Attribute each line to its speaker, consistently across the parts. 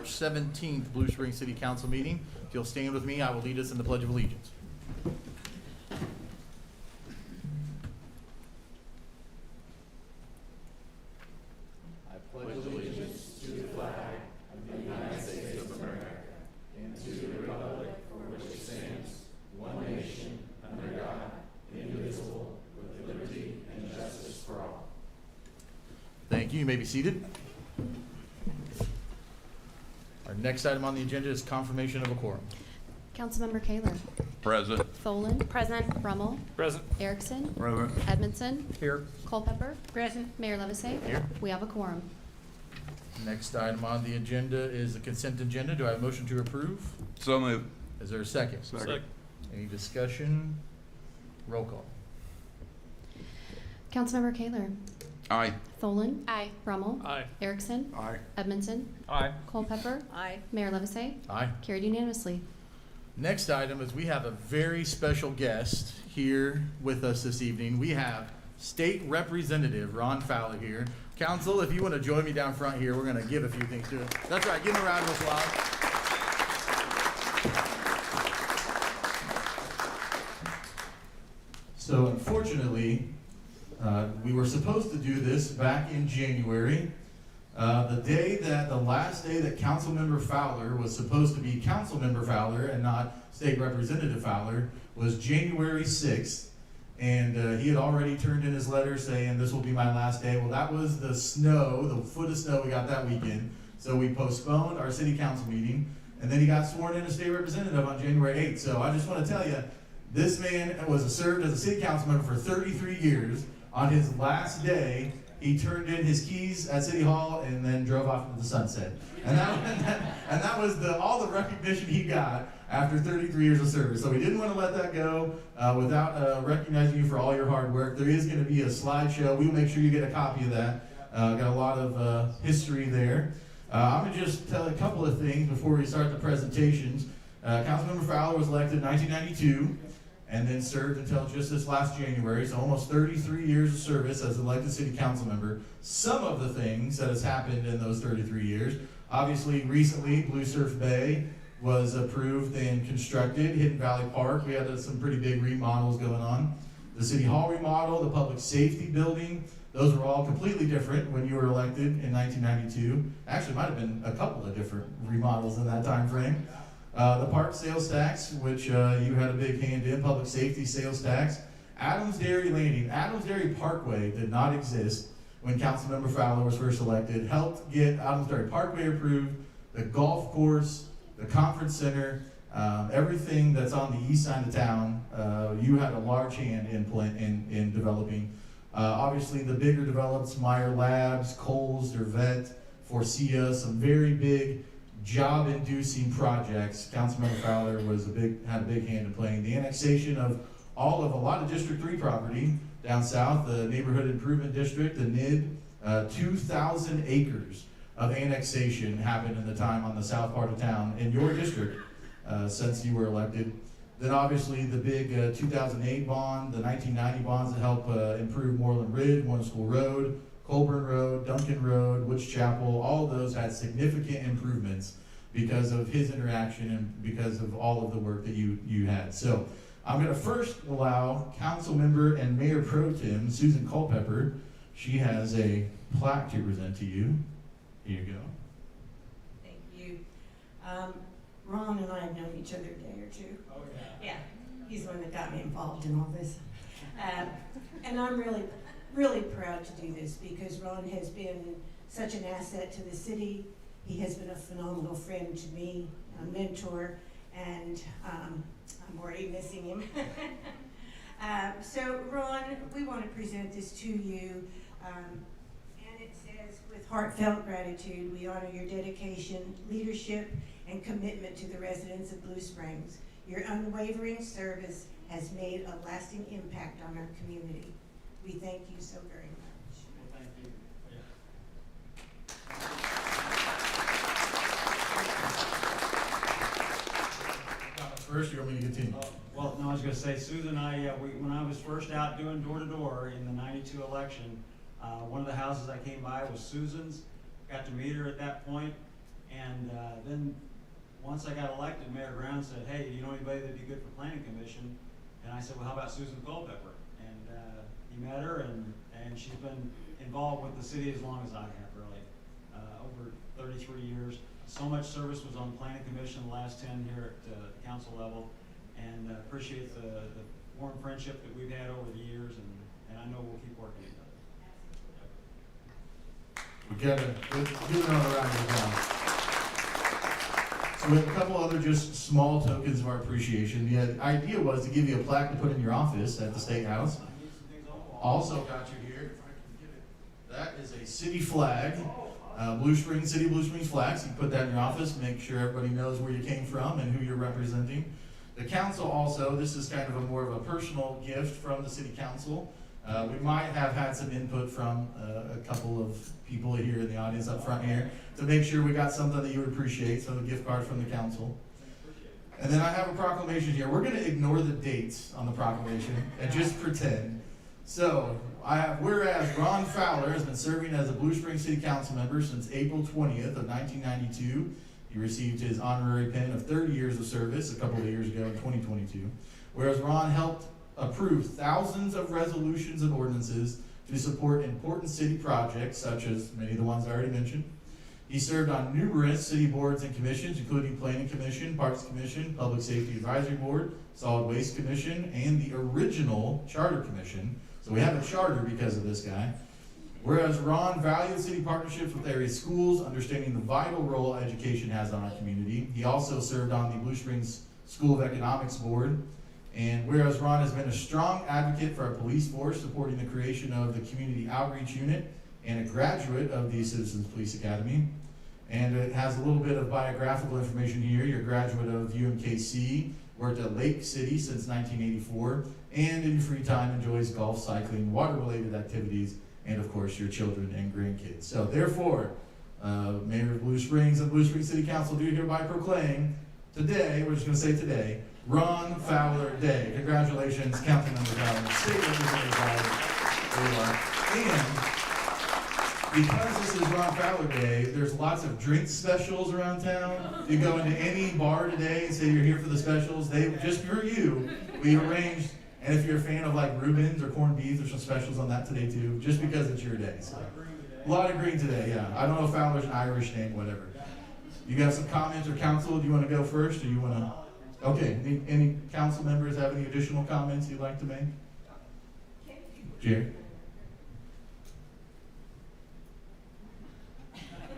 Speaker 1: March 17th Blue Springs City Council meeting. If you'll stand with me, I will lead us in the Pledge of Allegiance. I pledge allegiance to the flag of the United States of America and to the republic for which it stands, one nation, under God, indivisible, with liberty and justice for all. Thank you. You may be seated. Our next item on the agenda is confirmation of a quorum.
Speaker 2: Councilmember Kaler.
Speaker 3: Present.
Speaker 2: Tholen.
Speaker 4: Present.
Speaker 2: Rummel.
Speaker 5: Present.
Speaker 2: Erickson.
Speaker 3: Present.
Speaker 2: Edmondson.
Speaker 5: Here.
Speaker 2: Culpepper.
Speaker 4: Present.
Speaker 2: Mayor Levisay.
Speaker 1: Here.
Speaker 2: We have a quorum.
Speaker 1: Next item on the agenda is the consent agenda. Do I have a motion to approve?
Speaker 3: So moved.
Speaker 1: Is there a second?
Speaker 5: Second.
Speaker 1: Any discussion? Roll call.
Speaker 2: Councilmember Kaler.
Speaker 3: Aye.
Speaker 2: Tholen.
Speaker 4: Aye.
Speaker 2: Rummel.
Speaker 5: Aye.
Speaker 2: Erickson.
Speaker 3: Aye.
Speaker 2: Edmondson.
Speaker 5: Aye.
Speaker 2: Culpepper.
Speaker 4: Aye.
Speaker 2: Mayor Levisay.
Speaker 1: Aye.
Speaker 2: Carried unanimously.
Speaker 1: Next item is we have a very special guest here with us this evening. We have State Representative Ron Fowler here. Council, if you want to join me down front here, we're going to give a few things to it. That's right. Give him a round of applause. So unfortunately, we were supposed to do this back in January. The last day that Councilmember Fowler was supposed to be Councilmember Fowler and not State Representative Fowler was January 6th. And he had already turned in his letter saying this will be my last day. Well, that was the snow, the foot of snow we got that weekend. So we postponed our city council meeting. And then he got sworn in as state representative on January 8th. So I just want to tell you, this man served as a city council member for 33 years. On his last day, he turned in his keys at City Hall and then drove off into the sunset. And that was all the recognition he got after 33 years of service. So we didn't want to let that go without recognizing you for all your hard work. There is going to be a slideshow. We'll make sure you get a copy of that. Got a lot of history there. I'm going to just tell a couple of things before we start the presentations. Councilmember Fowler was elected in 1992 and then served until just this last January, so almost 33 years of service as elected city council member. Some of the things that has happened in those 33 years, obviously recently Blue Surf Bay was approved and constructed. Hidden Valley Park, we had some pretty big remodels going on. The City Hall remodel, the Public Safety Building, those were all completely different when you were elected in 1992. Actually, might have been a couple of different remodels in that time frame. The park sales tax, which you had a big hand in, public safety sales tax. Adams Dairy Landing, Adams Dairy Parkway did not exist when Councilmember Fowler was first elected. Helped get Adams Dairy Parkway approved, the golf course, the conference center, everything that's on the east side of town. You had a large hand in developing. Obviously, the bigger develops, Meyer Labs, Kohl's, Dervet, Forcia, some very big job-inducing projects. Councilmember Fowler had a big hand in playing. The annexation of a lot of District 3 property down south, the Neighborhood Improvement District, the NID, 2,000 acres of annexation happened in the time on the south part of town in your district since you were elected. Then obviously the big 2008 bond, the 1990 bonds that help improve Moreland Ridge, Warren School Road, Colburn Road, Duncan Road, Woods Chapel, all of those had significant improvements because of his interaction and because of all of the work that you had. So I'm going to first allow Council Member and Mayor Pro Tem Susan Culpepper. She has a plaque to present to you. Here you go.
Speaker 6: Thank you. Ron and I have known each other a day or two.
Speaker 1: Oh,
Speaker 6: Yeah, he's the one that got me involved in all this. And I'm really proud to do this because Ron has been such an asset to the city. He has been a phenomenal friend to me, a mentor, and I'm already missing him. So Ron, we want to present this to you. And it says, with heartfelt gratitude, we honor your dedication, leadership, and commitment to the residents of Blue Springs. Your unwavering service has made a lasting impact on our community. We thank you so very much.
Speaker 5: Well, thank you.
Speaker 1: First, you want me to continue?
Speaker 7: Well, no, I was going to say, Susan and I, when I was first out doing door-to-door in the '92 election, one of the houses I came by was Susan's. Got to meet her at that point, And then once I got elected, Mayor Brown said, "Hey, do you know anybody that'd be good for planning commission?" And I said, "Well, how about Susan Culpepper?" And he met her, and she's been involved with the city as long as I have, really, over 33 years. So much service was on the planning commission, the last 10 here at the council level, and appreciate the warm friendship that we've had over the years, and I know we'll keep working together.
Speaker 1: We gotta give it another round of applause. So we have a couple other just small tokens of our appreciation. The idea was to give you a plaque to put in your office at the State House. Also got you here, if I can get it. That is a city flag, City of Blue Springs flag. So you can put that in your office, make sure everybody knows where you came from and who you're representing. The council also, this is kind of more of a personal gift from the city council. We might have had some input from a couple of people here in the audience up front here to make sure we got something that you would appreciate, so a gift card from the council. And then I have a proclamation here. We're gonna ignore the dates on the proclamation and just pretend. So I have, whereas Ron Fowler has been serving as a Blue Springs City Council member since April 20th of 1992. He received his honorary pin of 30 years of service a couple of years ago in 2022. Whereas Ron helped approve thousands of resolutions and ordinances to support important city projects, such as many of the ones I already mentioned. He served on numerous city boards and commissions, including Planning Commission, Parks Commission, Public Safety Advisory Board, Solid Waste Commission, and the original Charter Commission. So we have a charter because of this guy. Whereas Ron valued city partnerships with area schools, understanding the vital role education has on our community. He also served on the Blue Springs School of Economics Board. And whereas Ron has been a strong advocate for our police force, supporting the creation of the Community Outreach Unit, and a graduate of the Citizens Police Academy. And it has a little bit of biographical information here. You're a graduate of UMKC, worked at Lake City since 1984, and in your free time enjoys golf, cycling, water-related activities, and of course your children and grandkids. So therefore, Mayor of Blue Springs and Blue Springs City Council do hereby proclaim today, we're just gonna say today, Ron Fowler Day. Congratulations, Councilmember Fowler, State Representative Fowler. There you are. And because this is Ron Fowler Day, there's lots of drink specials around town. You go into any bar today and say you're here for the specials, they, just for you, we arranged, and if you're a fan of like Reuben's or corned beef, there's some specials on that today too, just because it's your day. So. A lot of green today, yeah. I don't know if Fowler's an Irish name, whatever. You got some comments or council? Do you want to go first, or you want to? Okay. Any council members have any additional comments you'd like to make? Jerry?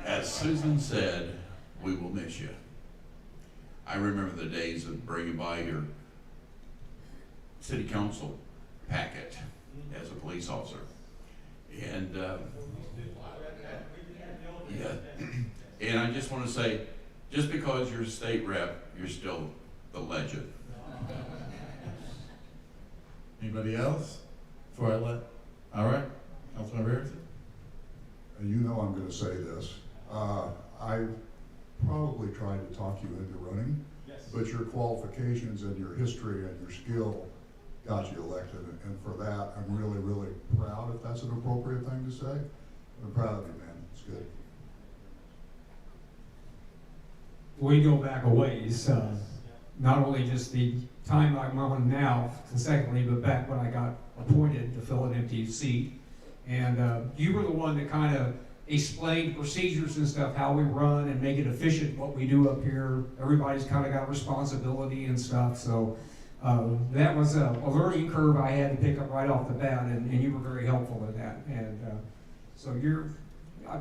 Speaker 3: As Susan said, we will miss you. I remember the days of bringing by your city council packet as a police officer. And and I just want to say, just because you're a state rep, you're still the legend.
Speaker 1: Anybody else? Before I let, all right, Councilmember Harrison.
Speaker 4: You know I'm going to say this. I probably tried to talk you into running, but your qualifications and your history and your skill got you elected, and for that, I'm really, really proud, if that's an appropriate thing to say. I'm proud of you, man. It's good.
Speaker 5: We go back a ways, not only just the time I'm on now consecutively, but back when I got appointed to fill an empty seat. And you were the one that kind of explained procedures and stuff, how we run and make it efficient, what we do up here. Everybody's kind of got responsibility and stuff. So that was a learning curve I had to pick up right off the bat, and you were very helpful in that. And so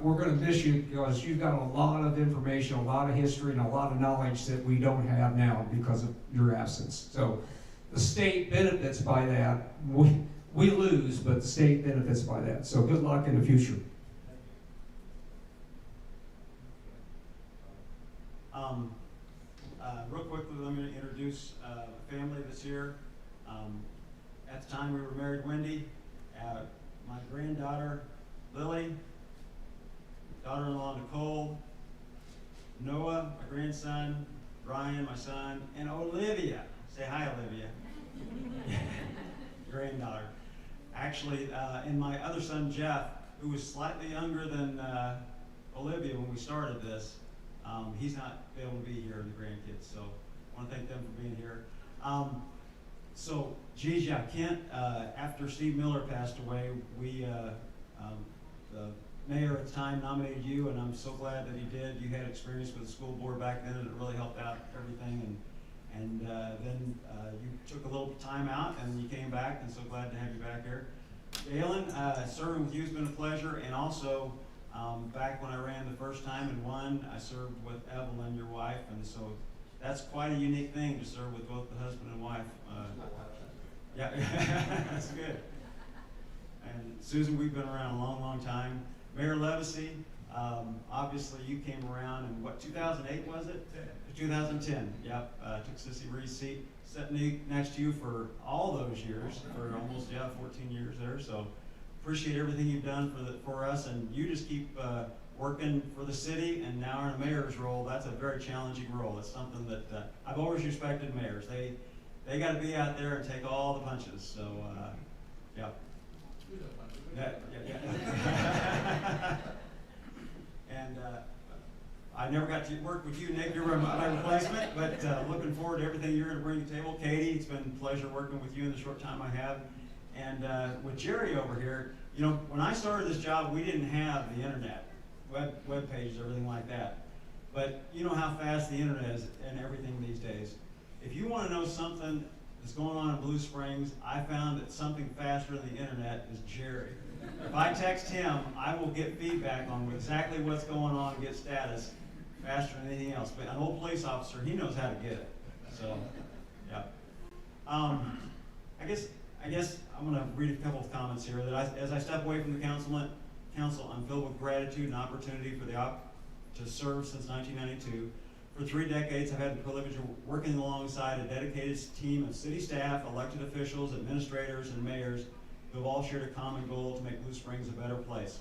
Speaker 5: we're going to miss you because you've got a lot of information, a lot of history, and a lot of knowledge that we don't have now because of your absence. So the state benefits by that. We lose, but the state benefits by that. So good luck in the future.
Speaker 7: Real quickly, let me introduce a family that's here. At the time we were married, Wendy, my granddaughter, Lily, daughter-in-law, Nicole, Noah, my grandson, Brian, my son, and Olivia. Say hi, Olivia. Granddaughter. Actually, and my other son, Jeff, who was slightly younger than Olivia when we started this. He's not able to be here, and the grandkids, so I want to thank them for being here. So, geez, yeah, Kent, after Steve Miller passed away, the mayor at the time nominated you, and I'm so glad that he did. You had experience with the school board back then, and it really helped out everything. And then you took a little time out, and you came back, and so glad to have you back here. Galen, serving with you has been a pleasure, and also back when I ran the first time and won, I served with Evelyn, your wife, and so that's quite a unique thing to serve with both the husband and wife. Yeah, that's good. And Susan, we've been around a long, long time. Mayor Levacy, obviously you came around in what, 2008 was it? 2010, yep. Took Sissy Reed's seat. Sat next to you for all those years, for almost, 14 years there. So appreciate everything you've done for us, and you just keep working for the city, and now in a mayor's role. That's a very challenging role. It's something that I've always respected mayors. They got to be out there and take all the punches. So, yeah. And I never got to work with you, Nick. You're my replacement, but looking forward to everything you're going to bring to the table. Katie, it's been a pleasure working with you in the short time I have. And with Jerry over here, you know, when I started this job, we didn't have the internet, web pages, everything like that. But you know how fast the internet is and everything these days. If you want to know something that's going on in Blue Springs, I found that something faster than the internet is Jerry. If I text him, I will get feedback on exactly what's going on and get status faster than anything else. But an old police officer, he knows how to get it. So, yeah. I guess I'm going to read a couple of comments here. As I step away from the council, I'm filled with gratitude and opportunity for to serve since 1992. For 3 decades, I've had the privilege of working alongside a dedicated team of city staff, elected officials, administrators, and mayors who have all shared a common goal to make Blue Springs a better place.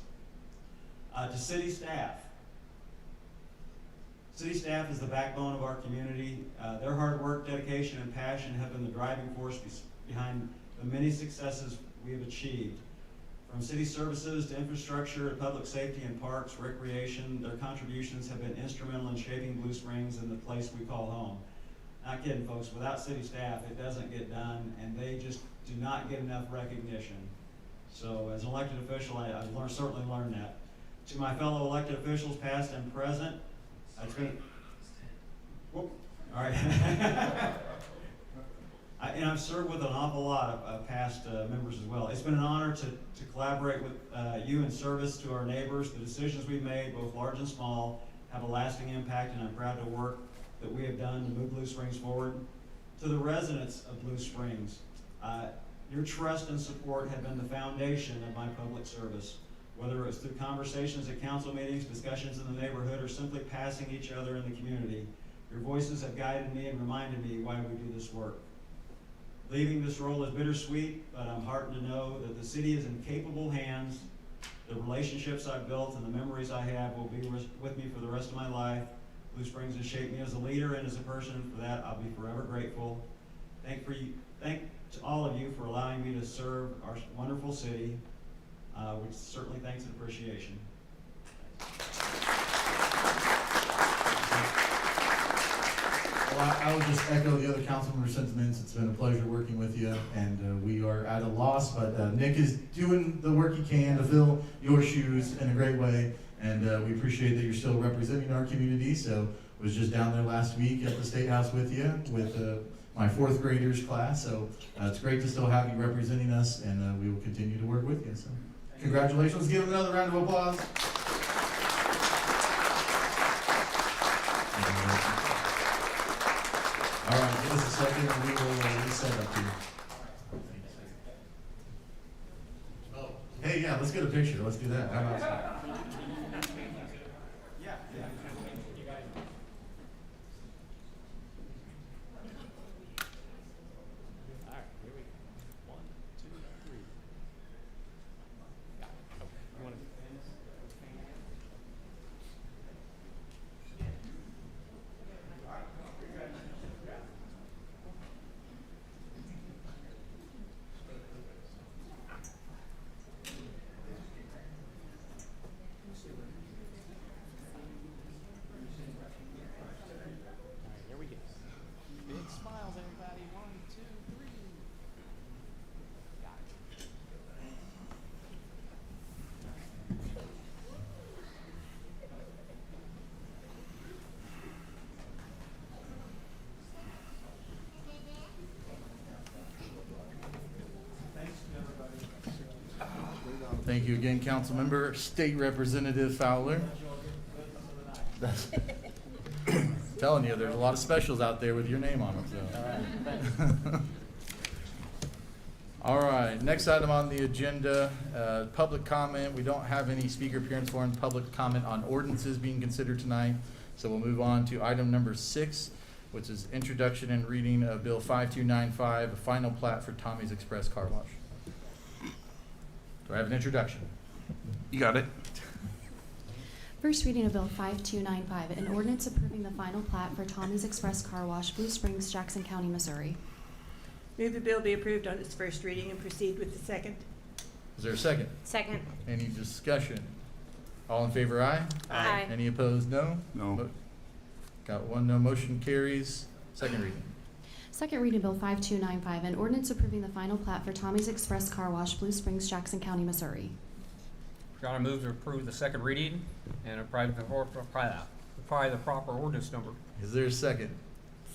Speaker 7: To city staff. City staff is the backbone of our community. Their hard work, dedication, and passion have been the driving force behind the many successes we have achieved. From city services to infrastructure to public safety and parks, recreation, their contributions have been instrumental in shaping Blue Springs and the place we call home. Not kidding, folks, without city staff, it doesn't get done, and they just do not get enough recognition. So as an elected official, I've certainly learned that. To my fellow elected officials, past and present, it's been, whoop, all right. And I've served with an awful lot of past members as well. It's been an honor to collaborate with you in service to our neighbors. The decisions we've made, both large and small, have a lasting impact, and I'm proud to work that we have done to move Blue Springs forward. To the residents of Blue Springs, your trust and support have been the foundation of my public service. Whether it was through conversations at council meetings, discussions in the neighborhood, or simply passing each other in the community, your voices have guided me and reminded me why we do this work. Leaving this role is bittersweet, but I'm heartened to know that the city is in capable hands. The relationships I've built and the memories I have will be with me for the rest of my life. Blue Springs has shaped me as a leader and as a person, and for that I'll be forever grateful. Thank to all of you for allowing me to serve our wonderful city, which certainly thanks and appreciation.
Speaker 1: Well, I will just echo the other council member sentiments. It's been a pleasure working with you, and we are at a loss, but Nick is doing the work he can to fill your shoes in a great way, and we appreciate that you're still representing our community. So I was just down there last week at the State House with you, with my 4th graders class, so it's great to still have you representing us, and we will continue to work with you. So congratulations. Let's give him another round of applause. All right, give us a second and we will reset up here. Oh, hey, yeah, let's get a picture. Let's do that. How about that? Thank you again, Councilmember State Representative Fowler. That's- Telling you, there's a lot of specials out there with your name on them, so. All right, next item on the agenda, public comment. We don't have any speaker appearance for public comment on ordinances being considered tonight. So we'll move on to item number 6, which is introduction and reading of Bill 5295, a final plat for Tommy's Express Car Wash. Do I have an introduction?
Speaker 3: You got it.
Speaker 2: First reading of Bill 5295, an ordinance approving the final plat for Tommy's Express Car Wash, Blue Springs, Jackson County, Missouri.
Speaker 6: Move the bill be approved on its first reading and proceed with the second.
Speaker 1: Is there a second?
Speaker 8: Second.
Speaker 1: Any discussion? All in favor, aye?
Speaker 8: Aye.
Speaker 1: Any opposed, no?
Speaker 3: No.
Speaker 1: Got one no, motion carries. Second reading.
Speaker 2: Second reading Bill 5295, an ordinance approving the final plat for Tommy's Express Car Wash, Blue Springs, Jackson County, Missouri.
Speaker 5: Your Honor, move to approve the second reading and apply the proper ordinance number.
Speaker 1: Is there a second?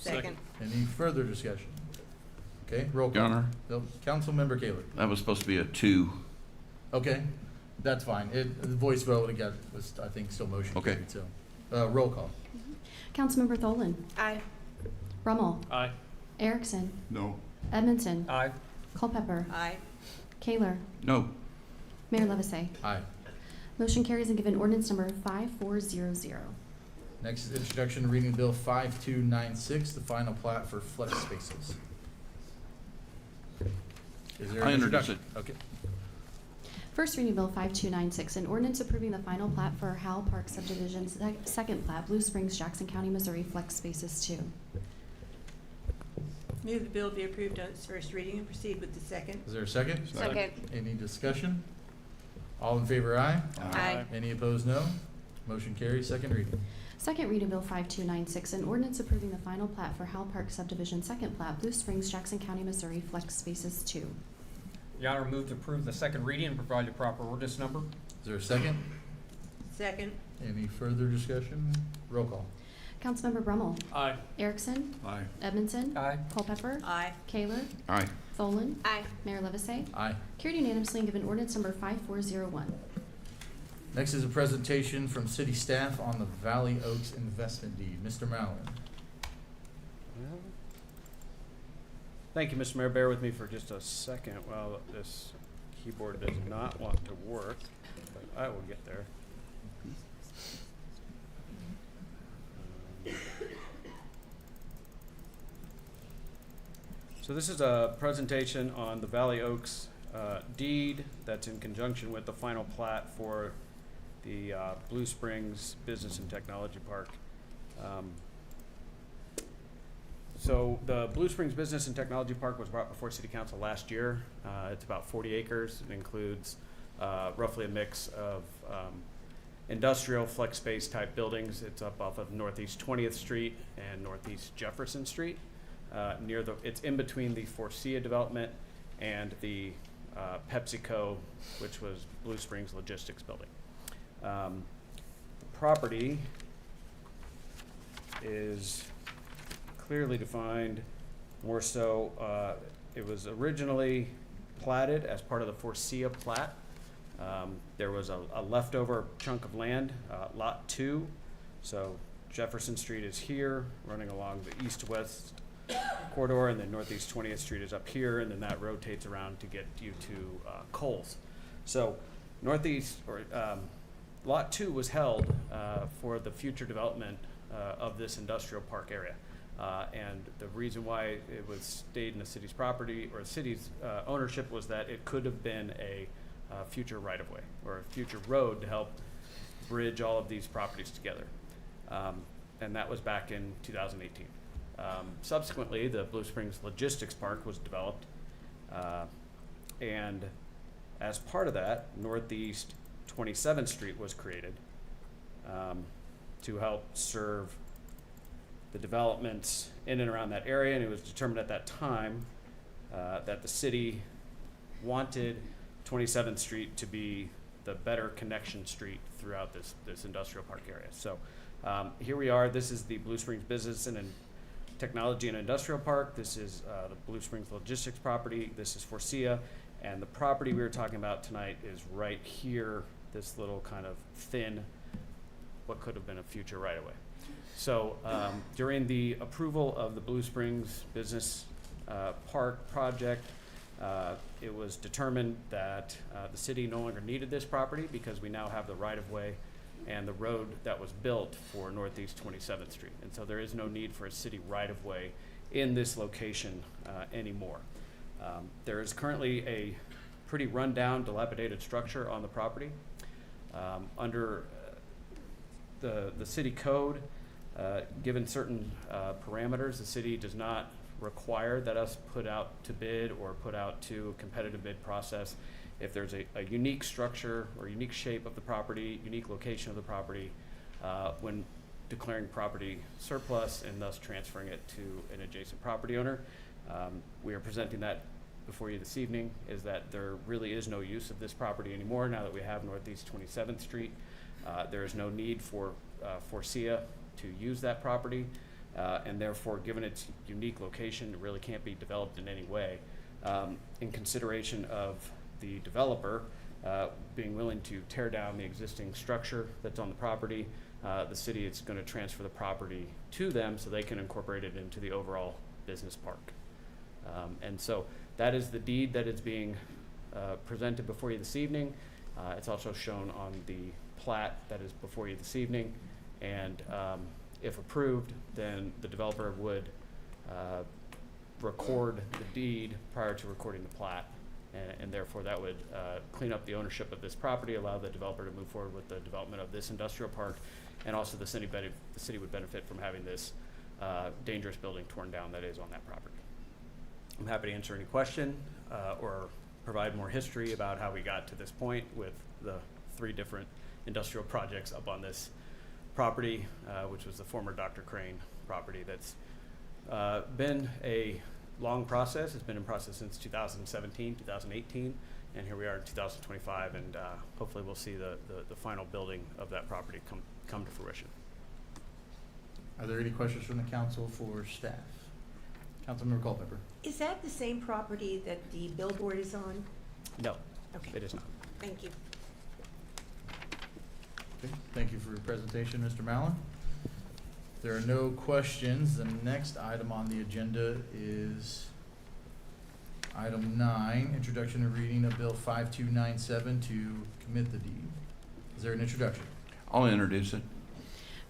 Speaker 8: Second.
Speaker 1: Any further discussion? Okay, roll call.
Speaker 3: Your Honor,
Speaker 1: Councilmember Kaler.
Speaker 3: that was supposed to be a 2.
Speaker 1: Okay, that's fine. The voice vote again was, I think, still motion
Speaker 3: Okay.
Speaker 1: carried, so. Roll call.
Speaker 2: Councilmember Tholen.
Speaker 8: Aye.
Speaker 2: Rummel.
Speaker 5: Aye.
Speaker 2: Erickson.
Speaker 4: No.
Speaker 2: Edmondson.
Speaker 5: Aye.
Speaker 2: Culpepper.
Speaker 8: Aye.
Speaker 2: Kaler.
Speaker 3: No.
Speaker 2: Mayor Levesey.
Speaker 1: Aye.
Speaker 2: Motion carries and given ordinance number 5400.
Speaker 1: Next is introduction and reading Bill 5296, the final plat for flex spaces. Is there an
Speaker 3: I introduce
Speaker 1: introduction? Okay.
Speaker 2: First reading Bill 5296, an ordinance approving the final plat for Howell Park subdivision, second plat, Blue Springs, Jackson County, Missouri, flex spaces 2.
Speaker 6: Move the bill be approved on its first reading and proceed with the second.
Speaker 1: Is there a second?
Speaker 8: Second.
Speaker 1: Any discussion? All in favor, aye?
Speaker 8: Aye.
Speaker 1: Any opposed, no? Motion carries. Second reading.
Speaker 2: Second reading Bill 5296, an ordinance approving the final plat for Howell Park subdivision, second plat, Blue Springs, Jackson County, Missouri, flex spaces 2.
Speaker 5: Your Honor, move to approve the second reading and provide the proper ordinance number.
Speaker 1: Is there a second?
Speaker 6: Second.
Speaker 1: Any further discussion? Roll call.
Speaker 2: Councilmember Brummel.
Speaker 5: Aye.
Speaker 2: Erickson.
Speaker 3: Aye.
Speaker 2: Edmondson.
Speaker 5: Aye.
Speaker 2: Culpepper.
Speaker 6: Aye.
Speaker 2: Kaler.
Speaker 3: Aye.
Speaker 2: Tholen.
Speaker 8: Aye.
Speaker 2: Mayor Levesey.
Speaker 1: Aye.
Speaker 2: Carried unanimously and given ordinance number 5401.
Speaker 1: Next is a presentation from city staff on the Valley Oaks investment deed. Mr. Mallon.
Speaker 9: Thank you, Mr. Mayor. Bear with me for just a second while this keyboard does not want to work, but I will get there. So this is a presentation on the Valley Oaks deed that's in conjunction with the final plat for the Blue Springs Business and Technology Park. So the Blue Springs Business and Technology Park was brought before City Council last year. It's about 40 acres. It includes roughly a mix of industrial flex space type buildings. It's up off of Northeast 20th Street and Northeast Jefferson Street. It's in between the Forcia development and the PepsiCo, which was Blue Springs Logistics Building. The property is clearly defined, more so. It was originally platted as part of the Forcia plat. There was a leftover chunk of land, lot 2. So Jefferson Street is here, running along the east-west corridor, and then Northeast 20th Street is up here, and then that rotates around to get you to Coles. So lot 2 was held for the future development of this industrial park area. And the reason why it was stayed in the city's property or the city's ownership was that it could have been a future right-of-way or a future road to help bridge all of these properties together. And that was back in 2018. Subsequently, the Blue Springs Logistics Park was developed. And as part of that, Northeast 27th Street was created to help serve the developments in and around that area, and it was determined at that time that the city wanted 27th Street to be the better connection street throughout this industrial park area. So here we are. This is the Blue Springs Business and Technology and Industrial Park. This is the Blue Springs Logistics property. This is Forcia, And the property we were talking about tonight is right here, this little kind of thin, what could have been a future right-of-way. So during the approval of the Blue Springs Business Park project, it was determined that the city no longer needed this property because we now have the right-of-way and the road that was built for Northeast 27th Street. And so there is no need for a city right-of-way in this location anymore. There is currently a pretty run-down, dilapidated structure on the property. Under the city code, given certain parameters, the city does not require that us put out to bid or put out to a competitive bid process if there's a unique structure or unique shape of the property, unique location of the property, when declaring property surplus and thus transferring it to an adjacent property owner. We are presenting that before you this evening, is that there really is no use of this property anymore now that we have Northeast 27th Street. There is no need for Forcia to use that property, and therefore, given its unique location, it really can't be developed in any way. In consideration of the developer being willing to tear down the existing structure that's on the property, the city is going to transfer the property to them so they can incorporate it into the overall business park. And so that is the deed that is being presented before you this evening. It's also shown on the plat that is before you this evening. And if approved, then the developer would record the deed prior to recording the plat. And therefore that would clean up the ownership of this property, allow the developer to move forward with the development of this industrial park, and also the city would benefit from having this dangerous building torn down that is on that property. I'm happy to answer any question or provide more history about how we got to this point with the 3 different industrial projects up on this property, which was the former Dr. Crane property. That's been a long process. It's been in process since 2017, 2018, and here we are in 2025, and hopefully we'll see the final building of that property come to fruition.
Speaker 1: Are there any questions from the council for staff? Councilmember Culpepper.
Speaker 6: Is that the same property that the billboard is on?
Speaker 9: No,
Speaker 6: Okay,
Speaker 9: it is not.
Speaker 6: thank you.
Speaker 1: Okay, thank you for your presentation, Mr. Mallon. If there are no questions, the next item on the agenda is item 9, introduction and reading of Bill 5297 to commit the deed. Is there an introduction?
Speaker 3: I'll introduce it.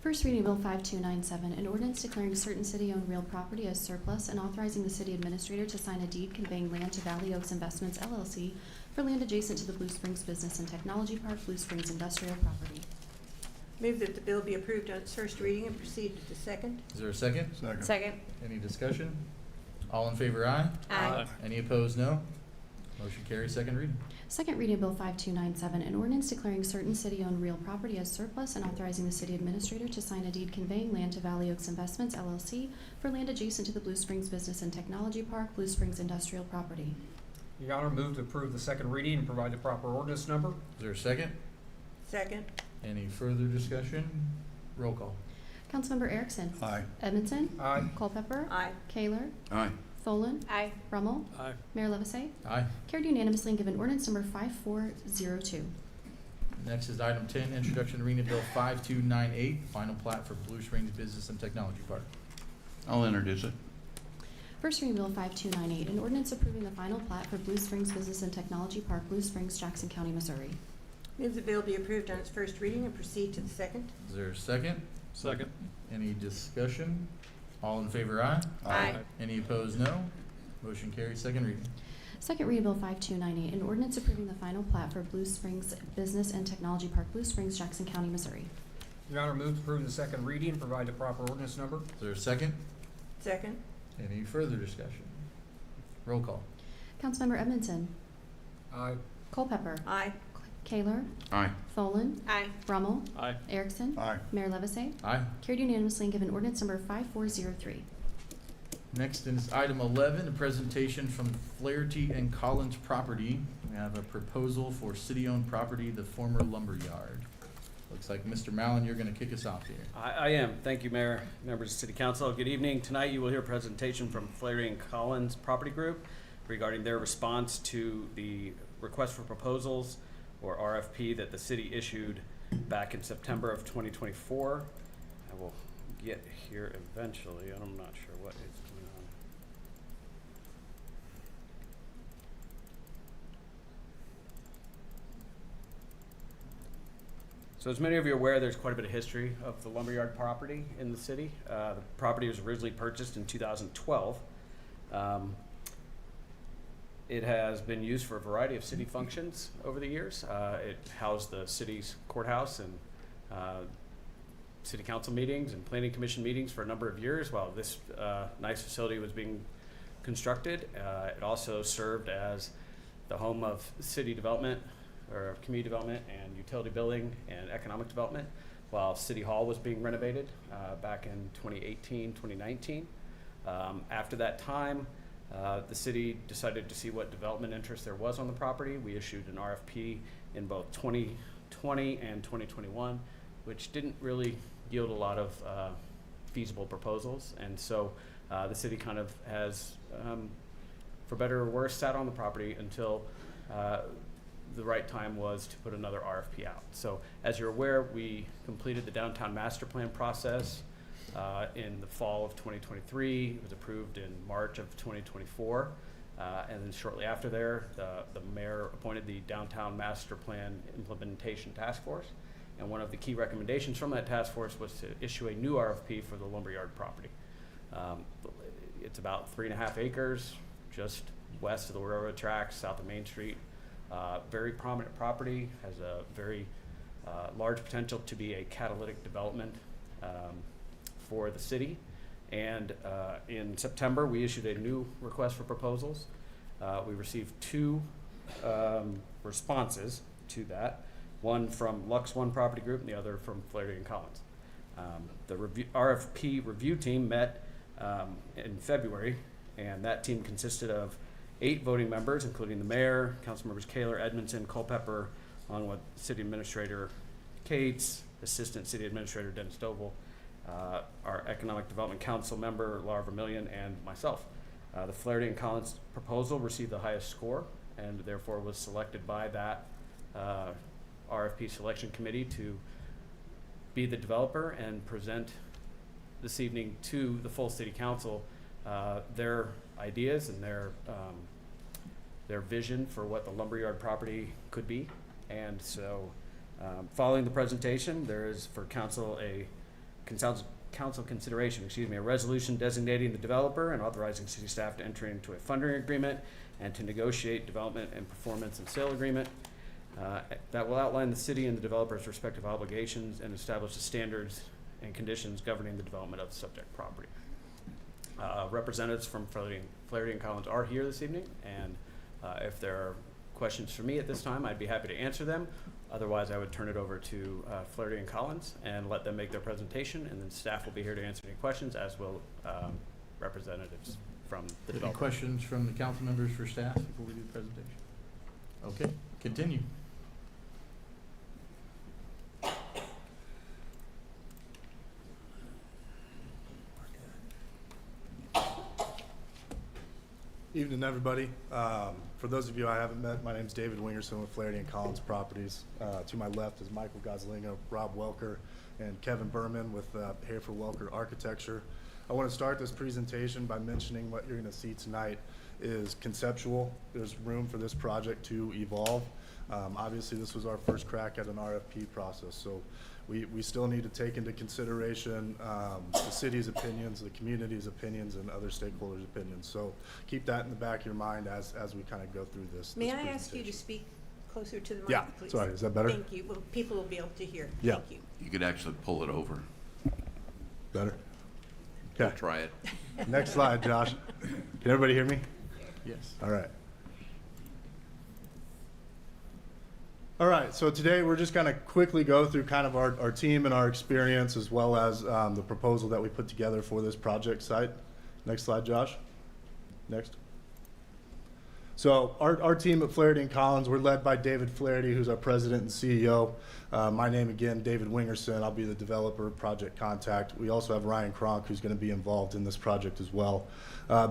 Speaker 2: First reading of Bill 5297, an ordinance declaring certain city-owned real property as surplus and authorizing the city administrator to sign a deed conveying land to Valley Oaks Investments LLC for land adjacent to the Blue Springs Business and Technology Park, Blue Springs Industrial Property.
Speaker 6: Move that the bill be approved on its first reading and proceed to the second.
Speaker 1: Is there a second?
Speaker 6: Second.
Speaker 1: Any discussion? All in favor, aye?
Speaker 6: Aye.
Speaker 1: Any opposed, no? Motion carries, second reading.
Speaker 2: Second reading of Bill 5297, an ordinance declaring certain city-owned real property as surplus and authorizing the city administrator to sign a deed conveying land to Valley Oaks Investments LLC for land adjacent to the Blue Springs Business and Technology Park, Blue Springs Industrial Property.
Speaker 5: Your Honor, move to approve the second reading and provide the proper ordinance number.
Speaker 1: Is there a second?
Speaker 6: Second.
Speaker 1: Any further discussion? Roll call.
Speaker 2: Councilmember Erickson.
Speaker 4: Aye.
Speaker 2: Edmondson.
Speaker 5: Aye.
Speaker 2: Culpepper.
Speaker 6: Aye.
Speaker 2: Kaler.
Speaker 3: Aye.
Speaker 2: Tholen.
Speaker 6: Aye.
Speaker 2: Rummel.
Speaker 9: Aye.
Speaker 2: Mayor Levesey.
Speaker 1: Aye.
Speaker 2: Carried unanimously and given ordinance number 5402.
Speaker 1: Next is item 10, introduction and reading of Bill 5298, final plat for Blue Springs Business and Technology Park.
Speaker 3: I'll introduce it.
Speaker 2: First reading Bill 5298, an ordinance approving the final plat for Blue Springs Business and Technology Park, Blue Springs, Jackson County, Missouri.
Speaker 6: Move the bill be approved on its first reading and proceed to the second.
Speaker 1: Is there a second?
Speaker 9: Second.
Speaker 1: Any discussion? All in favor, aye?
Speaker 6: Aye.
Speaker 1: Any opposed, no? Motion carries, second reading.
Speaker 2: Second reading Bill 5298, an ordinance approving the final plat for Blue Springs Business and Technology Park, Blue Springs, Jackson County, Missouri.
Speaker 5: Your Honor, move to approve the second reading and provide the proper ordinance number.
Speaker 1: Is there a second?
Speaker 6: Second.
Speaker 1: Any further discussion? Roll call.
Speaker 2: Councilmember Edmondson.
Speaker 5: Aye.
Speaker 2: Culpepper.
Speaker 6: Aye.
Speaker 2: Kaler.
Speaker 3: Aye.
Speaker 2: Tholen.
Speaker 6: Aye.
Speaker 2: Rummel.
Speaker 9: Aye.
Speaker 2: Erickson.
Speaker 4: Aye.
Speaker 2: Mayor Levesey.
Speaker 1: Aye.
Speaker 2: Carried unanimously and given ordinance number 5403.
Speaker 1: Next is item 11, a presentation from Flaherty and Collins Property. We have a proposal for city-owned property, the former lumber yard. Looks like Mr. Mallon, you're going to kick us off here.
Speaker 9: I am. Thank you, Mayor, members of City Council. Good evening. Tonight you will hear a presentation from Flaherty and Collins Property Group regarding their response to the request for proposals, or RFP, that the city issued back in September of 2024. I will get here eventually. I'm not sure what is going on. So as many of you are aware, there's quite a bit of history of the lumberyard property in the city. The property was originally purchased in 2012. It has been used for a variety of city functions over the years. It housed the city's courthouse and city council meetings and planning commission meetings for a number of years while this nice facility was being constructed. It also served as the home of city development, or community development and utility building and economic development, while City Hall was being renovated back in 2018, 2019. After that time, the city decided to see what development interest there was on the property. We issued an RFP in both 2020 and 2021, which didn't really yield a lot of feasible proposals. And so the city kind of has, for better or worse, sat on the property until the right time was to put another RFP out. So as you're aware, we completed the downtown master plan process in the fall of 2023. It was approved in March of 2024. And then shortly after there, the mayor appointed the downtown master plan implementation task force. And one of the key recommendations from that task force was to issue a new RFP for the lumberyard property. It's about 3.5 acres, just west of the railroad tracks, south of Main Street. Very prominent property, has a very large potential to be a catalytic development for the city. And in September, we issued a new request for proposals. We received 2 responses to that, one from Lux One Property Group and the other from Flaherty and Collins. The RFP review team met in February, and that team consisted of 8 voting members, including the mayor, council members Kaler, Edmondson, Culpepper, along with city administrator Cates, assistant city administrator Dennis Doble, our economic development council member Laura Vermillion, and myself. The Flaherty and Collins proposal received the highest score and therefore was selected by that RFP selection committee to be the developer and present this evening to the full city council their ideas and their vision for what the lumberyard property could be. And so following the presentation, there is for council council consideration, a resolution designating the developer and authorizing city staff to enter into a funding agreement and to negotiate development and performance and sale agreement that will outline the city and the developer's respective obligations and establish the standards and conditions governing the development of the subject property. Representatives from Flaherty and Collins are here this evening, and if there are questions for me at this time, I'd be happy to answer them. Otherwise, I would turn it over to Flaherty and Collins and let them make their presentation, and then staff will be here to answer any questions, as will representatives from the
Speaker 1: Any
Speaker 9: developer.
Speaker 1: questions from the council members for staff before we do the presentation? Okay, continue.
Speaker 8: Evening, everybody. For those of you I haven't met, my name is David Wingerson with Flaherty and Collins Properties. To my left is Michael Goslingo, Rob Welker, and Kevin Berman with Hayford Welker Architecture. I want to start this presentation by mentioning what you're going to see tonight is conceptual. There's room for this project to evolve. Obviously, this was our first crack at an RFP process, so we still need to take into consideration the city's opinions, the community's opinions, and other stakeholders' opinions. So keep that in the back of your mind as we kind of go through this.
Speaker 6: May
Speaker 8: this
Speaker 6: I ask you to
Speaker 8: presentation.
Speaker 6: speak closer to the mic,
Speaker 8: Yeah,
Speaker 6: please?
Speaker 8: sorry, is that better?
Speaker 6: Thank you. Well, people will be able to hear.
Speaker 8: Yeah.
Speaker 6: Thank you.
Speaker 3: You could actually pull it over.
Speaker 8: Better?
Speaker 3: We'll
Speaker 8: Okay,
Speaker 3: try it.
Speaker 8: next slide, Josh. Can everybody hear me?
Speaker 1: Yes.
Speaker 8: All right. All right, so today we're just going to quickly go through kind of our team and our experience, as well as the proposal that we put together for this project site. Next slide, Josh. Next. So our team at Flaherty & Collins, we're led by David Flaherty, who's our president and CEO. My name again, David Wingerson. I'll be the developer project contact. We also have Ryan Kronk, who's going to be involved in this project as well.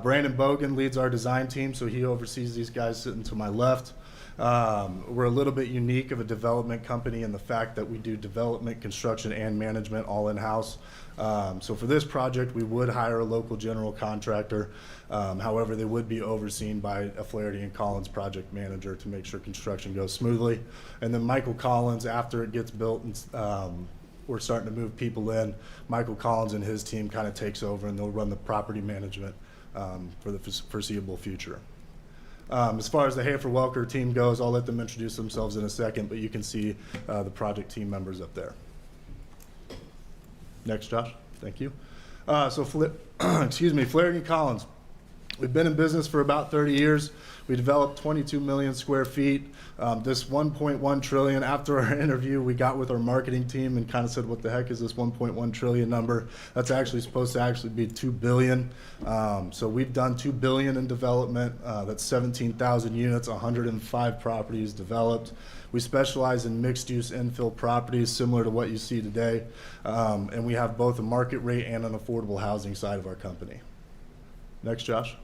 Speaker 8: Brandon Bogan leads our design team, so he oversees these guys sitting to my left. We're a little bit unique of a development company in the fact that we do development, construction, and management all in-house. So for this project, we would hire a local general contractor. However, they would be overseen by a Flaherty & Collins project manager to make sure construction goes smoothly. And then Michael Collins, after it gets built and we're starting to move people in, Michael Collins and his team kind of takes over and they'll run the property management for the foreseeable future. As far as the Hafer-Welker team goes, I'll let them introduce themselves in a second, but you can see the project team members up there. Next, Josh. Thank you. Flaherty & Collins. We've been in business for about 30 years. We developed 22 million square feet. This 1.1 trillion, after our interview, we got with our marketing team and kind of said, what the heck is this 1.1 trillion number? That's actually supposed to be 2 billion. So we've done 2 billion in development. That's 17,000 units, 105 properties developed. We specialize in mixed-use infill properties similar to what you see today. And we have both a market rate and an affordable housing side of our company. Next, Josh.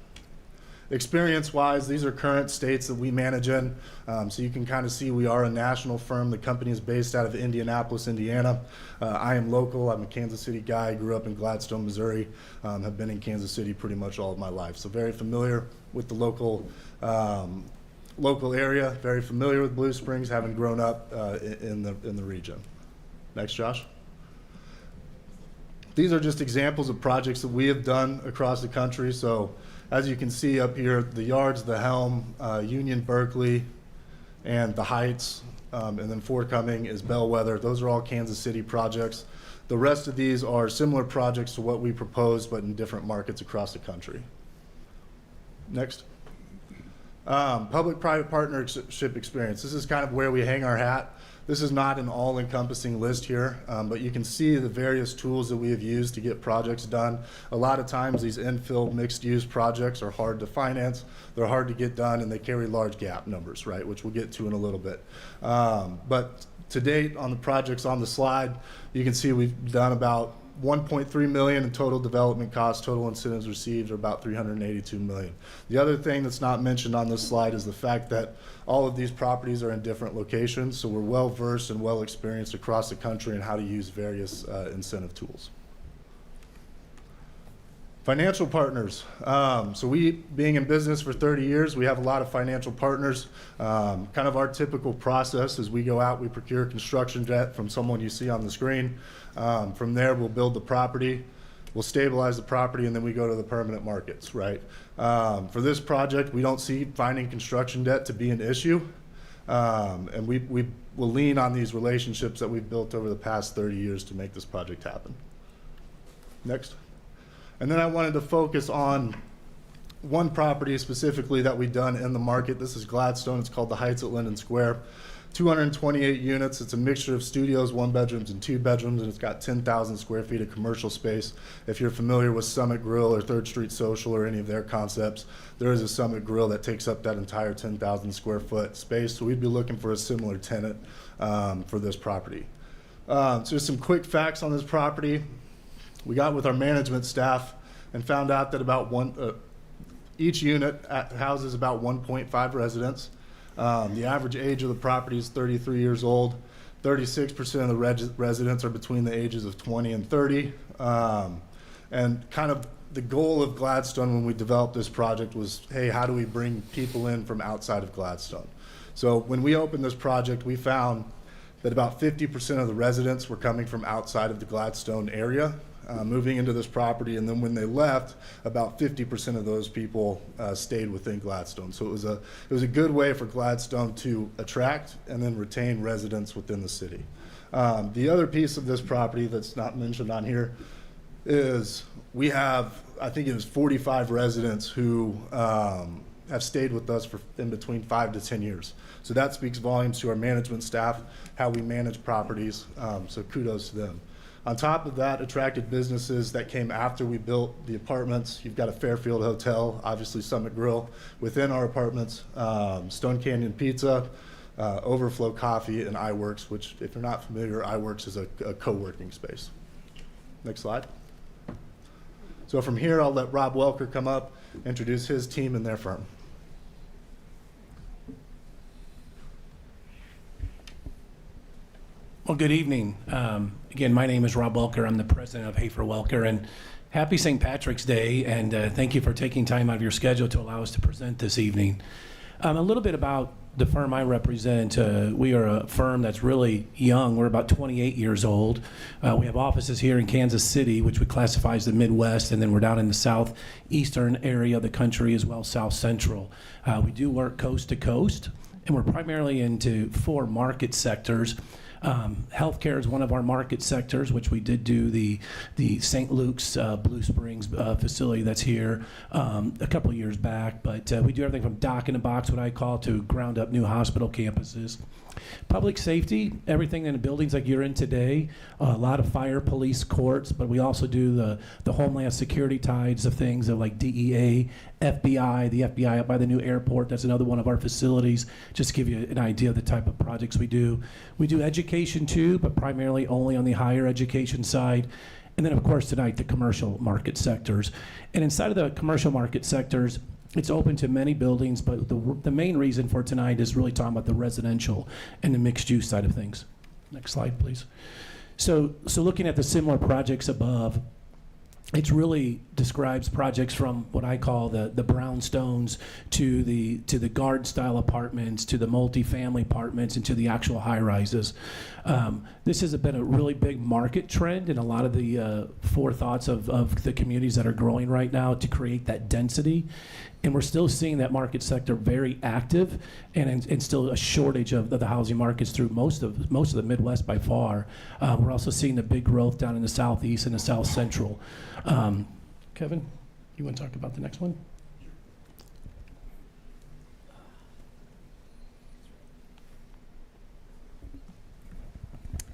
Speaker 8: Experience-wise, these are current states that we manage in. So you can kind of see we are a national firm. The company is based out of Indianapolis, Indiana. I am local. I'm a Kansas City guy. Grew up in Gladstone, Missouri. Have been in Kansas City pretty much all of my life. So very familiar with the local area. Very familiar with Blue Springs, having grown up in the region. Next, Josh. These are just examples of projects that we have done across the country. So as you can see up here, the Yards, the Helm, Union, Berkeley, and the Heights, and then forthcoming is Bellwether. Those are all Kansas City projects. The rest of these are similar projects to what we proposed, but in different markets across the country. Next. Public-private partnership experience. This is kind of where we hang our hat. This is not an all-encompassing list here, but you can see the various tools that we have used to get projects done. A lot of times these infill mixed-use projects are hard to finance, they're hard to get done, and they carry large gap numbers, right, which we'll get to in a little bit. But to date, on the projects on the slide, you can see we've done about 1.3 million in total development costs. Total incentives received are about 382 million. The other thing that's not mentioned on this slide is the fact that all of these properties are in different locations, so we're well versed and well experienced across the country in how to use various incentive tools. Financial partners. So we, being in business for 30 years, we have a lot of financial partners. Kind of our typical process is we go out, we procure construction debt from someone you see on the screen. From there, we'll build the property, we'll stabilize the property, and then we go to the permanent markets, right? For this project, we don't see finding construction debt to be an issue. And we will lean on these relationships that we've built over the past 30 years to make this project happen. Next. And then I wanted to focus on one property specifically that we've done in the market. This is Gladstone. It's called the Heights at Linden Square. 228 units. It's a mixture of studios, 1 bedrooms, and 2 bedrooms, and it's got 10,000 square feet of commercial space. If you're familiar with Summit Grill or 3rd Street Social or any of their concepts, there is a Summit Grill that takes up that entire 10,000 square foot space. So we'd be looking for a similar tenant for this property. So just some quick facts on this property. We got with our management staff and found out that each unit houses about 1.5 residents. The average age of the property is 33 years old. 36% of the residents are between the ages of 20 and 30. And kind of the goal of Gladstone when we developed this project was, hey, how do we bring people in from outside of Gladstone? So when we opened this project, we found that about 50% of the residents were coming from outside of the Gladstone area, moving into this property, and then when they left, about 50% of those people stayed within Gladstone. So it was a good way for Gladstone to attract and then retain residents within the city. The other piece of this property that's not mentioned on here is we have, I think it was 45 residents who have stayed with us for in between 5 to 10 years. So that speaks volumes to our management staff, how we manage properties, so kudos to them. On top of that, attracted businesses that came after we built the apartments. You've got a Fairfield Hotel, obviously Summit Grill within our apartments, Stone Canyon Pizza, Overflow Coffee, and iWorks, which, if you're not familiar, iWorks is a co-working space. Next slide. So from here, I'll let Rob Welker come up, introduce his team and their firm.
Speaker 10: Well, good evening. Again, my name is Rob Welker. I'm the president of Hafer Welker, and happy St. Patrick's Day, and thank you for taking time out of your schedule to allow us to present this evening. A little bit about the firm I represent. We are a firm that's really young. We're about 28 years old. We have offices here in Kansas City, which we classify as the Midwest, and then we're down in the southeastern area of the country as well, South Central. We do work coast to coast, and we're primarily into 4 market sectors. Healthcare is one of our market sectors, which we did do the St. Luke's Blue Springs facility that's here a couple of years back. But we do everything from dock in a box, what I call, to ground up new hospital campuses. Public safety, everything in the buildings like you're in today, a lot of fire, police, courts, but we also do the Homeland Security tides of things of like DEA, FBI, the FBI up by the new airport, that's another one of our facilities, just to give you an idea of the type of projects we do. We do education too, but primarily only on the higher education side. And then of course tonight, the commercial market sectors. And inside of the commercial market sectors, it's open to many buildings, but the main reason for tonight is really talking about the residential and the mixed use side of things. Next slide, please. So looking at the similar projects above, it really describes projects from what I call the brownstones to the garden style apartments, to the multifamily apartments, and to the actual high rises. This has been a really big market trend in a lot of the forethoughts of the communities that are growing right now to create that density. And we're still seeing that market sector very active, and still a shortage of the housing markets through most of the Midwest by far. We're also seeing the big growth down in the Southeast and the South Central. Kevin, you want to talk about the next one?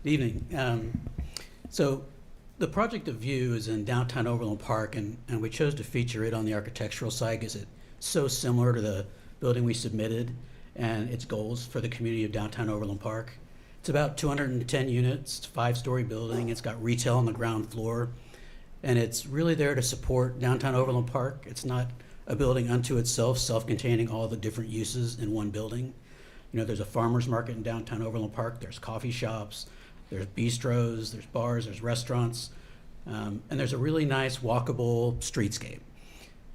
Speaker 11: Good evening. So the project of View is in downtown Overland Park, and we chose to feature it on the architectural side because it's so similar to the building we submitted and its goals for the community of downtown Overland Park. It's about 210 units, it's a 5-story building, it's got retail on the ground floor, and it's really there to support downtown Overland Park. It's not a building unto itself, self-containing all the different uses in one building. You know, there's a farmer's market in downtown Overland Park, there's coffee shops, there's bistros, there's bars, there's restaurants, and there's a really nice walkable streetscape.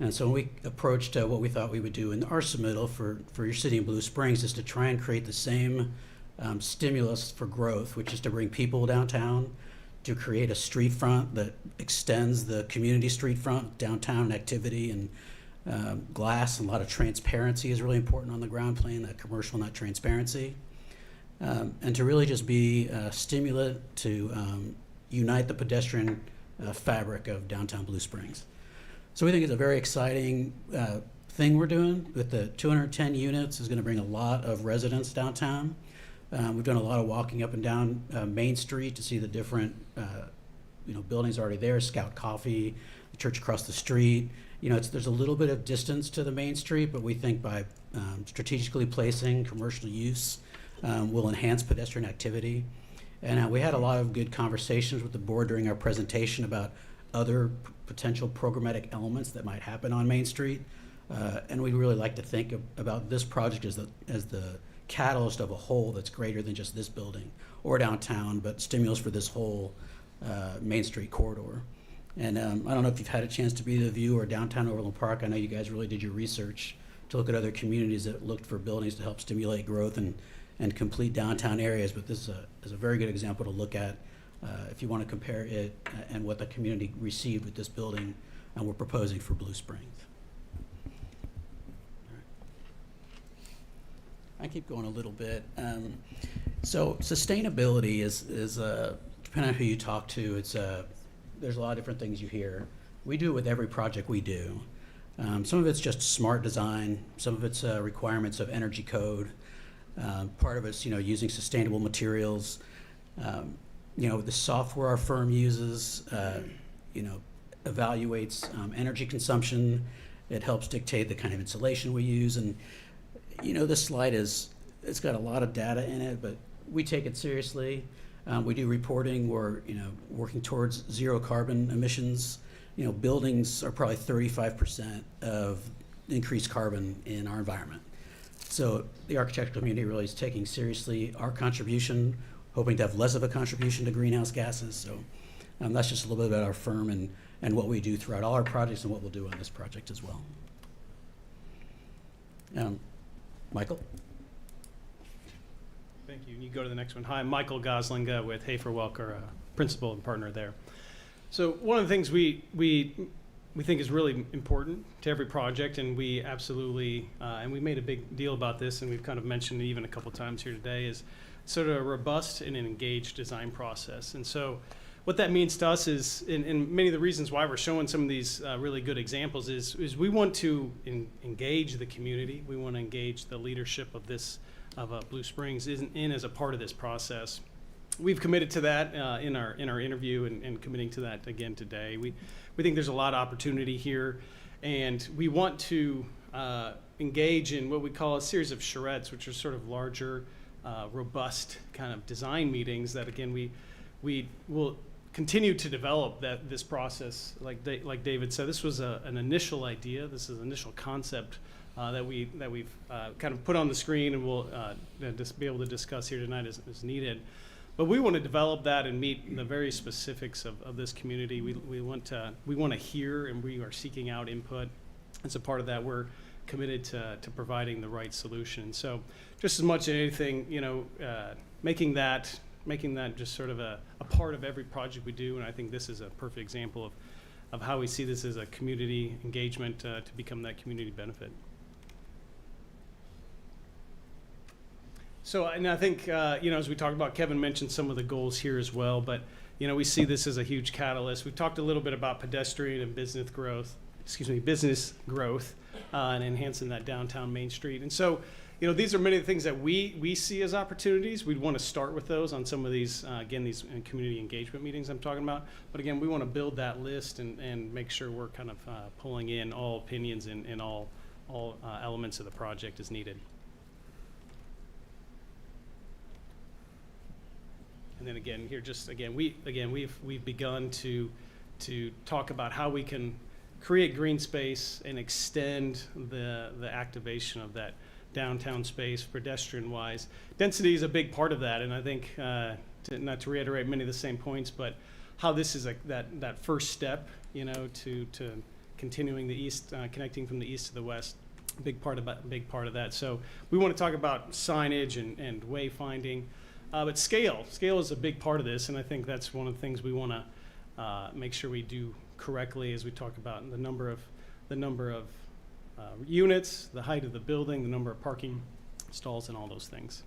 Speaker 11: And so when we approached what we thought we would do in our submittal for your city in Blue Springs is to try and create the same stimulus for growth, which is to bring people downtown, to create a street front that extends the community street front, downtown activity and glass, and a lot of transparency is really important on the ground plane, that commercial, not transparency. And to really just be a stimulant to unite the pedestrian fabric of downtown Blue Springs. So we think it's a very exciting thing we're doing with the 210 units. Is going to bring a lot of residents downtown. We've done a lot of walking up and down Main Street to see the different buildings already there, Scout Coffee, the church across the street. You know, there's a little bit of distance to the Main Street, but we think by strategically placing commercial use will enhance pedestrian activity. And we had a lot of good conversations with the board during our presentation about other potential programmatic elements that might happen on Main Street. And we'd really like to think about this project as the catalyst of a whole that's greater than just this building or downtown, but stimulus for this whole Main Street corridor. And I don't know if you've had a chance to be to the View or downtown Overland Park. I know you guys really did your research to look at other communities that looked for buildings to help stimulate growth and complete downtown areas, but this is a very good example to look at if you want to compare it and what the community received with this building and we're proposing for Blue Springs. I keep going a little bit. So sustainability is depending on who you talk to, there's a lot of different things you hear. We do it with every project we do. Some of it's just smart design, some of it's requirements of energy code. Part of it's using sustainable materials. the software our firm uses, evaluates energy consumption. It helps dictate the kind of insulation we use. And, this slide it's got a lot of data in it, but we take it seriously. We do reporting. We're, working towards zero carbon emissions. Buildings are probably 35% of increased carbon in our environment. So the architectural community really is taking seriously our contribution, hoping to have less of a contribution to greenhouse gases. So that's just a little bit about our firm and what we do throughout all our projects and what we'll do on this project as well. Michael?
Speaker 12: Thank you. You go to the next one. Hi, I'm Michael Goslinga with Hafer Welker, principal and partner there. So one of the things we think is really important to every project, and we absolutely, and we made a big deal about this, and we've kind of mentioned it even a couple times here today, is sort of a robust and an engaged design process. And so what that means to us is, and many of the reasons why we're showing some of these really good examples is we want to engage the community. We want to engage the leadership of Blue Springs in as a part of this process. We've committed to that in our interview and committing to that again today. We think there's a lot of opportunity here, and we want to engage in what we call a series of charrettes, which are sort of larger, robust kind of design meetings that, again, we will continue to develop this process. Like David said, this was an initial idea. This is an initial concept that we've kind of put on the screen, and we'll just be able to discuss here tonight as needed. But we want to develop that and meet the very specifics of this community. We want to hear, and we are seeking out input. As a part of that, we're committed to providing the right solution. So just as much as anything, making that just sort of a part of every project we do. And I think this is a perfect example of how we see this as a community engagement to become that community benefit. So, and I think, as we talked about, Kevin mentioned some of the goals here as well, but, we see this as a huge catalyst. We've talked a little bit about pedestrian and business growth, and enhancing that downtown Main Street. And so, these are many of the things that we see as opportunities. We'd want to start with those on some of these, these community engagement meetings I'm talking about. But again, we want to build that list and make sure we're kind of pulling in all opinions and all elements of the project as needed. And then again, here, we've begun to talk about how we can create green space and extend the activation of that downtown space pedestrian-wise. Density is a big part of that, and I think, not to reiterate many of the same points, but how this is that first step, to continuing the east, connecting from the east to the west, big part of that. So we want to talk about signage and wayfinding. But scale is a big part of this, and I think that's one of the things we want to make sure we do correctly as we talk about the number of units, the height of the building, the number of parking stalls, and all those things.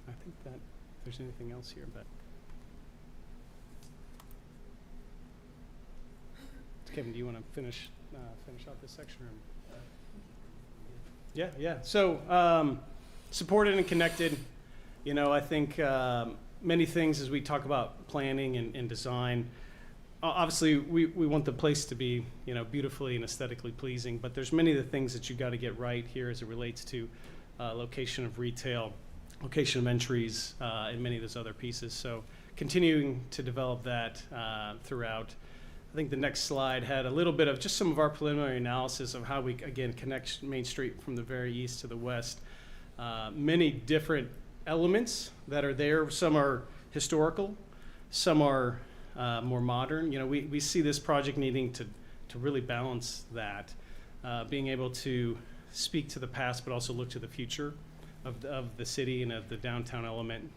Speaker 12: I think that if there's anything else here, but Kevin, do you want to finish out this section? Or? Yeah. So. Supported and connected, I think many things as we talk about planning and design. Obviously, we want the place to be, beautifully and aesthetically pleasing, but there's many of the things that you got to get right here as it relates to location of retail, location of entries, and many of those other pieces. So continuing to develop that throughout. I think the next slide had a little bit of just some of our preliminary analysis of how we, again, connect Main Street from the very east to the west. Many different elements that are there. Some are historical, some are more modern. We see this project needing to really balance that, being able to speak to the past but also look to the future of the city and of the downtown element.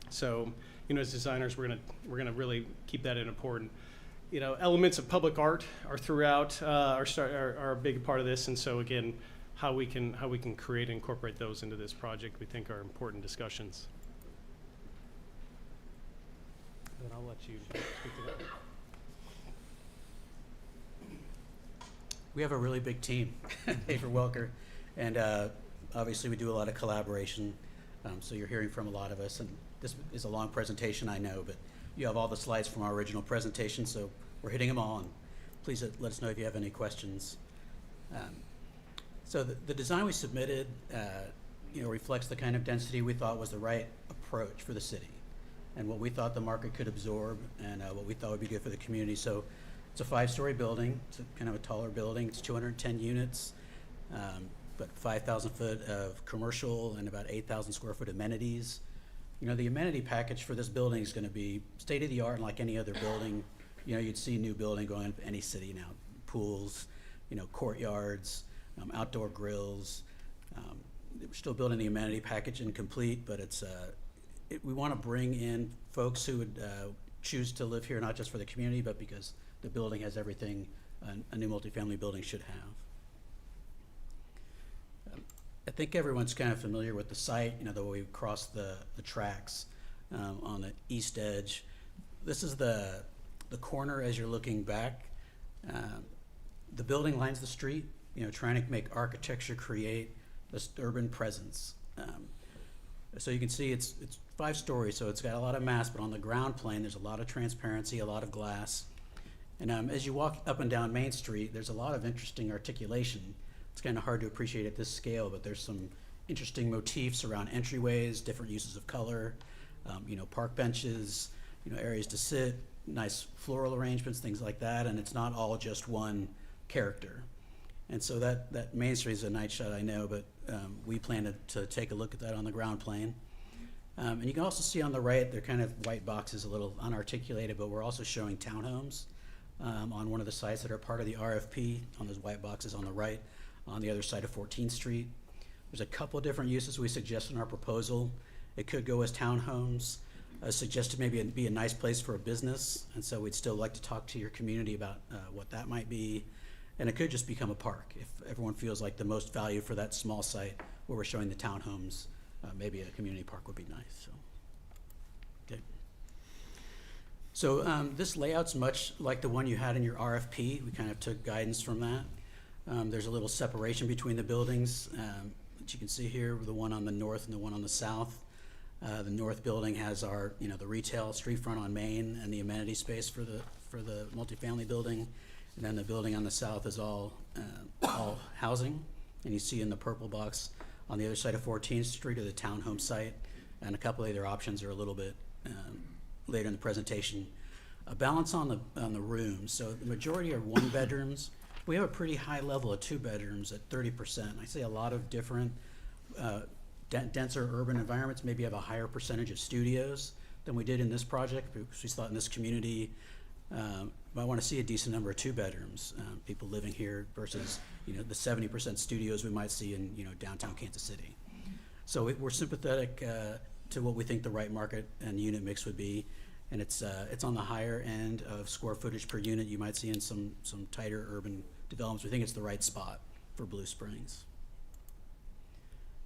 Speaker 12: So, as designers, we're gonna really keep that in important. Elements of public art are throughout, are a big part of this, and so again, how we can create and incorporate those into this project, we think are important discussions. And I'll let you speak to that.
Speaker 11: We have a really big team at Hafer Welker, and obviously we do a lot of collaboration. So you're hearing from a lot of us, and this is a long presentation, I know, but you have all the slides from our original presentation, so we're hitting them all, and please let us know if you have any questions. So the design we submitted, reflects the kind of density we thought was the right approach for the city, and what we thought the market could absorb, and what we thought would be good for the community. So it's a 5-story building. It's kind of a taller building. It's 210 units, but 5,000 foot of commercial and about 8,000 square foot amenities. The amenity package for this building is going to be state of the art, and like any other building, you'd see a new building going up any city now. Pools, courtyards, outdoor grills. We're still building the amenity package incomplete, but we want to bring in folks who would choose to live here, not just for the community, but because the building has everything a new multifamily building should have. I think everyone's kind of familiar with the site, the way we cross the tracks on the east edge. This is the corner as you're looking back. The building lines the street, trying to make architecture create this urban presence. So you can see it's 5 stories, so it's got a lot of mass, but on the ground plane, there's a lot of transparency, a lot of glass. And as you walk up and down Main Street, there's a lot of interesting articulation. It's kind of hard to appreciate at this scale, but there's some interesting motifs around entryways, different uses of color, park benches, areas to sit, nice floral arrangements, things like that, and it's not all just one character. And so that Main Street is a night shot, I know, but we plan to take a look at that on the ground plane. And you can also see on the right, they're kind of white boxes, a little unarticulated, but we're also showing townhomes on one of the sites that are part of the RFP, on those white boxes on the right, on the other side of 14th Street. There's a couple of different uses we suggest in our proposal. It could go as townhomes, suggested maybe it'd be a nice place for a business, and so we'd still like to talk to your community about what that might be. And it could just become a park if everyone feels like the most value for that small site where we're showing the townhomes, maybe a community park would be nice. Okay. So this layout's much like the one you had in your RFP. We kind of took guidance from that. There's a little separation between the buildings that you can see here, the one on the north and the one on the south. The north building has our, the retail street front on Main and the amenity space for the multifamily building. And then the building on the south is all housing. And you see in the purple box on the other side of 14th Street are the townhome site. And a couple of other options are a little bit later in the presentation. A balance on the rooms. So the majority are 1 bedrooms. We have a pretty high level of 2 bedrooms at 30%. I say a lot of different denser urban environments maybe have a higher percentage of studios than we did in this project, because we thought in this community I want to see a decent number of 2 bedrooms, people living here versus the 70% studios we might see in downtown Kansas City. So we're sympathetic to what we think the right market and unit mix would be, and it's on the higher end of square footage per unit you might see in some tighter urban developments. We think it's the right spot for Blue Springs.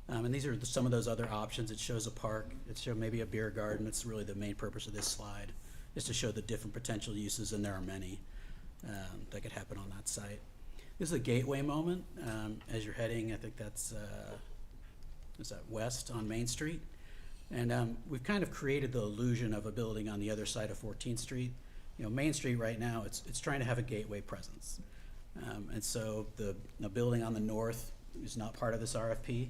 Speaker 11: And these are some of those other options. It shows a park. It shows maybe a beer garden. It's really the main purpose of this slide, is to show the different potential uses, and there are many that could happen on that site. This is a gateway moment as you're heading. I think that's is that west on Main Street, and we've kind of created the illusion of a building on the other side of 14th Street. Main Street right now, it's trying to have a gateway presence, and so the building on the north is not part of this RFP.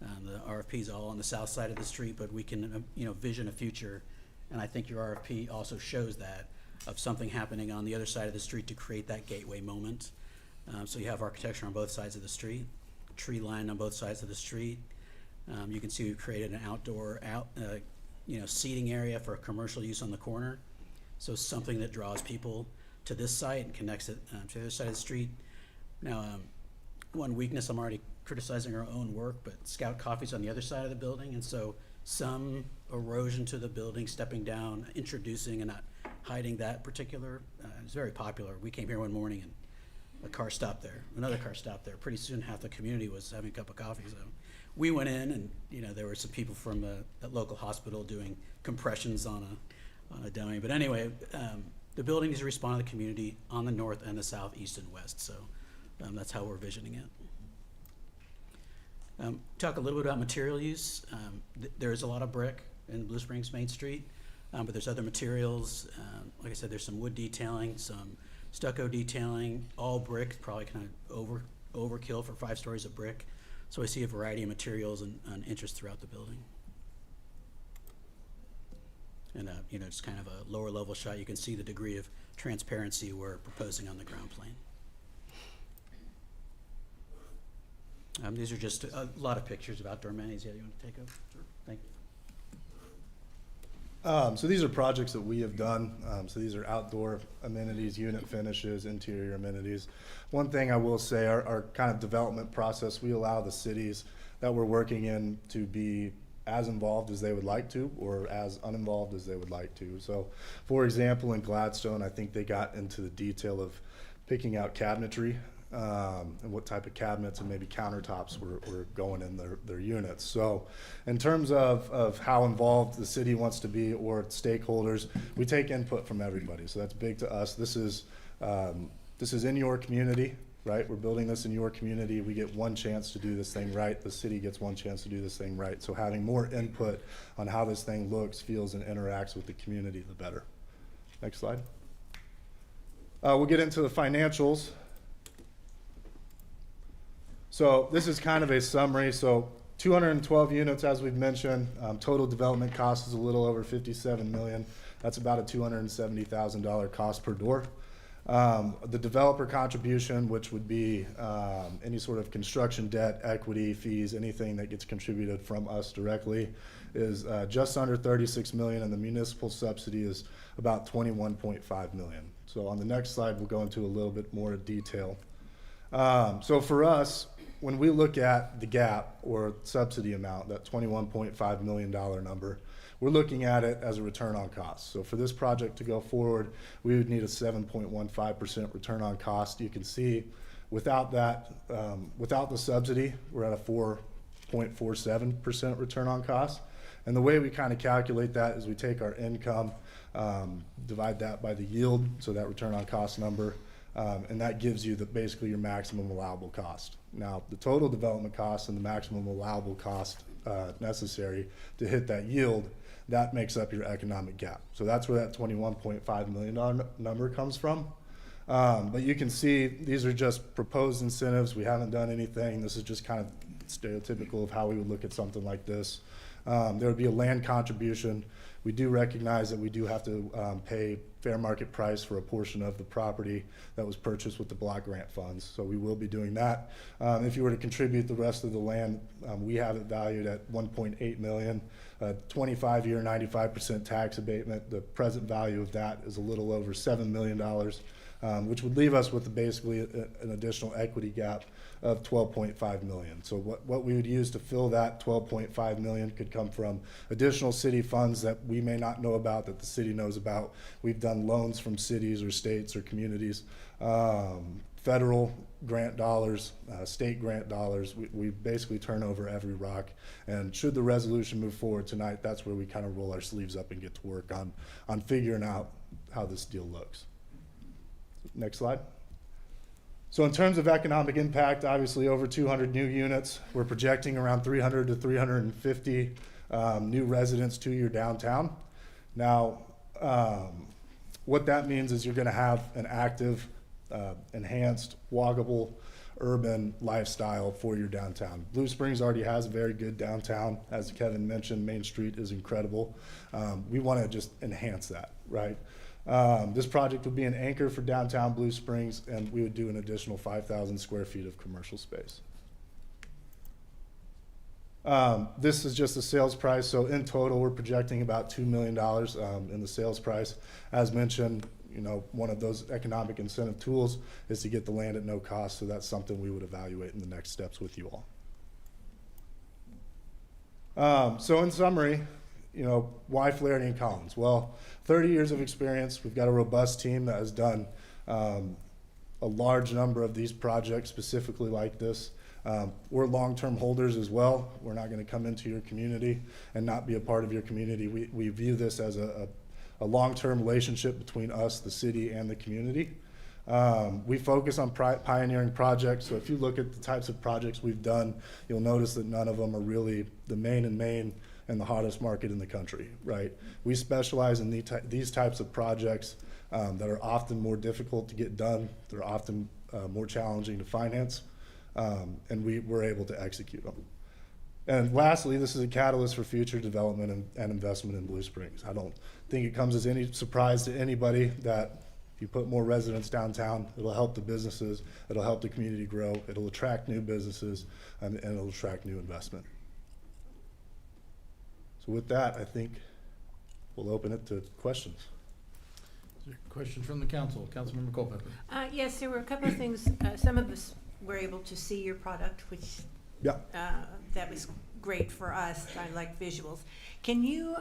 Speaker 11: The RFP is all on the south side of the street, but we can vision a future. And I think your RFP also shows that, of something happening on the other side of the street to create that gateway moment. So you have architecture on both sides of the street, tree line on both sides of the street. You can see we created an outdoor seating area for a commercial use on the corner. So something that draws people to this site and connects it to the other side of the street. Now, one weakness, I'm already criticizing our own work, but Scout Coffee's on the other side of the building, and so some erosion to the building, stepping down, introducing and not hiding that particular, is very popular. We came here one morning and a car stopped there, another car stopped there. Pretty soon half the community was having a cup of coffee, so we went in and there were some people from that local hospital doing compressions on a dummy. But anyway, the building needs to respond to the community on the north and the south, east and west, so that's how we're visioning it. Talk a little bit about material use. There is a lot of brick in Blue Springs Main Street, but there's other materials. Like I said, there's some wood detailing, some stucco detailing, all brick, probably kind of overkill for 5 stories of brick. So I see a variety of materials and interest throughout the building. And you know, just kind of a lower level shot. You can see the degree of transparency we're proposing on the ground plane. These are just a lot of pictures of outdoor amenities. Yeah, you want to take over? Sure. Thank you.
Speaker 8: So these are projects that we have done. So these are outdoor amenities, unit finishes, interior amenities. One thing I will say, our kind of development process, we allow the cities that we're working in to be as involved as they would like to, or as uninvolved as they would like to. So, for example, in Gladstone, I think they got into the detail of picking out cabinetry and what type of cabinets and maybe countertops were going in their units. So in terms of how involved the city wants to be or stakeholders, we take input from everybody. So that's big to us. This is in your community, right? We're building this in your community. We get one chance to do this thing right. The city gets one chance to do this thing right. So having more input on how this thing looks, feels, and interacts with the community, the better. Next slide. We'll get into the financials. So this is kind of a summary. So 212 units, as we've mentioned. Total development cost is a little over $57 million. That's about a $270,000 cost per door. The developer contribution, which would be any sort of construction debt, equity, fees, anything that gets contributed from us directly, is just under $36 million, and the municipal subsidy is about $21.5 million. So on the next slide, we'll go into a little bit more detail. So for us, when we look at the gap or subsidy amount, that $21.5 million number, we're looking at it as a return on cost. So for this project to go forward, we would need a 7.15% return on cost. You can see without that, without the subsidy, we're at a 4.47% return on cost. And the way we kind of calculate that is we take our income, divide that by the yield, so that return on cost number, and that gives you basically your maximum allowable cost. Now, the total development cost and the maximum allowable cost necessary to hit that yield, that makes up your economic gap. So that's where that $21.5 million number comes from. But you can see these are just proposed incentives. We haven't done anything. This is just kind of stereotypical of how we would look at something like this. There would be a land contribution. We do recognize that we do have to pay fair market price for a portion of the property that was purchased with the block grant funds. So we will be doing that. If you were to contribute the rest of the land, we have it valued at $1.8 million, 25-year, 95% tax abatement. The present value of that is a little over $7 million, which would leave us with basically an additional equity gap of $12.5 million. So what we would use to fill that $12.5 million could come from additional city funds that we may not know about, that the city knows about. We've done loans from cities or states or communities, federal grant dollars, state grant dollars. We basically turn over every rock. And should the resolution move forward tonight, that's where we kind of roll our sleeves up and get to work on figuring out how this deal looks. Next slide. So in terms of economic impact, obviously over 200 new units. We're projecting around 300 to 350 new residents to your downtown. Now, what that means is you're going to have an active, enhanced, walkable, urban lifestyle for your downtown. Blue Springs already has a very good downtown. As Kevin mentioned, Main Street is incredible. We want to just enhance that, right? This project would be an anchor for downtown Blue Springs, and we would do an additional 5,000 square feet of commercial space. This is just the sales price. So in total, we're projecting about $2 million in the sales price. As mentioned, you know, one of those economic incentive tools is to get the land at no cost. So that's something we would evaluate in the next steps with you all. So in summary, you know, why Flaherty and Collins? Well, 30 years of experience. We've got a robust team that has done a large number of these projects specifically like this. We're long-term holders as well. We're not going to come into your community and not be a part of your community. We view this as a long-term relationship between us, the city, and the community. We focus on pioneering projects, so if you look at the types of projects we've done, you'll notice that none of them are really the main and the hottest market in the country, right? We specialize in these types of projects that are often more difficult to get done. They're often more challenging to finance, and we're able to execute them. And lastly, this is a catalyst for future development and investment in Blue Springs. I don't think it comes as any surprise to anybody that if you put more residents downtown, it'll help the businesses, it'll help the community grow, it'll attract new businesses, and it'll attract new investment. So with that, I think we'll open it to questions.
Speaker 1: Questions from the council? Councilmember Culpepper.
Speaker 6: Yes, there were a couple of things. Some of us were able to see your product, which
Speaker 8: Yeah.
Speaker 6: that was great for us. I like visuals. Can you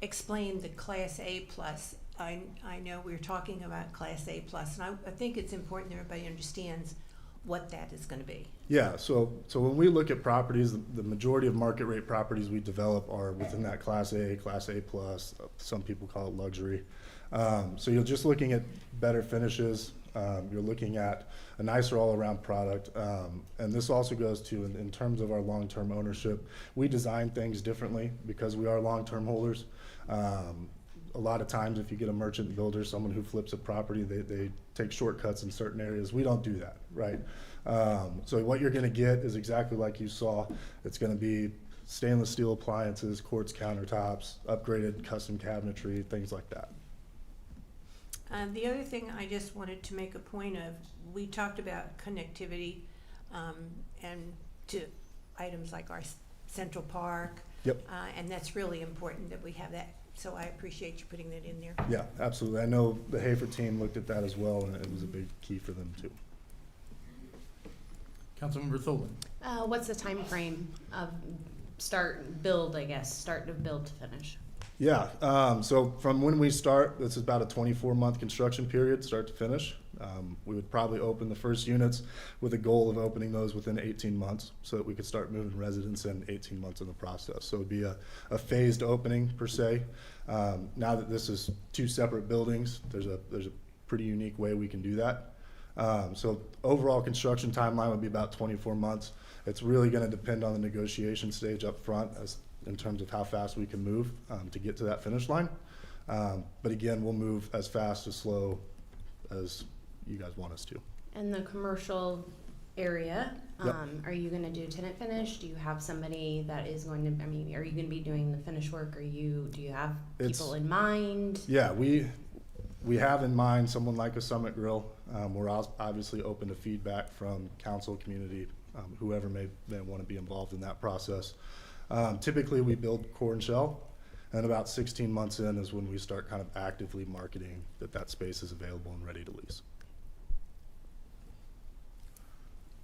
Speaker 6: explain the Class A plus? I know we're talking about Class A plus, and I think it's important that everybody understands what that is going to be.
Speaker 8: Yeah, so when we look at properties, the majority of market rate properties we develop are within that Class A plus. Some people call it luxury. So you're just looking at better finishes. You're looking at a nicer all-around product. And this also goes to, in terms of our long-term ownership, we design things differently because we are long-term holders. A lot of times if you get a merchant builder, someone who flips a property, they take shortcuts in certain areas. We don't do that, right? So what you're gonna get is exactly like you saw. It's gonna be stainless steel appliances, quartz countertops, upgraded custom cabinetry, things like that.
Speaker 6: The other thing I just wanted to make a point of, we talked about connectivity and to items like our Central Park.
Speaker 8: Yep.
Speaker 6: And that's really important that we have that. So I appreciate you putting that in there.
Speaker 8: Yeah, absolutely. I know the Hafer team looked at that as well, and it was a big key for them too.
Speaker 1: Councilmember Tholen.
Speaker 13: What's the time frame of start to build to finish?
Speaker 8: Yeah, so from when we start, this is about a 24-month construction period, start to finish. We would probably open the first units with a goal of opening those within 18 months so that we could start moving residents in 18 months in the process. So it would be a phased opening per se. Now that this is two separate buildings, there's a pretty unique way we can do that. So overall construction timeline would be about 24 months. It's really going to depend on the negotiation stage up front in terms of how fast we can move to get to that finish line. But again, we'll move as fast as slow as you guys want us to.
Speaker 13: And the commercial area,
Speaker 8: Yep.
Speaker 13: Are you going to do tenant finish? Do you have somebody that is going to, are you going to be doing the finish work? Do you have people in mind?
Speaker 8: Yeah, we have in mind someone like a Summit Grill. We're obviously open to feedback from council, community, whoever may want to be involved in that process. Typically we build core and shell, and about 16 months in is when we start kind of actively marketing that space is available and ready to lease.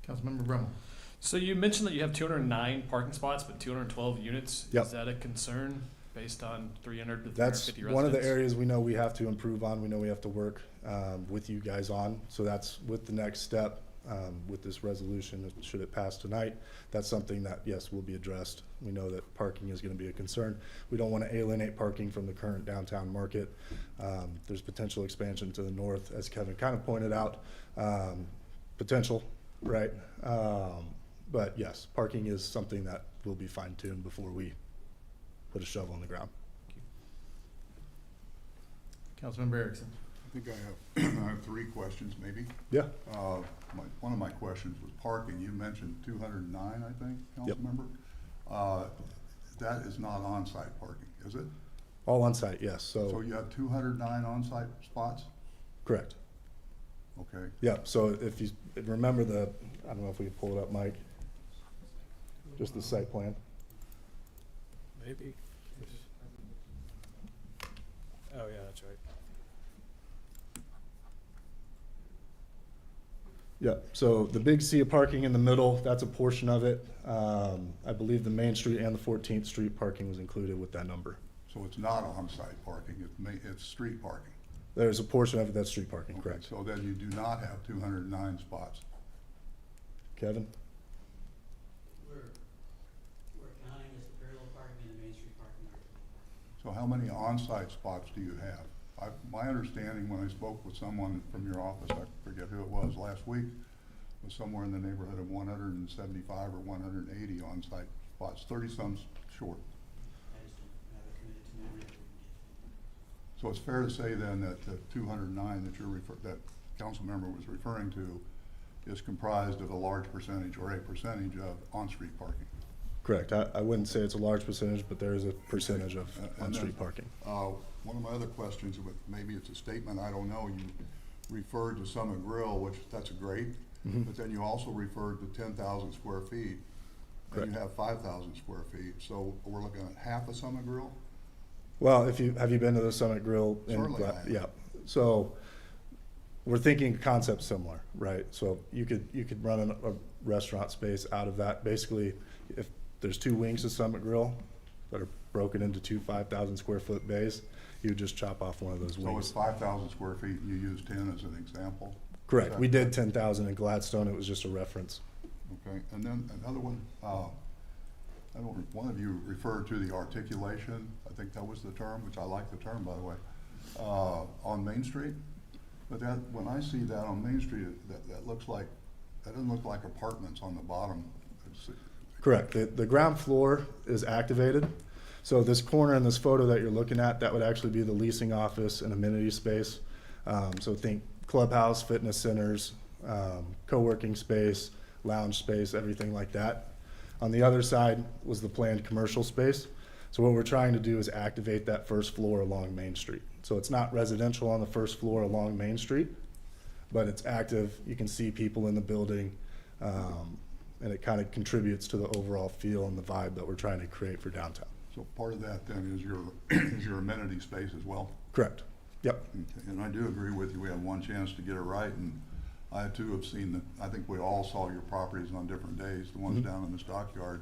Speaker 1: Councilmember Brummel.
Speaker 14: So you mentioned that you have 209 parking spots, but 212 units.
Speaker 8: Yep.
Speaker 14: Is that a concern based on 300 to 350
Speaker 8: That's
Speaker 14: residents?
Speaker 8: one of the areas we know we have to improve on. We know we have to work with you guys on. So that's with the next step with this resolution, should it pass tonight. That's something that, yes, will be addressed. We know that parking is going to be a concern. We don't want to alienate parking from the current downtown market. There's potential expansion to the north, as Kevin kind of pointed out. Potential, right? But yes, parking is something that will be fine-tuned before we put a shovel in the ground.
Speaker 1: Councilmember Erickson.
Speaker 4: I think I have three questions maybe.
Speaker 8: Yeah.
Speaker 4: One of my questions was parking. You mentioned 209, I think,
Speaker 8: Yep.
Speaker 4: Councilmember. That is not on-site parking, is it?
Speaker 8: All on site, yes.
Speaker 4: So you have 209 on-site spots?
Speaker 8: Correct.
Speaker 4: Okay.
Speaker 8: Yeah, so if you remember I don't know if we can pull it up, Mike. Just the site plan.
Speaker 9: Maybe. Oh, yeah, that's right.
Speaker 8: Yeah, so the big sea of parking in the middle, that's a portion of it. I believe the Main Street and the 14th Street parking was included with that number.
Speaker 4: So it's not on-site parking, it's street parking?
Speaker 8: There's a portion of it that's street parking,
Speaker 4: Okay,
Speaker 8: correct.
Speaker 4: so then you do not have 209 spots?
Speaker 8: Kevin?
Speaker 11: We're counting as the parallel parking and the Main Street parking.
Speaker 4: So how many on-site spots do you have? My understanding when I spoke with someone from your office, I forget who it was, last week, was somewhere in the neighborhood of 175 or 180 on-site spots, 30-some short. So it's fair to say then that the 209 that council member was referring to is comprised of a large percentage or a percentage of on-street parking.
Speaker 8: Correct. I wouldn't say it's a large percentage, but there is a percentage of on-street parking.
Speaker 4: One of my other questions, maybe it's a statement, I don't know, you referred to Summit Grill, which that's great, but then you also referred to 10,000 square feet.
Speaker 8: Correct.
Speaker 4: And you have 5,000 square feet, so we're looking at half a Summit Grill?
Speaker 8: Well, have you been to the Summit Grill?
Speaker 4: Certainly I have.
Speaker 8: Yeah. So we're thinking concept similar, right? So you could run a restaurant space out of that. Basically, if there's two wings of Summit Grill that are broken into two 5,000 square foot bays, you would just chop off one of those
Speaker 4: So
Speaker 8: wings.
Speaker 4: it's 5,000 square feet and you use 10 as an example?
Speaker 8: Correct. We did 10,000 in Gladstone. It was just a reference.
Speaker 4: Okay, and then another one, one of you referred to the articulation, I think that was the term, which I like the term, by the way, on Main Street. But that, when I see that on Main Street, that looks like, that doesn't look like apartments on the bottom.
Speaker 8: Correct. The ground floor is activated. So this corner in this photo that you're looking at, that would actually be the leasing office and amenity space. So think clubhouse, fitness centers, co-working space, lounge space, everything like that. On the other side was the planned commercial space. So what we're trying to do is activate that first floor along Main Street. So it's not residential on the first floor along Main Street, but it's active. You can see people in the building, and it kind of contributes to the overall feel and the vibe that we're trying to create for downtown.
Speaker 4: So part of that then is your amenity space as well?
Speaker 8: Correct. Yep.
Speaker 4: Okay. And I do agree with you, we had one chance to get it right, and I too have seen I think we all saw your properties on different days, the ones down in the stockyard.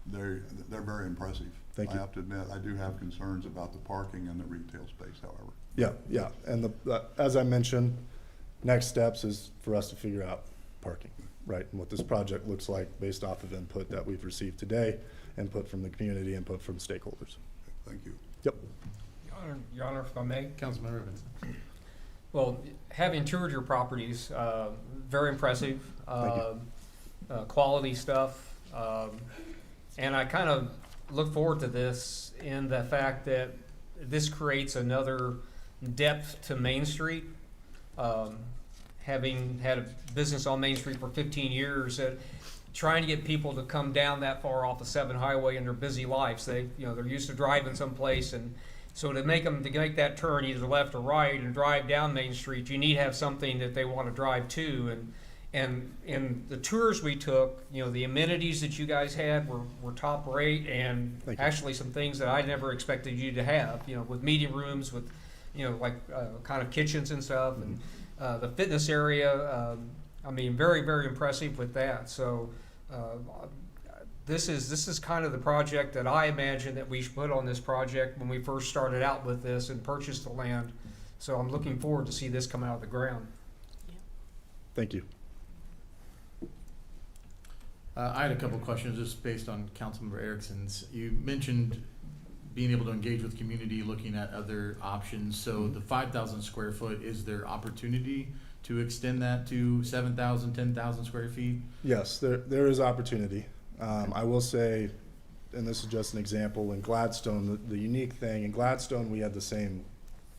Speaker 4: They're very impressive.
Speaker 8: Thank you.
Speaker 4: I have to admit, I do have concerns about the parking and the retail space, however.
Speaker 8: Yeah. And as I mentioned, next steps is for us to figure out parking, right? And what this project looks like based off of input that we've received today, input from the community, input from stakeholders.
Speaker 4: Thank you.
Speaker 8: Yep.
Speaker 5: Your Honor, if I may.
Speaker 1: Councilman Rubin.
Speaker 5: Well, having toured your properties, very impressive,
Speaker 8: Thank
Speaker 5: quality stuff. And I kind of look forward to this in the fact that this creates another depth to Main Street. Having had a business on Main Street for 15 years, trying to get people to come down that far off the 7 highway in their busy lives. They're used to driving someplace, and so to make that turn either left or right and drive down Main Street, you need to have something that they want to drive to. And in the tours we took, the amenities that you guys had were top rate, and actually some things that I never expected you to have, with meeting rooms, with, kind of kitchens and stuff, and the fitness area. Very, very impressive with that. So this is kind of the project that I imagined that we should put on this project when we first started out with this and purchased the land. So I'm looking forward to see this come out of the ground.
Speaker 8: Thank you.
Speaker 1: I had a couple of questions just based on Councilmember Erickson's. You mentioned being able to engage with community, looking at other options. So the 5,000 square foot, is there opportunity to extend that to 7,000, 10,000 square feet?
Speaker 8: Yes, there is opportunity. I will say, and this is just an example, in Gladstone, the unique thing, in Gladstone we had the same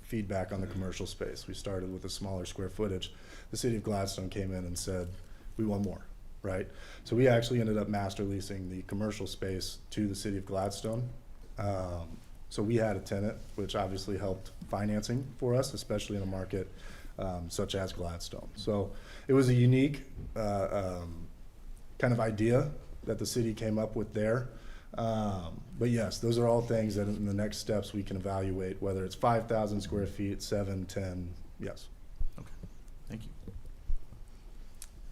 Speaker 8: feedback on the commercial space. We started with a smaller square footage. The city of Gladstone came in and said, we want more, right? So we actually ended up master leasing the commercial space to the city of Gladstone. So we had a tenant, which obviously helped financing for us, especially in a market such as Gladstone. So it was a unique kind of idea that the city came up with there. But yes, those are all things that in the next steps we can evaluate, whether it's 5,000 square feet, 7, 10, yes.
Speaker 1: Okay, thank you.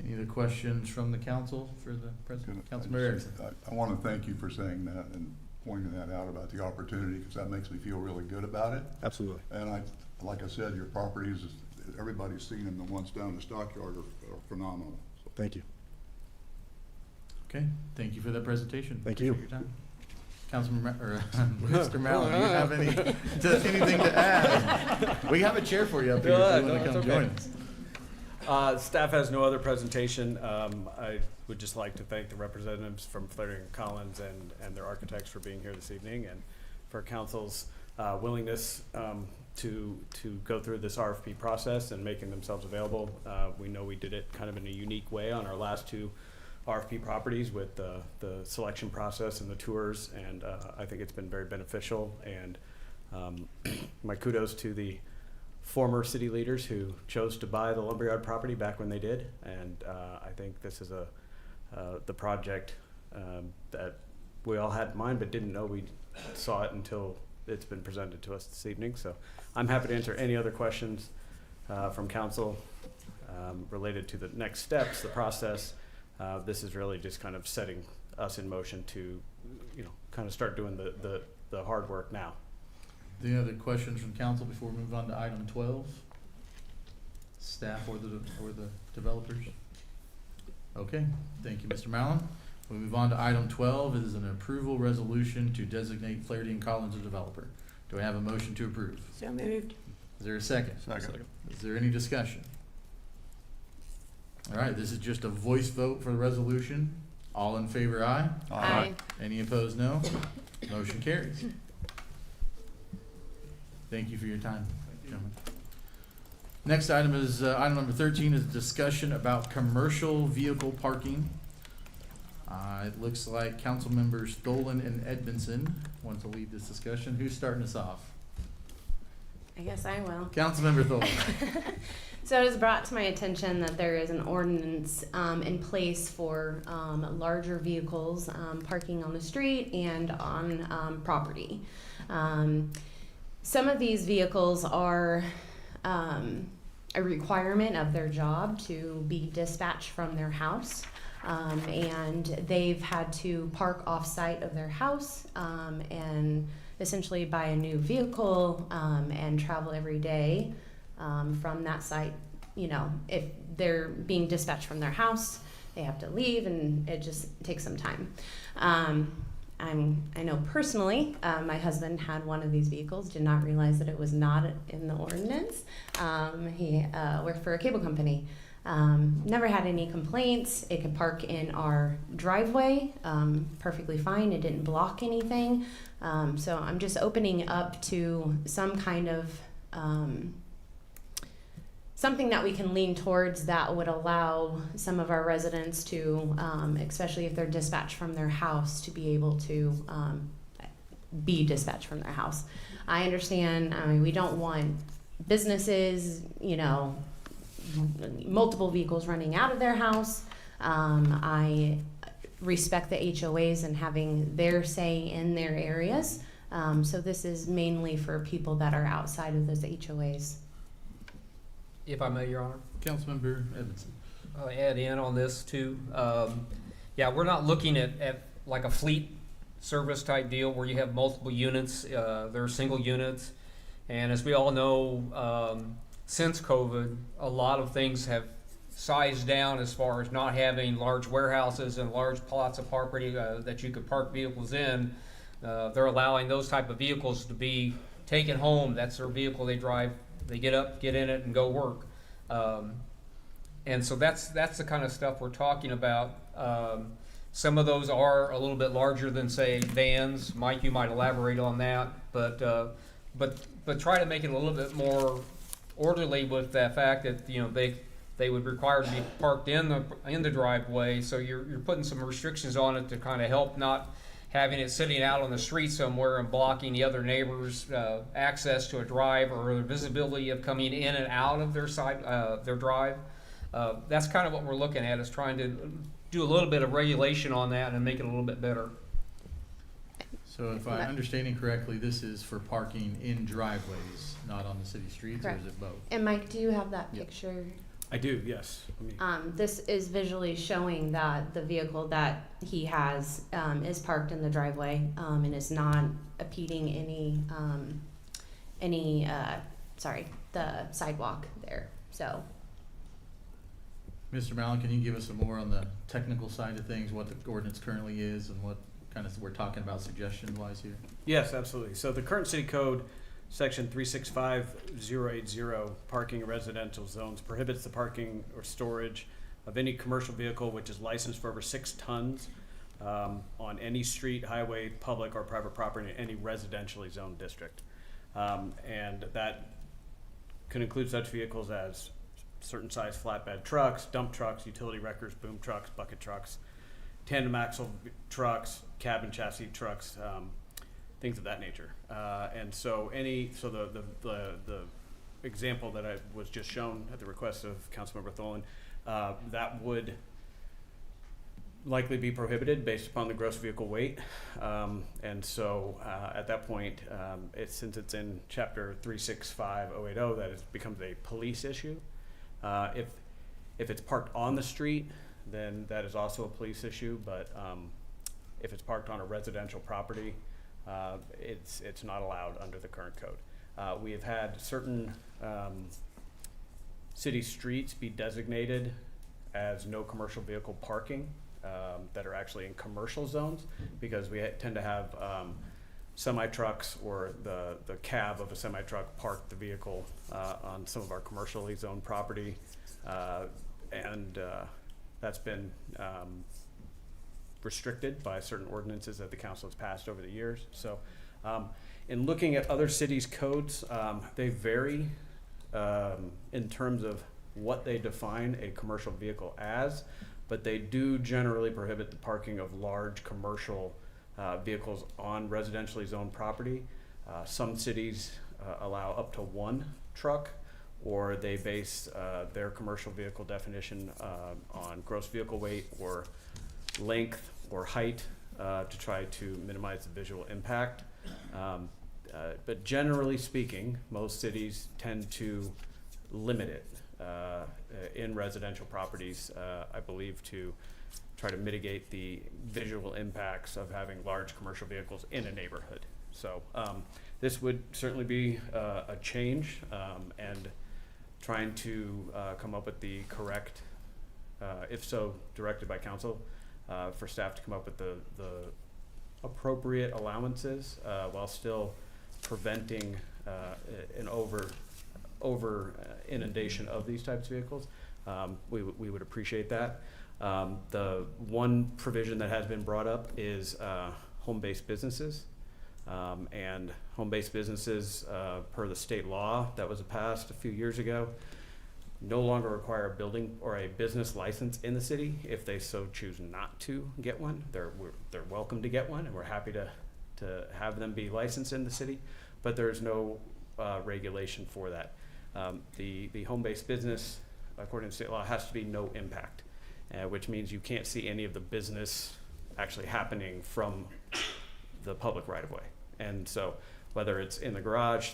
Speaker 1: Any other questions from the council for the president? Councilmember Erickson.
Speaker 4: I want to thank you for saying that and pointing that out about the opportunity, because that makes me feel really good about it.
Speaker 8: Absolutely.
Speaker 4: And like I said, your properties, everybody's seen them, the ones down the stockyard are phenomenal. So.
Speaker 8: Thank you.
Speaker 1: Okay, thank you for that presentation.
Speaker 8: Thank you.
Speaker 1: Appreciate your time. Councilman, or Mr. Mallon, do you have anything to add? We have a chair for you up here if you want to come join us.
Speaker 9: Staff has no other presentation. I would just like to thank the representatives from Flaherty and Collins and their architects for being here this evening, and for council's willingness to go through this RFP process and making themselves available. We know we did it kind of in a unique way on our last two RFP properties with the selection process and the tours, and I think it's been very beneficial. And my kudos to the former city leaders who chose to buy the lumberyard property back when they did, and I think this is the project that we all had in mind but didn't know we saw it until it's been presented to us this evening. So I'm happy to answer any other questions from council related to the next steps, the process. This is really just kind of setting us in motion to, kind of start doing the hard work now.
Speaker 1: Any other questions from council before we move on to item 12? Staff or the developers? Okay, thank you, Mr. Mallon. We move on to item 12. It is an approval resolution to designate Flaherty and Collins a developer. Do I have a motion to approve?
Speaker 6: So moved.
Speaker 1: Is there a second?
Speaker 14: Second.
Speaker 1: Is there any discussion? All right, this is just a voice vote for the resolution. All in favor, aye.
Speaker 13: Aye.
Speaker 1: Any opposed, no. Motion carries. Thank you for your time, gentlemen. Next item is item number 13 is a discussion about commercial vehicle parking. It looks like council members Tholen and Edmondson want to lead this discussion. Who's starting us off?
Speaker 13: I guess I will.
Speaker 1: Councilmember Tholen.
Speaker 13: So it was brought to my attention that there is an ordinance in place for larger vehicles parking on the street and on property. Some of these vehicles are a requirement of their job to be dispatched from their house. And they've had to park off-site of their house and essentially buy a new vehicle and travel every day from that site. If they're being dispatched from their house, they have to leave, and it just takes some time. I know personally, my husband had one of these vehicles, did not realize that it was not in the ordinance. He worked for a cable company. Never had any complaints. It could park in our driveway perfectly fine. It didn't block anything. So I'm just opening up to some kind of something that we can lean towards that would allow some of our residents to, especially if they're dispatched from their house, to be able to be dispatched from their house. I understand, we don't want businesses, multiple vehicles running out of their house. I respect the HOAs and having their say in their areas. So this is mainly for people that are outside of those HOAs.
Speaker 5: If I may, Your Honor.
Speaker 1: Councilmember Edmondson.
Speaker 5: I'll add in on this too. We're not looking at like a fleet service type deal where you have multiple units. They're single units. And as we all know, since COVID, a lot of things have sized down as far as not having large warehouses and large plots of property that you could park vehicles in. They're allowing those type of vehicles to be taken home. That's their vehicle they drive. They get up, get in it, and go work. And so that's the kind of stuff we're talking about. Some of those are a little bit larger than, say, vans. Mike, you might elaborate on that, but try to make it a little bit more orderly with the fact that they would require to be parked in the driveway. So you're putting some restrictions on it to kind of help not having it sitting out on the street somewhere and blocking the other neighbors' access to a drive or the visibility of coming in and out of their drive. That's kind of what we're looking at, is trying to do a little bit of regulation on that and make it a little bit better.
Speaker 1: So if I'm understanding correctly, this is for parking in driveways, not on the city streets,
Speaker 13: Correct.
Speaker 1: or is it both?
Speaker 13: And Mike, do you have that picture?
Speaker 9: I do, yes.
Speaker 13: This is visually showing that the vehicle that he has is parked in the driveway and is not impeding the sidewalk there. So,
Speaker 1: Mr. Mallon, can you give us some more on the technical side of things, what the ordinance currently is and what
Speaker 15: kind of we're talking about suggestion-wise here?
Speaker 9: Yes, absolutely. So the current city code, section 365080, parking in residential zones, prohibits the parking or storage of any commercial vehicle which is licensed for over 6 tons on any street, highway, public, or private property in any residentially zoned district. And that can include such vehicles as certain size flatbed trucks, dump trucks, utility wreckers, boom trucks, bucket trucks, tandem axle trucks, cab and chassis trucks, things of that nature. And so the example that I was just shown at the request of Councilmember Tholen, that would likely be prohibited based upon the gross vehicle weight. And so at that point, since it's in chapter 365080, that it becomes a police issue. If it's parked on the street, then that is also a police issue, but if it's parked on a residential property, it's not allowed under the current code. We have had certain city streets be designated as no commercial vehicle parking that are actually in commercial zones, because we tend to have semi-trucks or the cab of a semi-truck park the vehicle on some of our commercially zoned property, and that's been restricted by certain ordinances that the council has passed over the years. So in looking at other cities' codes, they vary in terms of what they define a commercial vehicle as, but they do generally prohibit the parking of large commercial vehicles on residentially zoned property. Some cities allow up to 1 truck, or they base their commercial vehicle definition on gross vehicle weight or length or height to try to minimize the visual impact. But generally speaking, most cities tend to limit it in residential properties, I believe, to try to mitigate the visual impacts of having large commercial vehicles in a neighborhood. So this would certainly be a change, and trying to come up with the correct, if so directed by council, for staff to come up with the appropriate allowances while still preventing an over inundation of these types of vehicles. We would appreciate that. The one provision that has been brought up is home-based businesses. And home-based businesses, per the state law that was passed a few years ago, no longer require a building or a business license in the city. If they so choose not to get one, they're welcome to get one, and we're happy to have them be licensed in the city, but there's no regulation for that. The home-based business, according to state law, has to be no impact, which means you can't see any of the business actually happening from the public right-of-way. And so whether it's in the garage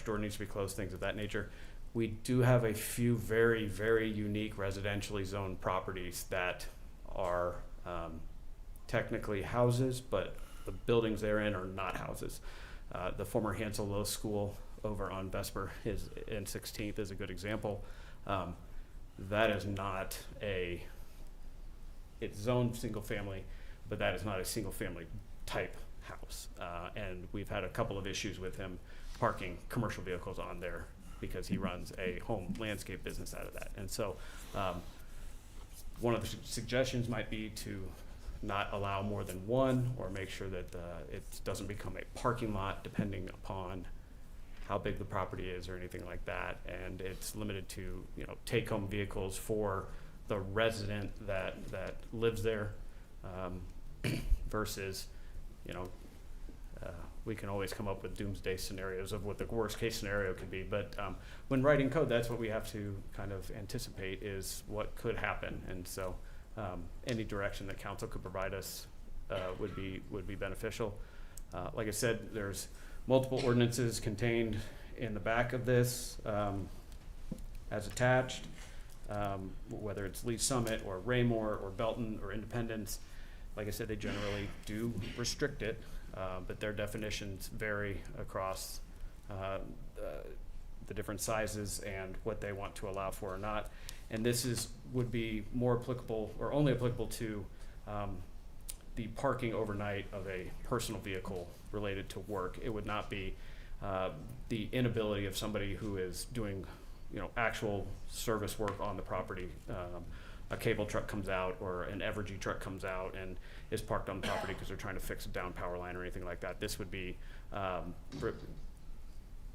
Speaker 9: door needs to be closed, things of that nature. We do have a few very, very unique residentially zoned properties that are technically houses, but the buildings they're in are not houses. The former Hansel Lowe School over on Vesper in 16th is a good example. That is not it's zoned single family, but that is not a single family type house. And we've had a couple of issues with him parking commercial vehicles on there because he runs a home landscape business out of that. And so one of the suggestions might be to not allow more than one, or make sure that it doesn't become a parking lot depending upon how big the property is or anything like that. And it's limited to, take-home vehicles for the resident that lives there, versus, we can always come up with doomsday scenarios of what the worst case scenario could be. But when writing code, that's what we have to kind of anticipate, is what could happen. And so any direction that council could provide us would be beneficial. Like I said, there's multiple ordinances contained in the back of this as attached, whether it's Lee Summit or Raymore or Belton or Independence. Like I said, they generally do restrict it, but their definitions vary across the different sizes and what they want to allow for or not. And this would be more applicable, or only applicable to the parking overnight of a personal vehicle related to work. It would not be the inability of somebody who is doing, actual service work on the property. A cable truck comes out or an Evergy truck comes out and is parked on the property because they're trying to fix a down power line or anything like that. This would be,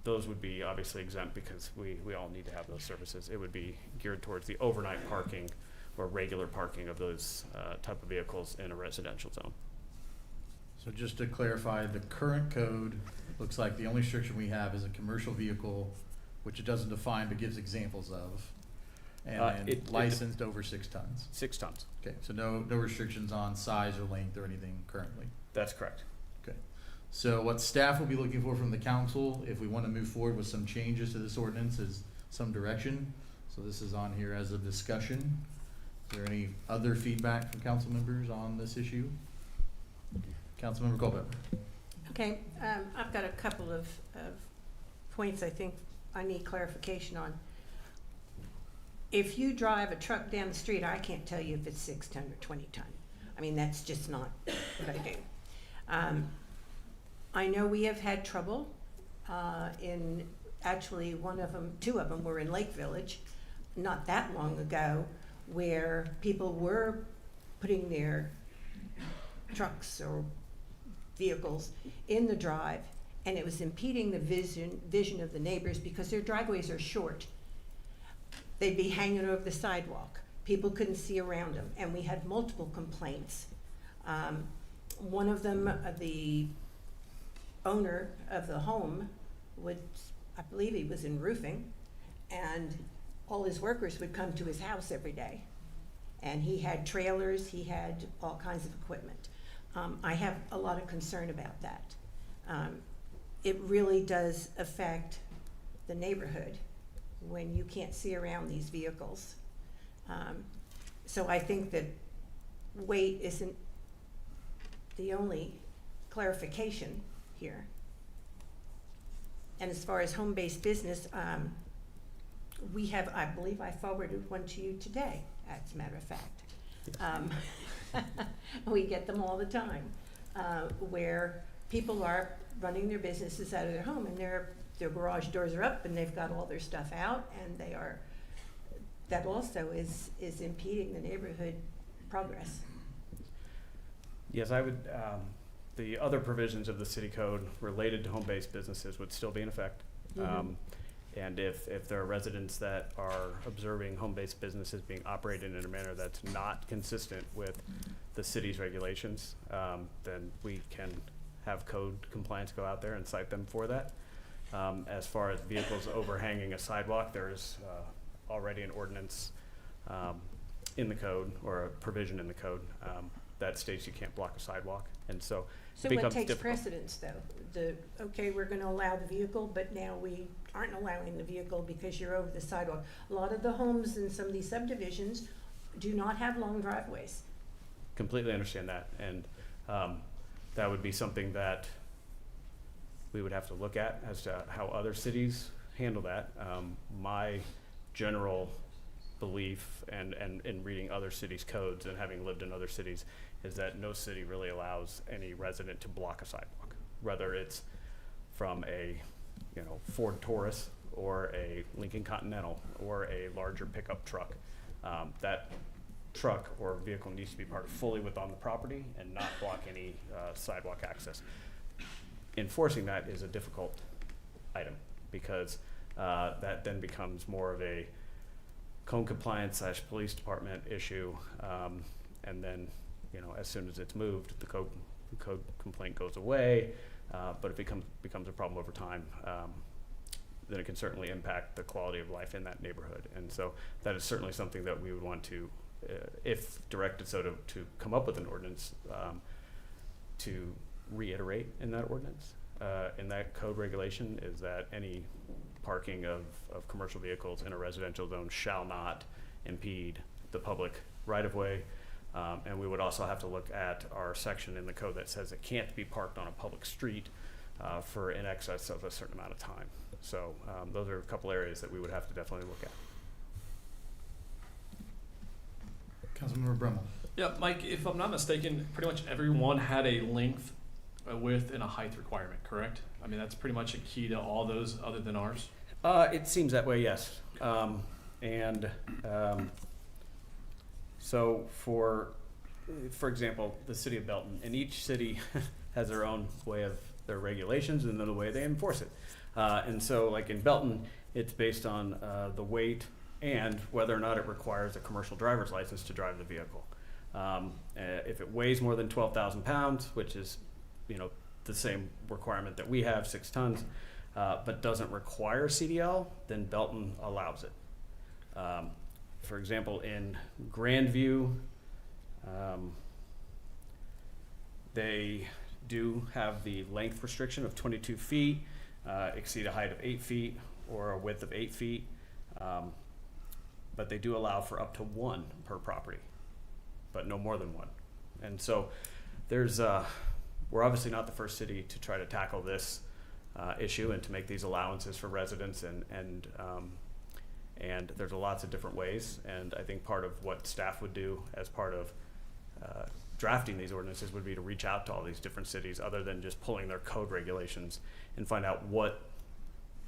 Speaker 9: those would be obviously exempt because we all need to have those services. It would be geared towards the overnight parking or regular parking of those type of vehicles in a residential zone.
Speaker 15: So just to clarify, the current code looks like the only restriction we have is a commercial vehicle, which it doesn't define but gives examples of, and then licensed over 6 tons.
Speaker 9: 6 tons.
Speaker 15: Okay, so no restrictions on size or length or anything currently.
Speaker 9: That's correct.
Speaker 15: Okay. So what staff will be looking for from the council, if we want to move forward with some changes to this ordinance, is some direction. So this is on here as a discussion. Is there any other feedback from council members on this issue? Councilmember Culpepper.
Speaker 6: Okay, I've got a couple of points I think I need clarification on. If you drive a truck down the street, I can't tell you if it's 6 ton or 20 ton. I mean, that's just not what I do. I know we have had trouble in, actually two of them were in Lake Village not that long ago, where people were putting their trucks or vehicles in the drive, and it was impeding the vision of the neighbors because their driveways are short. They'd be hanging over the sidewalk. People couldn't see around them, and we had multiple complaints. One of them, the owner of the home I believe he was in roofing, and all his workers would come to his house every day. And he had trailers, he had all kinds of equipment. I have a lot of concern about that. It really does affect the neighborhood when you can't see around these vehicles. So I think that weight isn't the only clarification here. And as far as home-based business, we have, I believe I forwarded one to you today, as a matter of fact. We get them all the time, where people are running their businesses out of their home, and their garage doors are up and they've got all their stuff out, and that also is impeding the neighborhood progress.
Speaker 9: Yes, I would, the other provisions of the city code related to home-based businesses would still be in effect.
Speaker 6: Mhm.
Speaker 9: And if there are residents that are observing home-based businesses being operated in a manner that's not consistent with the city's regulations, then we can have code compliance go out there and cite them for that. As far as vehicles overhanging a sidewalk, there's already an ordinance in the code, or a provision in the code, that states you can't block a sidewalk, and so
Speaker 6: So
Speaker 9: it becomes
Speaker 6: what takes
Speaker 9: difficult.
Speaker 6: precedence, though? Okay, we're gonna allow the vehicle, but now we aren't allowing the vehicle because you're over the sidewalk. A lot of the homes in some of these subdivisions do not have long driveways.
Speaker 9: Completely understand that, and that would be something that we would have to look at as to how other cities handle that. My general belief, and in reading other cities' codes and having lived in other cities, is that no city really allows any resident to block a sidewalk, whether it's from a Ford Taurus or a Lincoln Continental or a larger pickup truck. That truck or vehicle needs to be parked fully within the property and not block any sidewalk access. Enforcing that is a difficult item because that then becomes more of a code compliance / police department issue, and then as soon as it's moved, the code complaint goes away, but it becomes a problem over time. Then it can certainly impact the quality of life in that neighborhood, and so that is certainly something that we would want to, if directed so to come up with an ordinance, to reiterate in that ordinance, in that code regulation, is that any parking of commercial vehicles in a residential zone shall not impede the public right-of-way. And we would also have to look at our section in the code that says it can't be parked on a public street for in excess of a certain amount of time. So those are a couple areas that we would have to definitely look at.
Speaker 15: Councilmember Brummel.
Speaker 14: Yeah, Mike, if I'm not mistaken, pretty much everyone had a length, a width, and a height requirement, correct? I mean, that's pretty much a key to all those other than ours.
Speaker 9: It seems that way, yes. So for example, the city of Belton, and each city has their own way of their regulations and then the way they enforce it. And so like in Belton, it's based on the weight and whether or not it requires a commercial driver's license to drive the vehicle. If it weighs more than 12,000 pounds, which is, the same requirement that we have, 6 tons, but doesn't require CDL, then Belton allows it. For example, in Grandview, they do have the length restriction of 22 feet, exceed a height of 8 feet or a width of 8 feet, but they do allow for up to 1 per property, but no more than 1. And so we're obviously not the first city to try to tackle this issue and to make these allowances for residents, and there's lots of different ways. And I think part of what staff would do as part of drafting these ordinances would be to reach out to all these different cities, other than just pulling their code regulations, and find out what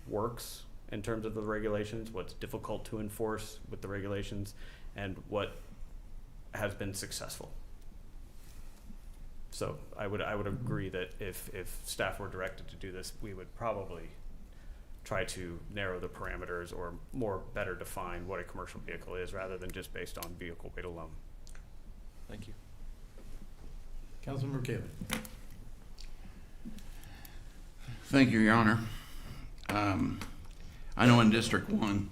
Speaker 9: works in terms of the regulations, what's difficult to enforce with the regulations, and what has been successful. So I would agree that if staff were directed to do this, we would probably try to narrow the parameters or better define what a commercial vehicle is, rather than just based on vehicle weight alone.
Speaker 14: Thank you.
Speaker 15: Councilmember Caven.
Speaker 3: Thank you, Your Honor. I know in District 1,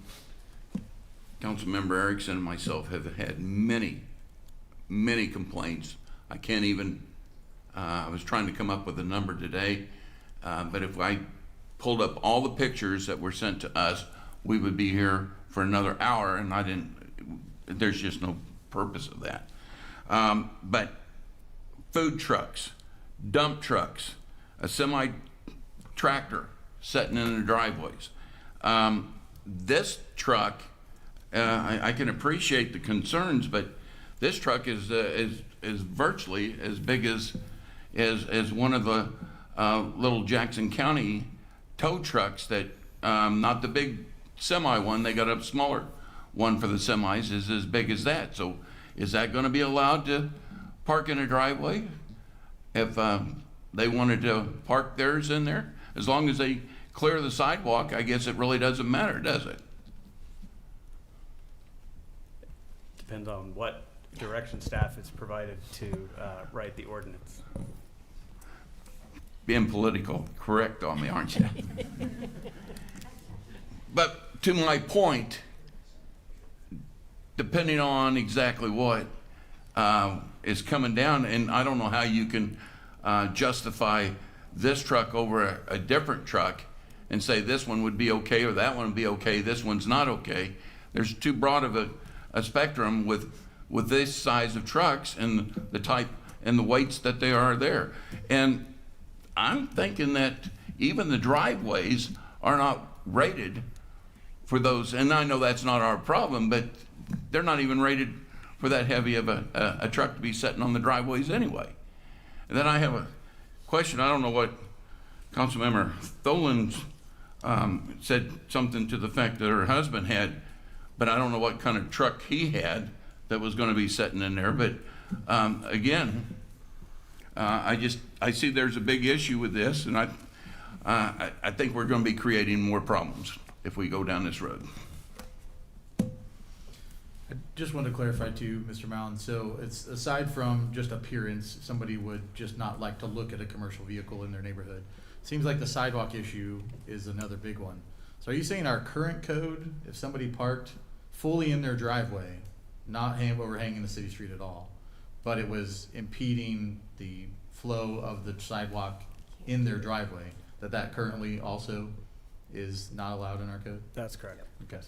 Speaker 3: Councilmember Erickson and myself have had many complaints. I can't even, I was trying to come up with a number today, but if I pulled up all the pictures that were sent to us, we would be here for another hour, and there's just no purpose of that. But food trucks, dump trucks, a semi-tractor sitting in the driveways. This truck, I can appreciate the concerns, but this truck is virtually as big as one of the little Jackson County tow trucks that, not the big semi one, they got a smaller one for the semis, is as big as that. So is that going to be allowed to park in a driveway if they wanted to park theirs in there? As long as they clear the sidewalk, I guess it really doesn't matter, does it?
Speaker 9: Depends on what direction staff is provided to write the ordinance.
Speaker 3: Being political correct on me, aren't you? But to my point, depending on exactly what is coming down, and I don't know how you can justify this truck over a different truck and say this one would be okay or that one would be okay, this one's not okay. There's too broad of a spectrum with this size of trucks and the type and the weights that they are there. And I'm thinking that even the driveways are not rated for those, and I know that's not our problem, but they're not even rated for that heavy of a truck to be sitting on the driveways anyway. And then I have a question. I don't know what Councilmember Tholen said something to the fact that her husband had, but I don't know what kind of truck he had that was going to be sitting in there. But again, I see there's a big issue with this, and I think we're going to be creating more problems if we go down this road.
Speaker 15: I just wanted to clarify too, Mr. Mallon, so it's aside from just appearance, somebody would just not like to look at a commercial vehicle in their neighborhood. Seems like the sidewalk issue is another big one. So are you saying our current code, if somebody parked fully in their driveway, not overhanging the city street at all, but it was impeding the flow of the sidewalk in their driveway, that currently also is not allowed in our code?
Speaker 9: That's correct.
Speaker 15: Okay.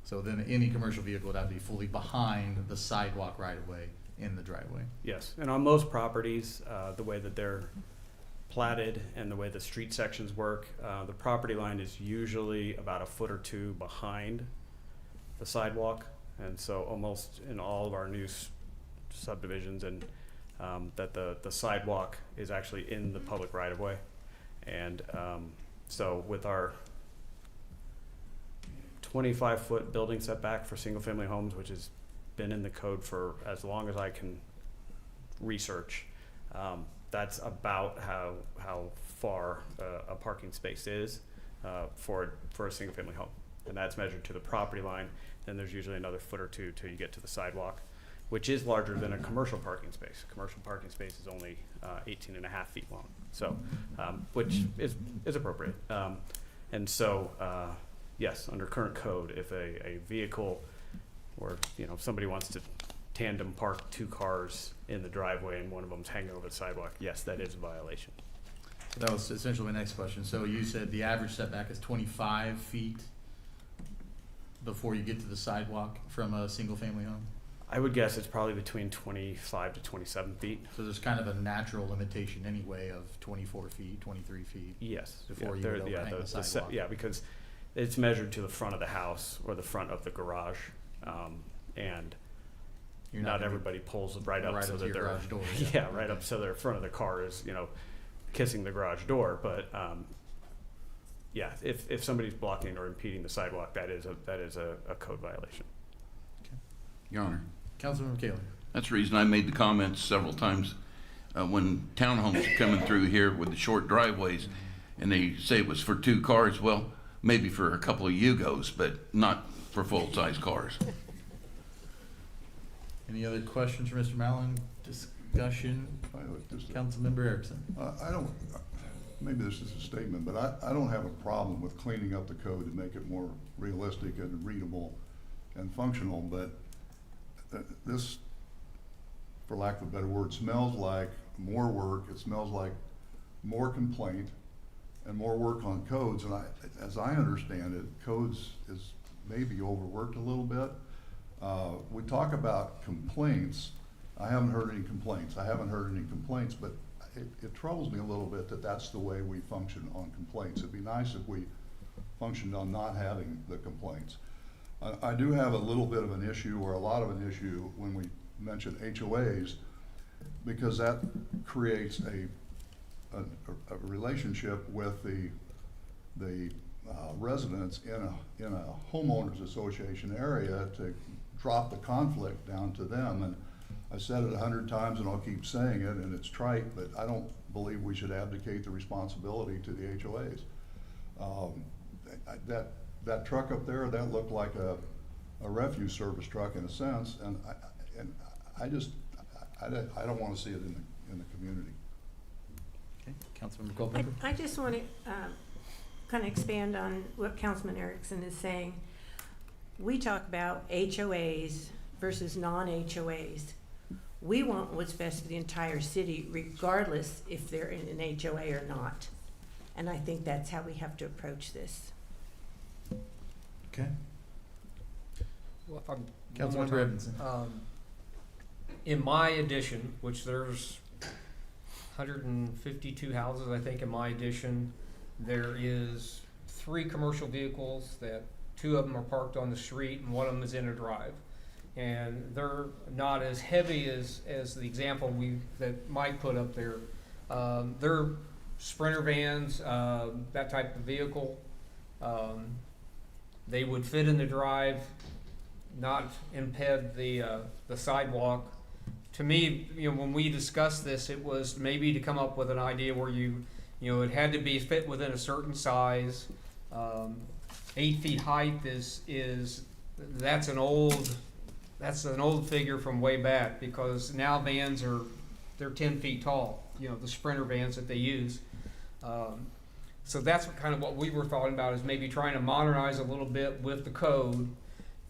Speaker 15: So then any commercial vehicle would have to be fully behind the sidewalk right of way in the driveway?
Speaker 9: Yes, and on most properties, the way that they're platted and the way the street sections work, the property line is usually about a foot or two behind the sidewalk. And so almost in all of our new subdivisions, and that the sidewalk is actually in the public right of way. And so with our 25-foot building setback for single-family homes, which has been in the code for as long as I can research, that's about how far a parking space is for a single-family home, and that's measured to the property line. Then there's usually another foot or two till you get to the sidewalk, which is larger than a commercial parking space. Commercial parking space is only 18.5 feet long, so which is appropriate. And so, yes, under current code, if a vehicle or if somebody wants to tandem park 2 cars in the driveway and one of them's hanging over the sidewalk, yes, that is a violation.
Speaker 15: That was essentially my next question. So you said the average setback is 25 feet before you get to the sidewalk from a single-family home?
Speaker 9: I would guess it's probably between 25 to 27 feet.
Speaker 15: So there's kind of a natural limitation anyway of 24 feet, 23 feet?
Speaker 9: Yes.
Speaker 15: Before you would overhang the sidewalk?
Speaker 9: Yeah, because it's measured to the front of the house or the front of the garage, and
Speaker 15: You're
Speaker 9: not
Speaker 15: gonna
Speaker 9: everybody pulls right up
Speaker 15: right
Speaker 9: so
Speaker 15: up to
Speaker 9: that
Speaker 15: your
Speaker 9: they're
Speaker 15: garage door,
Speaker 9: yeah,
Speaker 15: yeah.
Speaker 9: right up so their front of the car is kissing the garage door. But yeah, if somebody's blocking or impeding the sidewalk, that is a code violation.
Speaker 3: Your Honor,
Speaker 15: Councilmember Kaler.
Speaker 3: that's the reason I made the comments several times when townhomes are coming through here with the short driveways, and they say it was for 2 cars. Well, maybe for a couple of Yugos, but not for full-size cars.
Speaker 15: Any other questions for Mr. Mallon? Discussion? Councilmember Erickson.
Speaker 4: I don't, maybe this is a statement, but I don't have a problem with cleaning up the code to make it more realistic and readable and functional, but this, for lack of a better word, smells like more work. It smells like more complaint and more work on codes. And as I understand it, codes is maybe overworked a little bit. We talk about complaints. I haven't heard any complaints. But it troubles me a little bit that that's the way we function on complaints. It'd be nice if we functioned on not having the complaints. I do have a little bit of an issue, or a lot of an issue, when we mention HOAs, because that creates a relationship with the residents in a homeowners association area to drop the conflict down to them. And I've said it 100 times and I'll keep saying it, and it's trite, but I don't believe we should abdicate the responsibility to the HOAs. That truck up there, that looked like a refuse service truck in a sense, and I don't want to see it in the community.
Speaker 15: Okay, Councilmember Culpepper.
Speaker 6: I just want to kind of expand on what Councilman Erickson is saying. We talk about HOAs versus non-HOAs. We want what's best for the entire city, regardless if they're in an HOA or not. And I think that's how we have to approach this.
Speaker 15: Okay.
Speaker 5: Well, if I'm
Speaker 15: Councilmember Edmondson.
Speaker 5: In my addition, which there's 152 houses, I think, in my addition, there is 3 commercial vehicles that 2 of them are parked on the street and 1 of them is in a drive. And they're not as heavy as the example that Mike put up there. They're Sprinter vans, that type of vehicle. They would fit in the drive, not impede the sidewalk. To me, when we discussed this, it was maybe to come up with an idea where it had to be fit within a certain size. 8 feet height that's an old figure from way back, because now vans they're 10 feet tall. The Sprinter vans that they use. So that's what we were thought about, is maybe trying to modernize a little bit with the code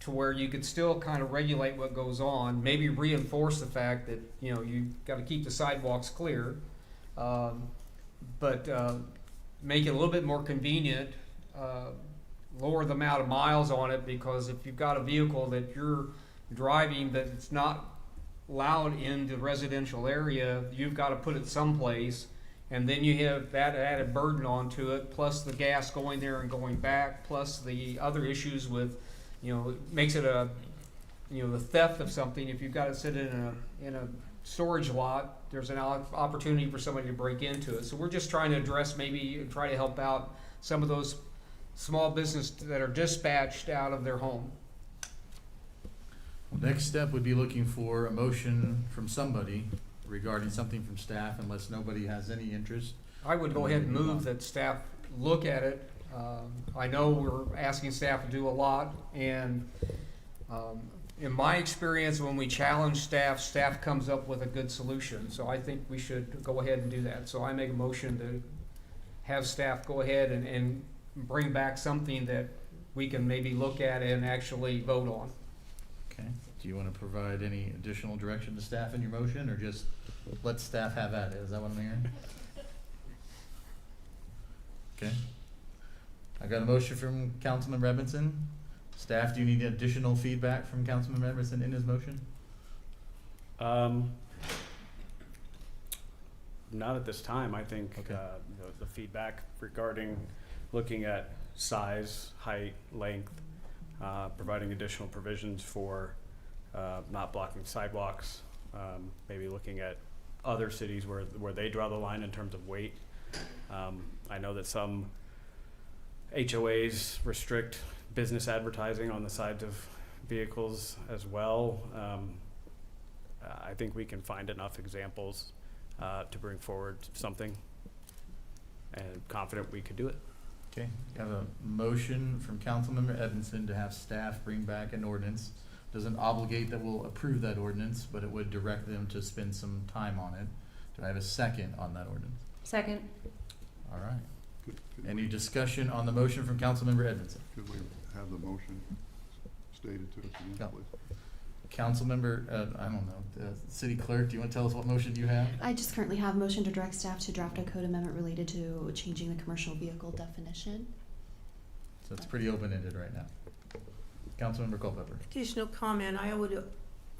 Speaker 5: to where you could still kind of regulate what goes on, maybe reinforce the fact that, you got to keep the sidewalks clear, but make it a little bit more convenient, lower the amount of miles on it, because if you've got a vehicle that you're driving that it's not allowed in the residential area, you've got to put it someplace. And then you have that added burden onto it, plus the gas going there and going back, plus the other issues with, it makes it a the theft of something, if you've got it sitting in a storage lot, there's an opportunity for somebody to break into it. So we're just trying to address, maybe try to help out some of those small businesses that are dispatched out of their home.
Speaker 15: Next step would be looking for a motion from somebody regarding something from staff, unless nobody has any interest.
Speaker 5: I would go ahead and move that staff look at it. I know we're asking staff to do a lot, and in my experience, when we challenge staff, staff comes up with a good solution. So I think we should go ahead and do that. So I make a motion to have staff go ahead and bring back something that we can maybe look at and actually vote on.
Speaker 15: Okay, do you want to provide any additional direction to staff in your motion, or just let staff have at it? Is that what I'm hearing? Okay. I got a motion from Councilman Robinson. Staff, do you need additional feedback from Councilman Robinson in his motion?
Speaker 9: Not at this time. I think
Speaker 15: Okay.
Speaker 9: The feedback regarding looking at size, height, length, providing additional provisions for not blocking sidewalks, maybe looking at other cities where they draw the line in terms of weight. I know that some HOAs restrict business advertising on the sides of vehicles as well. I think we can find enough examples to bring forward something, and confident we could do it.
Speaker 15: Okay, we have a motion from Councilmember Edmondson to have staff bring back an ordinance. Doesn't obligate that we'll approve that ordinance, but it would direct them to spend some time on it. Do I have a second on that ordinance?
Speaker 13: Second.
Speaker 15: All right. Any discussion on the motion from Councilmember Edmondson?
Speaker 4: Could we have the motion stated to us again,
Speaker 15: Yeah.
Speaker 4: please?
Speaker 15: Councilmember, I don't know, City Clerk, do you want to tell us what motion you have?
Speaker 2: I just currently have motion to direct staff to draft a code amendment related to changing the commercial vehicle definition.
Speaker 15: So it's pretty open-ended right now. Councilmember Culpepper.
Speaker 6: Additional comment, I would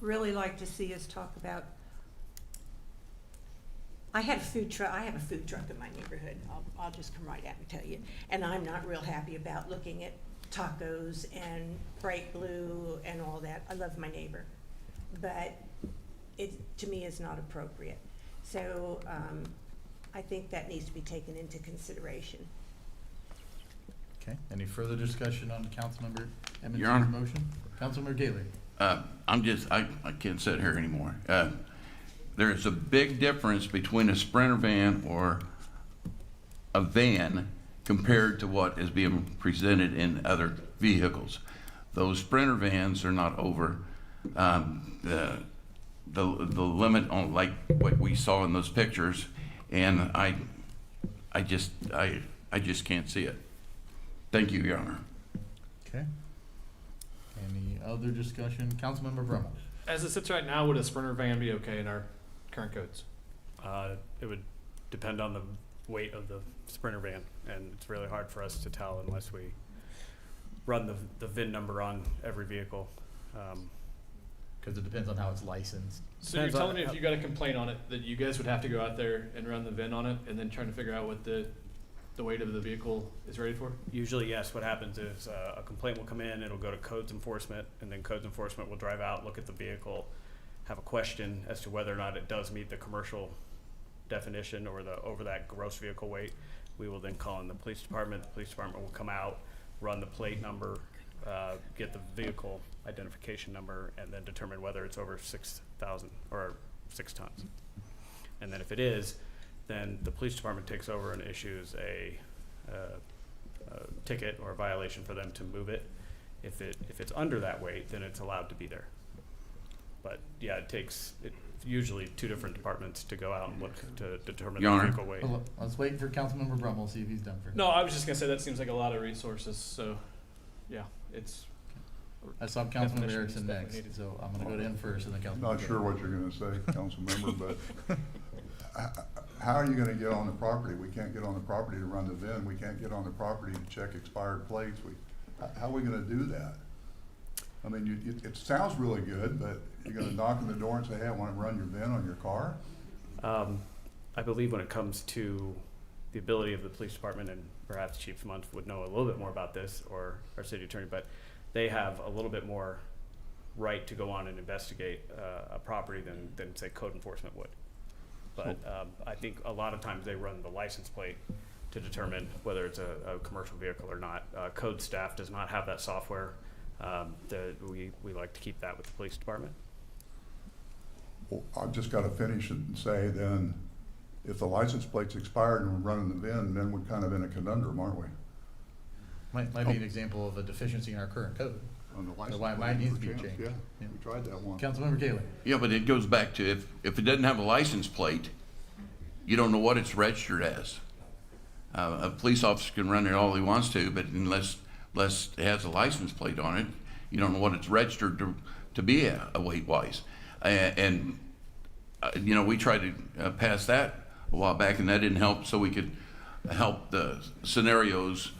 Speaker 6: really like to see us talk about, I have a food truck in my neighborhood, I'll just come right out and tell you. And I'm not real happy about looking at tacos and bright blue and all that. I love my neighbor, but it, to me, is not appropriate. So I think that needs to be taken into consideration.
Speaker 15: Okay, any further discussion on Councilmember
Speaker 3: Your Honor.
Speaker 15: Edmondson's motion? Councilmember Gaylor.
Speaker 3: I can't sit here anymore. There's a big difference between a Sprinter van or a van compared to what is being presented in other vehicles. Those Sprinter vans are not over the limit on like what we saw in those pictures, and I just can't see it. Thank you, Your Honor.
Speaker 15: Okay. Any other discussion? Councilmember Brummel.
Speaker 14: As it sits right now, would a Sprinter van be okay in our current codes?
Speaker 9: It would depend on the weight of the Sprinter van, and it's really hard for us to tell unless we run the VIN number on every vehicle.
Speaker 15: Because it depends on how it's licensed.
Speaker 14: So you're
Speaker 9: Depends on
Speaker 14: telling me if you got a complaint on it, that you guys would have to go out there and run the VIN on it, and then trying to figure out what the weight of the vehicle is rated for?
Speaker 9: Usually, yes. What happens is a complaint will come in, it'll go to codes enforcement, and then codes enforcement will drive out, look at the vehicle, have a question as to whether or not it does meet the commercial definition or the over that gross vehicle weight. We will then call in the police department. The police department will come out, run the plate number, get the vehicle identification number, and then determine whether it's over 6,000 or 6 tons. And then if it is, then the police department takes over and issues a ticket or a violation for them to move it. If it's under that weight, then it's allowed to be there. But yeah, it takes usually 2 different departments to go out and look to determine
Speaker 3: Your
Speaker 9: the
Speaker 3: Honor.
Speaker 9: vehicle weight.
Speaker 15: Well, let's wait for Councilmember Brummel, see if he's done for.
Speaker 14: No, I was just gonna say that seems like a lot of resources, so, yeah, it's.
Speaker 15: I saw Councilmember
Speaker 14: definition
Speaker 15: Erickson
Speaker 14: is definitely
Speaker 15: next,
Speaker 14: needed.
Speaker 15: so I'm gonna go to him first and then Councilmember.
Speaker 4: Not sure what you're gonna say, council member, but how are you gonna get on the property? We can't get on the property to run the VIN. We can't get on the property to check expired plates. How are we gonna do that? I mean, it sounds really good, but you're gonna knock on the door and say, hey, I wanna run your VIN on your car?
Speaker 9: I believe when it comes to the ability of the police department, and perhaps Chief Muntz would know a little bit more about this, or our city attorney, but they have a little bit more right to go on and investigate a property than say code enforcement would. But I think a lot of times they run the license plate to determine whether it's a commercial vehicle or not. Code staff does not have that software. We like to keep that with the police department.
Speaker 4: Well, I've just got to finish and say then, if the license plate's expired and we're running the VIN, then we're kind of in a conundrum, aren't we?
Speaker 15: Might be an example of a deficiency in our current code.
Speaker 4: On the
Speaker 15: So
Speaker 4: license
Speaker 15: why it
Speaker 4: plate
Speaker 15: might need
Speaker 4: for
Speaker 15: to be
Speaker 4: chance,
Speaker 15: changed.
Speaker 4: Yeah,
Speaker 15: Yeah.
Speaker 4: we tried that one.
Speaker 15: Councilmember Kaler.
Speaker 3: Yeah, but it goes back to if it doesn't have a license plate, you don't know what it's registered as. A police officer can run it all he wants to, but unless it has a license plate on it, you don't know what it's registered to be a weight-wise. And you know, we tried to pass that a while back, and that didn't help, so we could help the scenarios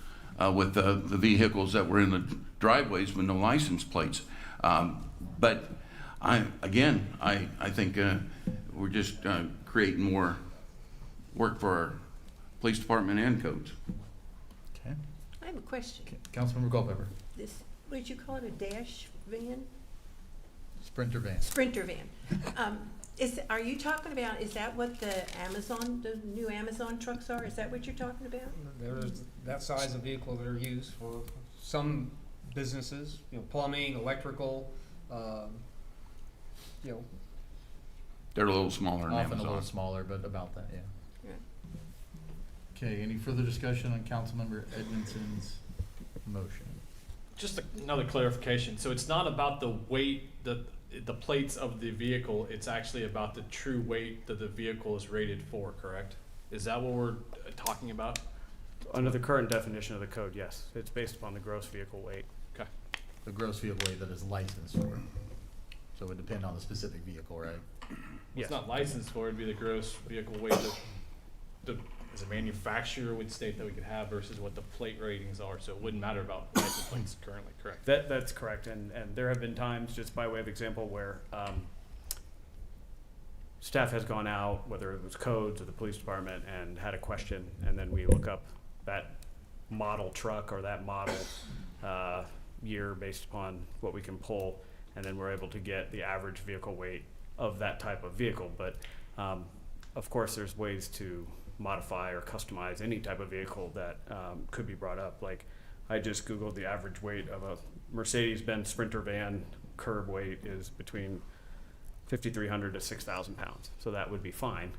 Speaker 3: with the vehicles that were in the driveways with no license plates. But I think we're just creating more work for our police department and codes.
Speaker 15: Okay.
Speaker 6: I have a question.
Speaker 15: Councilmember Culpepper.
Speaker 6: This, what did you call it, a dash van?
Speaker 15: Sprinter van.
Speaker 6: Sprinter van. Are you talking about, is that what the new Amazon trucks are? Is that what you're talking about?
Speaker 5: There's that size of vehicle that are used for some businesses, plumbing, electrical,
Speaker 3: They're a little smaller than
Speaker 15: Often a
Speaker 3: Amazon.
Speaker 15: little smaller, but about that, yeah.
Speaker 6: Yeah.
Speaker 15: Okay, any further discussion on Councilmember Edmondson's motion?
Speaker 14: Just another clarification. So it's not about the weight, the plates of the vehicle. It's actually about the true weight that the vehicle is rated for, correct? Is that what we're talking about?
Speaker 9: Under the current definition of the code, yes. It's based upon the gross vehicle weight.
Speaker 14: Okay.
Speaker 15: The gross vehicle weight that is licensed for. So it would depend on the specific vehicle, right?
Speaker 14: It's
Speaker 9: Yes.
Speaker 14: not licensed for, it'd be the gross vehicle weight that as a manufacturer would state that we could have versus what the plate ratings are, so it wouldn't matter about license plates currently, correct?
Speaker 9: That's correct, and there have been times, just by way of example, where staff has gone out, whether it was codes or the police department, and had a question, and then we look up that model truck or that model year based upon what we can pull, and then we're able to get the average vehicle weight of that type of vehicle. But of course, there's ways to modify or customize any type of vehicle that could be brought up. Like, I just Googled the average weight of a Mercedes-Benz Sprinter van. Curb weight is between 5,300 to 6,000 pounds, so that would be fine.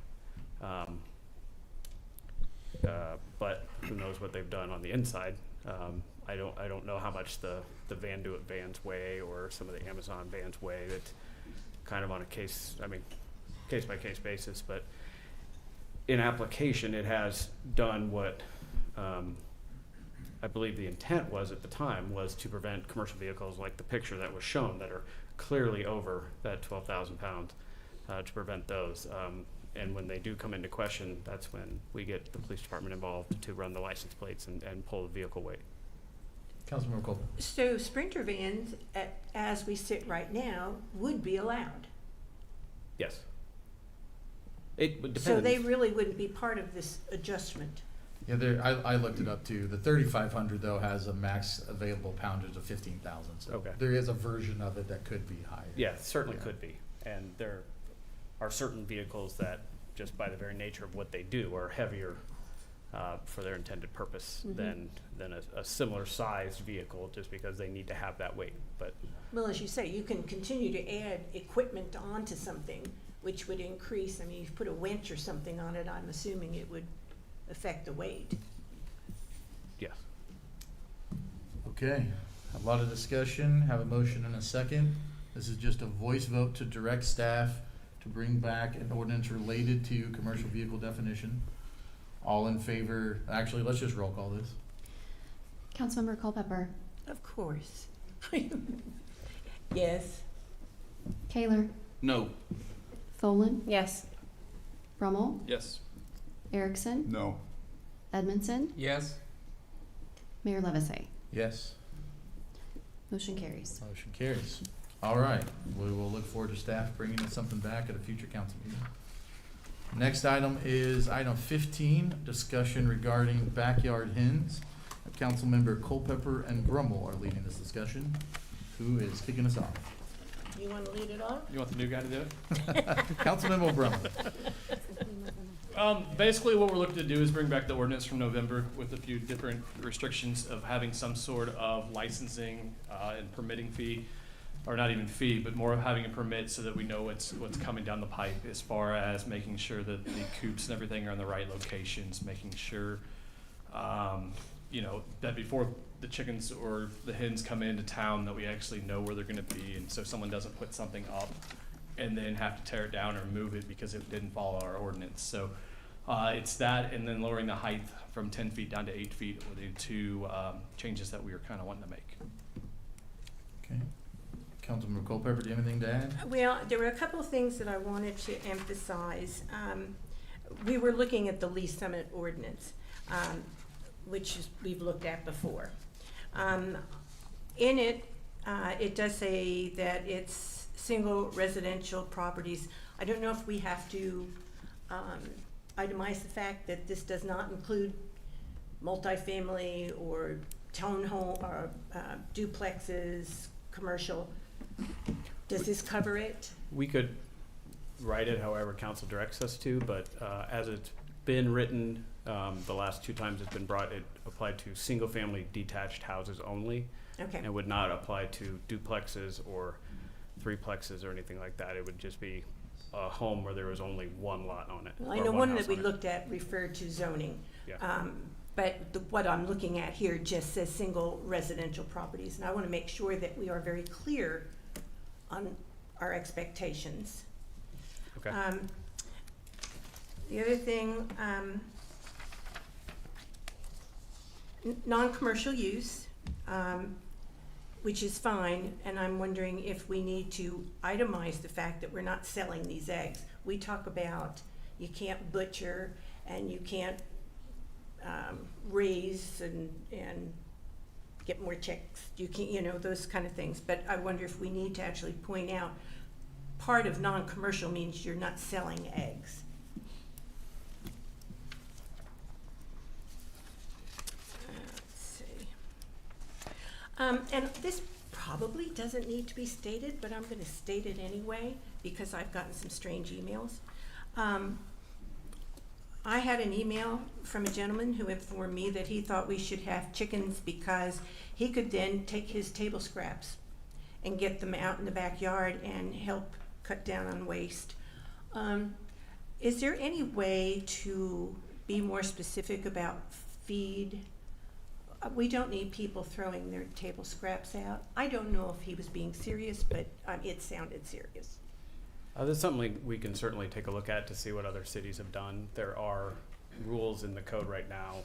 Speaker 9: But who knows what they've done on the inside? I don't know how much the Van Do It vans weigh, or some of the Amazon vans weigh. It's kind of on a case by case basis, but in application, it has done what I believe the intent was at the time, was to prevent commercial vehicles like the picture that was shown that are clearly over that 12,000 pounds, to prevent those. And when they do come into question, that's when we get the police department involved to run the license plates and pull the vehicle weight.
Speaker 15: Councilmember Cole.
Speaker 6: So Sprinter vans, as we sit right now, would be allowed.
Speaker 9: Yes. It would
Speaker 6: So
Speaker 9: depend.
Speaker 6: they really wouldn't be part of this adjustment.
Speaker 15: Yeah, I looked it up too. The 3,500 though has a max available poundage of 15,000. So
Speaker 9: Okay.
Speaker 15: there is a version of it that could be higher.
Speaker 9: Yeah, certainly
Speaker 15: Yeah.
Speaker 9: could be. And there are certain vehicles that, just by the very nature of what they do, are heavier for their intended purpose than a similar sized vehicle, just because they need to have that weight. But
Speaker 6: Well, as you say, you can continue to add equipment onto something, which would increase. I mean, if you put a winch or something on it, I'm assuming it would affect the weight.
Speaker 9: yes.
Speaker 15: Okay, a lot of discussion, have a motion and a second. This is just a voice vote to direct staff to bring back an ordinance related to commercial vehicle definition. All in favor, actually, let's just roll call this.
Speaker 2: Councilmember Culpepper,
Speaker 6: Of course. Yes.
Speaker 2: Kaler,
Speaker 3: No.
Speaker 2: Tholen,
Speaker 13: Yes.
Speaker 2: Brummel,
Speaker 14: Yes.
Speaker 2: Erickson,
Speaker 4: No.
Speaker 2: Edmondson,
Speaker 5: Yes.
Speaker 2: Mayor Levisay.
Speaker 15: Yes,
Speaker 2: Motion carries.
Speaker 15: motion carries. All right, we will look forward to staff bringing something back at a future council meeting. Next item is item 15, discussion regarding backyard hens. Councilmember Culpepper and Grummel are leading this discussion. Who is kicking us off?
Speaker 6: You want to lead it off?
Speaker 14: You want the new guy to do it?
Speaker 1: Councilmember Brumman.
Speaker 14: Basically, what we're looking to do is bring back the ordinance from November with a few different restrictions of having some sort of licensing and permitting fee, or not even fee, but more of having a permit so that we know what's coming down the pipe as far as making sure that the coops and everything are in the right locations, making sure, that before the chickens or the hens come into town, that we actually know where they're gonna be, and so someone doesn't put something up and then have to tear it down or move it because it didn't follow our ordinance. So it's that, and then lowering the height from 10 feet down to 8 feet were the two changes that we were kind of wanting to make.
Speaker 1: Okay. Councilmember Culpepper, do you have anything to add?
Speaker 6: Well, there were a couple of things that I wanted to emphasize. We were looking at the Lee Summit ordinance, which we've looked at before. In it, it does say that it's single residential properties. I don't know if we have to itemize the fact that this does not include multifamily or townhome or duplexes, commercial. Does this cover it?
Speaker 9: We could write it however council directs us to, but as it's been written, the last two times it's been brought, it applied to single-family detached houses only.
Speaker 6: Okay.
Speaker 9: And would not apply to duplexes or threeplexes or anything like that. It would just be a home where there was only one lot on it.
Speaker 6: Well, I
Speaker 9: or
Speaker 6: know one
Speaker 9: house
Speaker 6: that we
Speaker 9: on it.
Speaker 6: looked at referred to zoning.
Speaker 9: Yeah.
Speaker 6: But what I'm looking at here just says single residential properties, and I want to make sure that we are very clear on our expectations.
Speaker 9: Okay.
Speaker 6: The other thing, non-commercial use, which is fine, and I'm wondering if we need to itemize the fact that we're not selling these eggs. We talk about you can't butcher and you can't raise and get more chicks. You can't, those kind of things. But I wonder if we need to actually point out part of non-commercial means you're not selling eggs. Let's see. And this probably doesn't need to be stated, but I'm going to state it anyway because I've gotten some strange emails. I had an email from a gentleman who informed me that he thought we should have chickens because he could then take his table scraps and get them out in the backyard and help cut down on waste. Is there any way to be more specific about feed? We don't need people throwing their table scraps out. I don't know if he was being serious, but it sounded serious.
Speaker 9: That's something we can certainly take a look at to see what other cities have done. There are rules in the code right now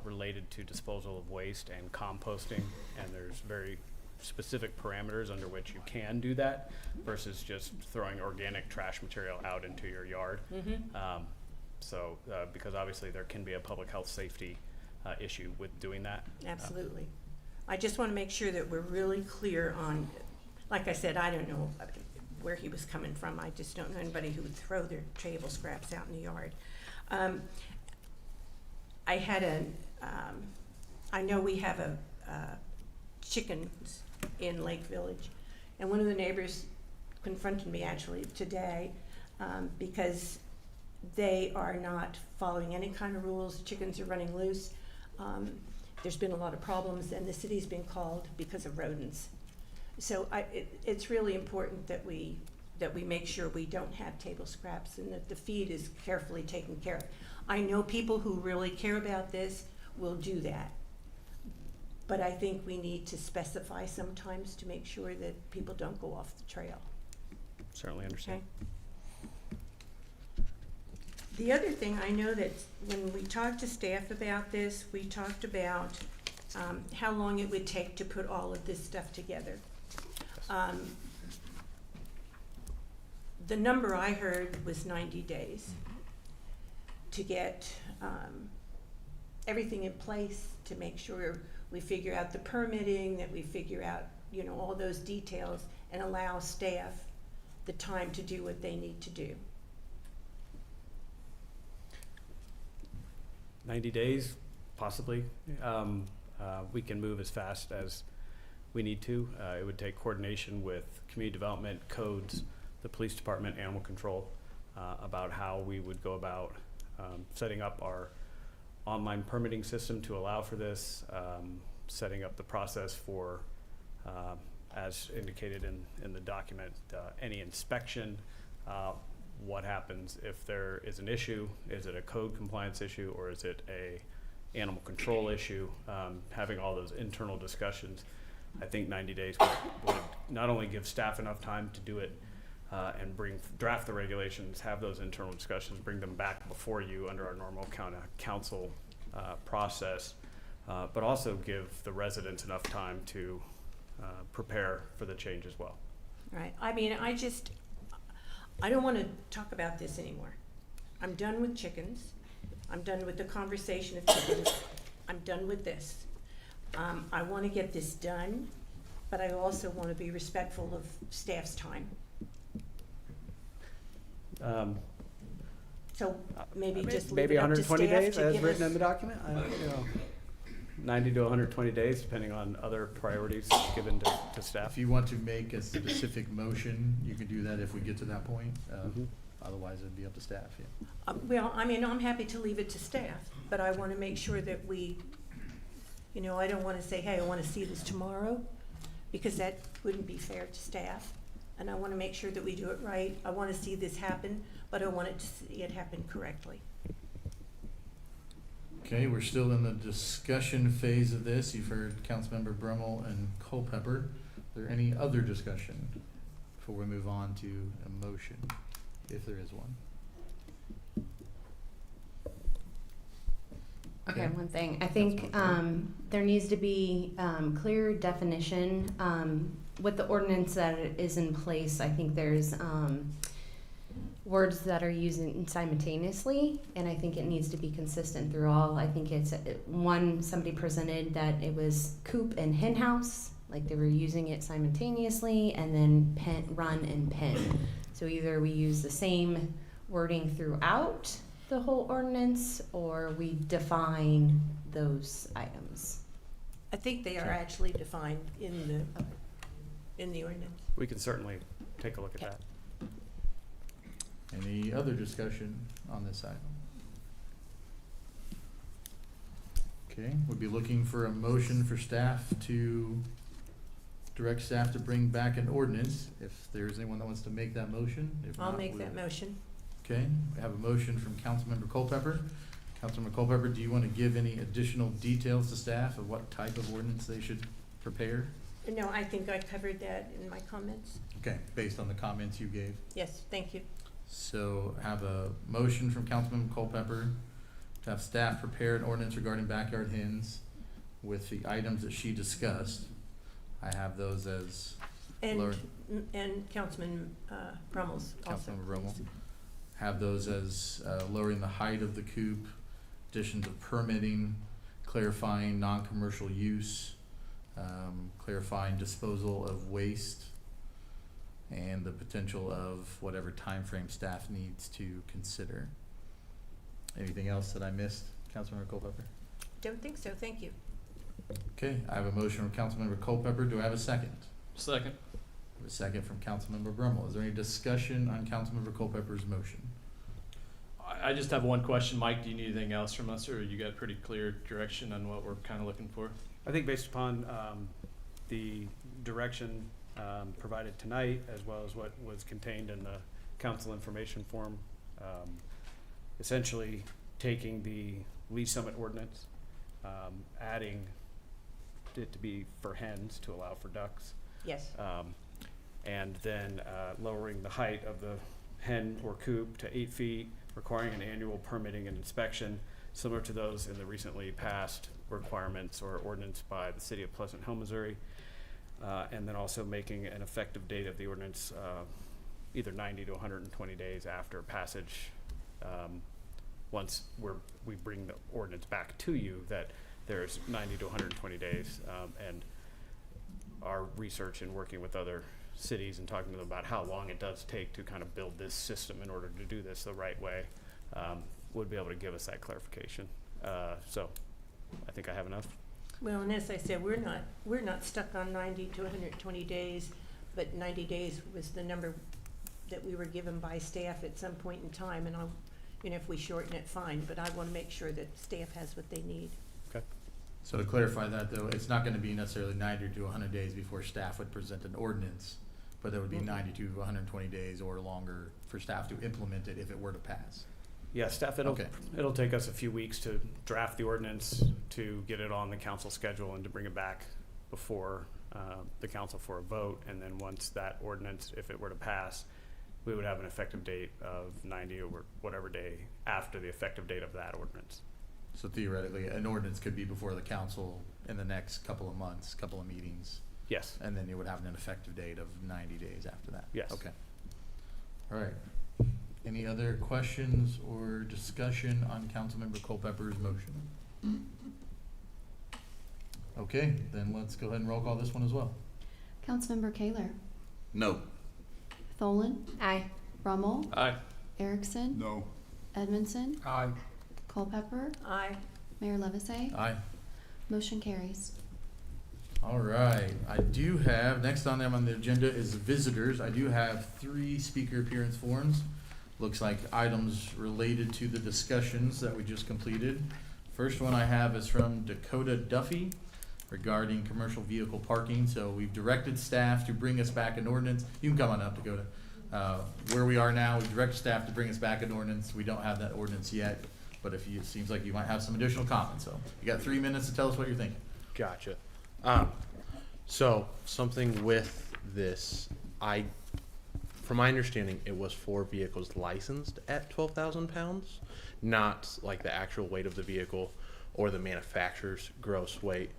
Speaker 9: related to disposal of waste and composting, and there's very specific parameters under which you can do that versus just throwing organic trash material out into your yard.
Speaker 6: Mm-hmm.
Speaker 9: Because obviously there can be a public health safety issue with doing that.
Speaker 6: Absolutely. I just want to make sure that we're really clear on, like I said, I don't know where he was coming from. I just don't know anybody who would throw their table scraps out in the yard. I know we have chickens in Lake Village, and one of the neighbors confronted me actually today because they are not following any kind of rules. Chickens are running loose. There's been a lot of problems, and the city's been called because of rodents. So it's really important that we make sure we don't have table scraps and that the feed is carefully taken care of. I know people who really care about this will do that, but I think we need to specify sometimes to make sure that people don't go off the trail.
Speaker 9: Certainly understand.
Speaker 6: Okay. The other thing, I know that when we talked to staff about this, we talked about how long it would take to put all of this stuff together. The number I heard was 90 days to get everything in place, to make sure we figure out the permitting, that we figure out, all those details and allow staff the time to do what they need to do.
Speaker 9: 90 days, possibly. We can move as fast as we need to. It would take coordination with community development, codes, the police department, animal control, about how we would go about setting up our online permitting system to allow for this, setting up the process for, as indicated in the document, any inspection, what happens if there is an issue. Is it a code compliance issue, or is it a animal control issue? Having all those internal discussions, I think 90 days would not only give staff enough time to do it and draft the regulations, have those internal discussions, bring them back before you under our normal council process, but also give the residents enough time to prepare for the change as well.
Speaker 6: Right. I mean, I don't want to talk about this anymore. I'm done with chickens. I'm done with the conversation of chickens. I'm done with this. I want to get this done, but I also want to be respectful of staff's time. So maybe just leave
Speaker 9: maybe
Speaker 6: it up to
Speaker 9: 120
Speaker 6: staff
Speaker 9: days
Speaker 6: to
Speaker 9: as
Speaker 6: give
Speaker 9: written
Speaker 6: us.
Speaker 9: in the document. 90 to 120 days, depending on other priorities given to staff.
Speaker 15: If you want to make a specific motion, you can do that if we get to that point. Otherwise, it'd be up to staff, yeah.
Speaker 6: Well, I mean, I'm happy to leave it to staff, but I want to make sure that we, I don't want to say, hey, I want to see this tomorrow, because that wouldn't be fair to staff. And I want to make sure that we do it right. I want to see this happen, but I want to see it happen correctly.
Speaker 15: Okay, we're still in the discussion phase of this. You've heard Councilmember Brummel and Culpepper. Is there any other discussion before we move on to a motion, if there is one?
Speaker 13: Okay, one thing. I think there needs to be clear definition with the ordinance that is in place. I think there's words that are used simultaneously, and I think it needs to be consistent through all. I think it's somebody presented that it was coop and hen house, like they were using it simultaneously, and then run and pen. So either we use the same wording throughout the whole ordinance, or we define those items.
Speaker 6: I think they are actually defined in the ordinance.
Speaker 9: We can certainly take a look at that.
Speaker 15: Any other discussion on this item? Okay, we'll be looking for a motion for staff to direct staff to bring back an ordinance. If there's anyone that wants to make that motion. If
Speaker 6: I'll
Speaker 15: not,
Speaker 6: make
Speaker 15: we'll-
Speaker 6: that motion.
Speaker 15: Okay, we have a motion from Councilmember Culpepper. Councilmember Culpepper, do you want to give any additional details to staff of what type of ordinance they should prepare?
Speaker 6: No, I think I covered that in my comments.
Speaker 15: Okay, based on the comments you gave.
Speaker 6: Yes, thank you.
Speaker 15: So have a motion from Councilmember Culpepper to have staff prepare an ordinance regarding backyard hens with the items that she discussed. I have those as lower.
Speaker 6: And Councilman Brummel's also.
Speaker 15: Councilmember Rommel. Have those as lowering the height of the coop, additions of permitting, clarifying non-commercial use, clarifying disposal of waste, and the potential of whatever time frame staff needs to consider. Anything else that I missed, Councilmember Culpepper?
Speaker 6: Don't think so, thank you.
Speaker 15: Okay, I have a motion from Councilmember Culpepper. Do I have a second?
Speaker 14: Second.
Speaker 15: I have a second from Councilmember Brummel. Is there any discussion on Councilmember Culpepper's motion?
Speaker 14: I just have one question. Mike, do you need anything else from us, or you got pretty clear direction on what we're kind of looking for?
Speaker 9: I think based upon the direction provided tonight, as well as what was contained in the council information form, essentially taking the Lee Summit ordinance, adding it to be for hens to allow for ducks.
Speaker 6: Yes.
Speaker 9: And then lowering the height of the hen or coop to 8 feet, requiring an annual permitting and inspection, similar to those in the recently passed requirements or ordinance by the city of Pleasant Hill, Missouri. And then also making an effective date of the ordinance either 90 to 120 days after passage. Once we bring the ordinance back to you, that there's 90 to 120 days. And our research and working with other cities and talking to them about how long it does take to kind of build this system in order to do this the right way, would be able to give us that clarification. So I think I have enough.
Speaker 6: Well, and as I said, we're not stuck on 90 to 120 days, but 90 days was the number that we were given by staff at some point in time, and if we shorten it, fine, but I want to make sure that staff has what they need.
Speaker 15: So to clarify that though, it's not gonna be necessarily 90 to 100 days before staff would present an ordinance, but there would be 90 to 120 days or longer for staff to implement it if it were to pass.
Speaker 9: Yeah, staff, it'll take us a few weeks to draft the ordinance, to get it on the council schedule, and to bring it back before the council for a vote. And then once that ordinance, if it were to pass, we would have an effective date of 90 or whatever day after the effective date of that ordinance.
Speaker 15: So theoretically, an ordinance could be before the council in the next couple of months, couple of meetings,
Speaker 9: Yes.
Speaker 15: and then you would have an effective date of 90 days after that.
Speaker 9: Yes.
Speaker 15: Okay. All right. Any other questions or discussion on Councilmember Culpepper's motion? Okay, then let's go ahead and roll call this one as well.
Speaker 2: Councilmember Kaler,
Speaker 3: No.
Speaker 2: Tholen,
Speaker 13: Aye.
Speaker 2: Rummel,
Speaker 14: Aye.
Speaker 2: Erickson,
Speaker 4: No.
Speaker 2: Edmondson,
Speaker 5: Aye.
Speaker 2: Culpepper,
Speaker 6: Aye.
Speaker 2: Mayor Levisay.
Speaker 15: Aye.
Speaker 2: Motion carries.
Speaker 15: All right, I do have, next on the agenda is visitors. I do have 3 speaker appearance forms. Looks like items related to the discussions that we just completed. First one I have is from Dakota Duffy regarding commercial vehicle parking. So we've directed staff to bring us back an ordinance. You can come on up, Dakota. Where we are now, we've directed staff to bring us back an ordinance. We don't have that ordinance yet, but it seems like you might have some additional comments. So you got 3 minutes to tell us what you're thinking.
Speaker 16: Gotcha. So something with this, from my understanding, it was for vehicles licensed at 12,000 pounds, not like the actual weight of the vehicle or the manufacturer's gross weight.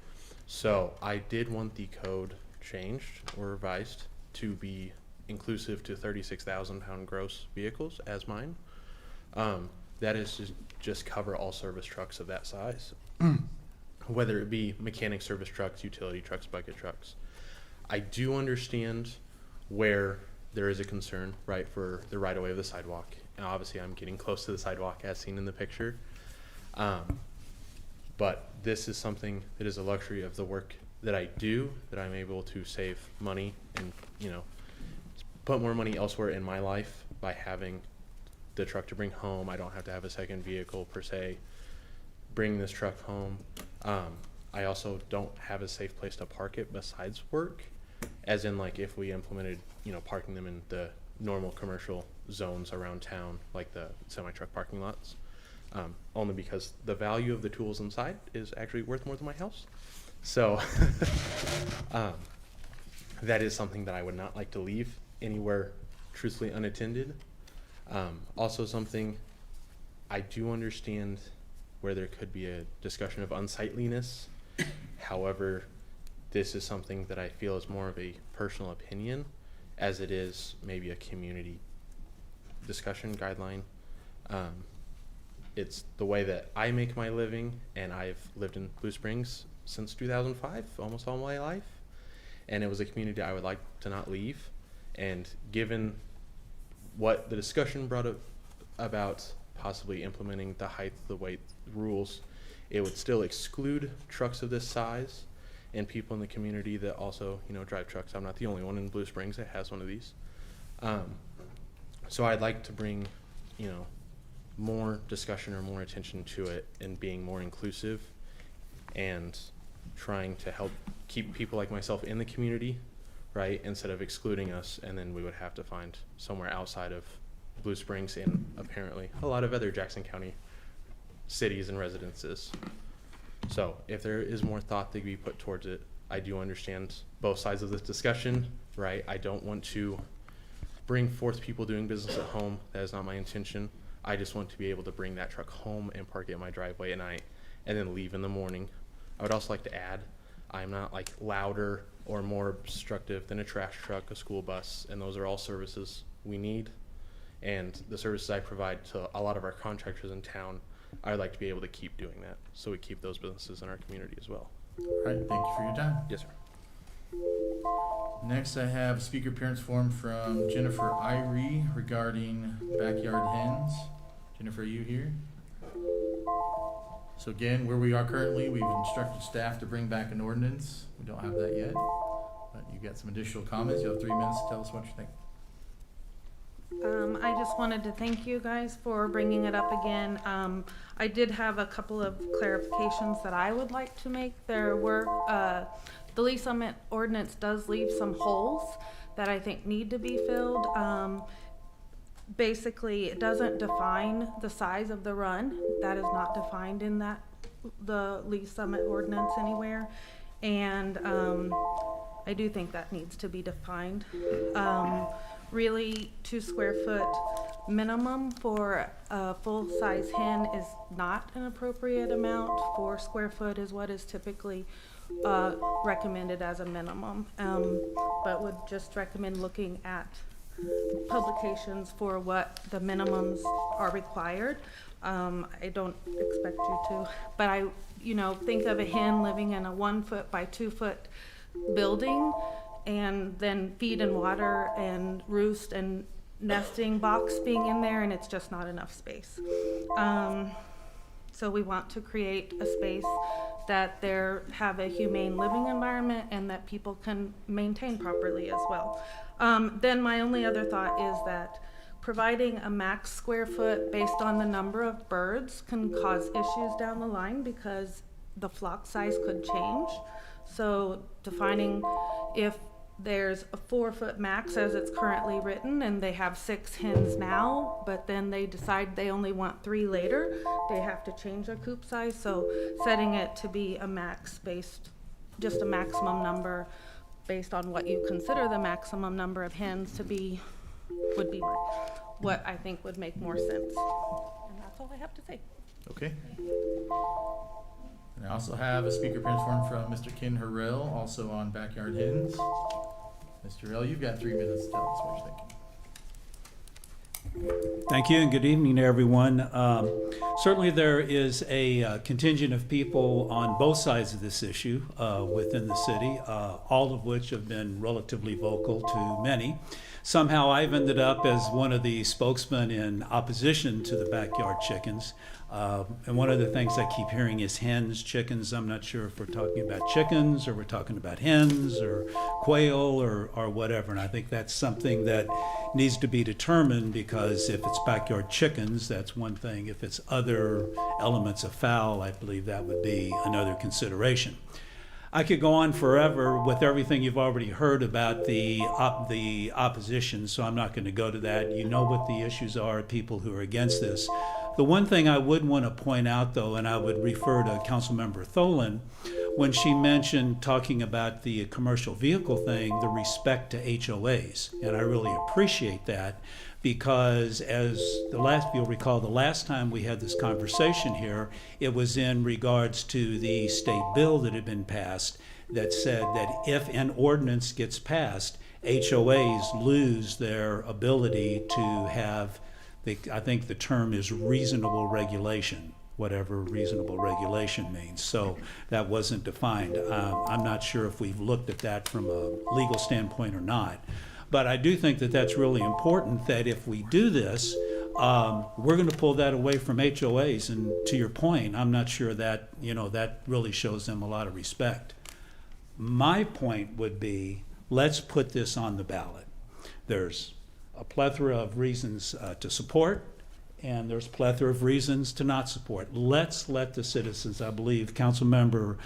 Speaker 16: So I did want the code changed or revised to be inclusive to 36,000 pound gross vehicles as mine. That is to just cover all service trucks of that size. Whether it be mechanic service trucks, utility trucks, bucket trucks. I do understand where there is a concern, right, for the right of way of the sidewalk. And obviously I'm getting close to the sidewalk as seen in the picture. But this is something that is a luxury of the work that I do, that I'm able to save money and, put more money elsewhere in my life by having the truck to bring home. I don't have to have a second vehicle per se. Bring this truck home. I also don't have a safe place to park it besides work, as in like if we implemented, parking them in the normal commercial zones around town, like the semi-truck parking lots, only because the value of the tools inside is actually worth more than my house. So that is something that I would not like to leave anywhere truthfully unattended. Also something I do understand where there could be a discussion of unsightliness. However, this is something that I feel is more of a personal opinion, as it is maybe a community discussion guideline. It's the way that I make my living, and I've lived in Blue Springs since 2005, almost all my life. And it was a community I would like to not leave. And given what the discussion brought up about possibly implementing the height, the weight rules, it would still exclude trucks of this size and people in the community that also, drive trucks. I'm not the only one in Blue Springs that has one of these. So I'd like to bring, more discussion or more attention to it and being more inclusive and trying to help keep people like myself in the community, right, instead of excluding us, and then we would have to find somewhere outside of Blue Springs and apparently a lot of other Jackson County cities and residences. So if there is more thought that can be put towards it, I do understand both sides of this discussion, right? I don't want to bring forth people doing business at home. That is not my intention. I just want to be able to bring that truck home and park it in my driveway at night and then leave in the morning. I would also like to add, I'm not like louder or more obstructive than a trash truck, a school bus, and those are all services we need. And the services I provide to a lot of our contractors in town, I'd like to be able to keep doing that, so we keep those businesses in our community as well.
Speaker 15: All right, thank you for your time.
Speaker 16: Yes, sir.
Speaker 15: Next, I have a speaker appearance form from Jennifer Irie regarding backyard hens. Jennifer, are you here? So again, where we are currently, we've instructed staff to bring back an ordinance. We don't have that yet, but you got some additional comments. You have 3 minutes to tell us what you think.
Speaker 17: I just wanted to thank you guys for bringing it up again. I did have a couple of clarifications that I would like to make. There were, the Lee Summit ordinance does leave some holes that I think need to be filled. Basically, it doesn't define the size of the run. That is not defined in the Lee Summit ordinance anywhere. And I do think that needs to be defined. Really, 2 square foot minimum for a full-size hen is not an appropriate amount. 4 square foot is what is typically recommended as a minimum, but would just recommend looking at publications for what the minimums are required. I don't expect you to, but I, think of a hen living in a 1 foot by 2 foot building, and then feed and water and roost and nesting box being in there, and it's just not enough space. So we want to create a space that have a humane living environment and that people can maintain properly as well. Then my only other thought is that providing a max square foot based on the number of birds can cause issues down the line because the flock size could change. So defining if there's a 4 foot max as it's currently written and they have 6 hens now, but then they decide they only want 3 later, they have to change their coop size. So setting it to be a max based, just a maximum number based on what you consider the maximum number of hens to be, would be what I think would make more sense. And that's all I have to say.
Speaker 15: Okay. And I also have a speaker appearance form from Mr. Ken Harrell, also on Backyard Hens. Mr. Harrell, you've got 3 minutes to tell us what you're thinking.
Speaker 18: Thank you, and good evening to everyone. Certainly there is a contingent of people on both sides of this issue within the city, all of which have been relatively vocal to many. Somehow I've ended up as one of the spokesmen in opposition to the backyard chickens. And one of the things I keep hearing is hens, chickens. I'm not sure if we're talking about chickens or we're talking about hens or quail or whatever. And I think that's something that needs to be determined, because if it's backyard chickens, that's one thing. If it's other elements of fowl, I believe that would be another consideration. I could go on forever with everything you've already heard about the opposition, so I'm not going to go to that. You know what the issues are, people who are against this. The one thing I would want to point out, though, and I would refer to Councilmember Tholen, when she mentioned talking about the commercial vehicle thing, the respect to HOAs, and I really appreciate that, because as you'll recall, the last time we had this conversation here, it was in regards to the state bill that had been passed that said that if an ordinance gets passed, HOAs lose their ability to have, I think the term is reasonable regulation, whatever reasonable regulation means. So that wasn't defined. I'm not sure if we've looked at that from a legal standpoint or not. But I do think that that's really important, that if we do this, we're going to pull that away from HOAs. And to your point, I'm not sure that, that really shows them a lot of respect. My point would be, let's put this on the ballot. There's a plethora of reasons to support, and there's a plethora of reasons to not support. Let's let the citizens, I believe Councilmember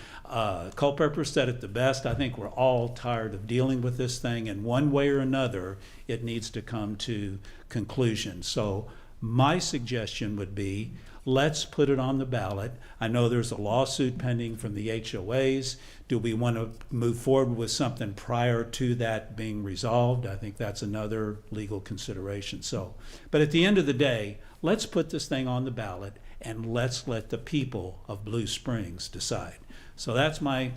Speaker 18: Culpepper said it the best. I think we're all tired of dealing with this thing, and one way or another, it needs to come to conclusion. So my suggestion would be, let's put it on the ballot. I know there's a lawsuit pending from the HOAs. Do we want to move forward with something prior to that being resolved? I think that's another legal consideration. So, but at the end of the day, let's put this thing on the ballot and let's let the people of Blue Springs decide. So that's my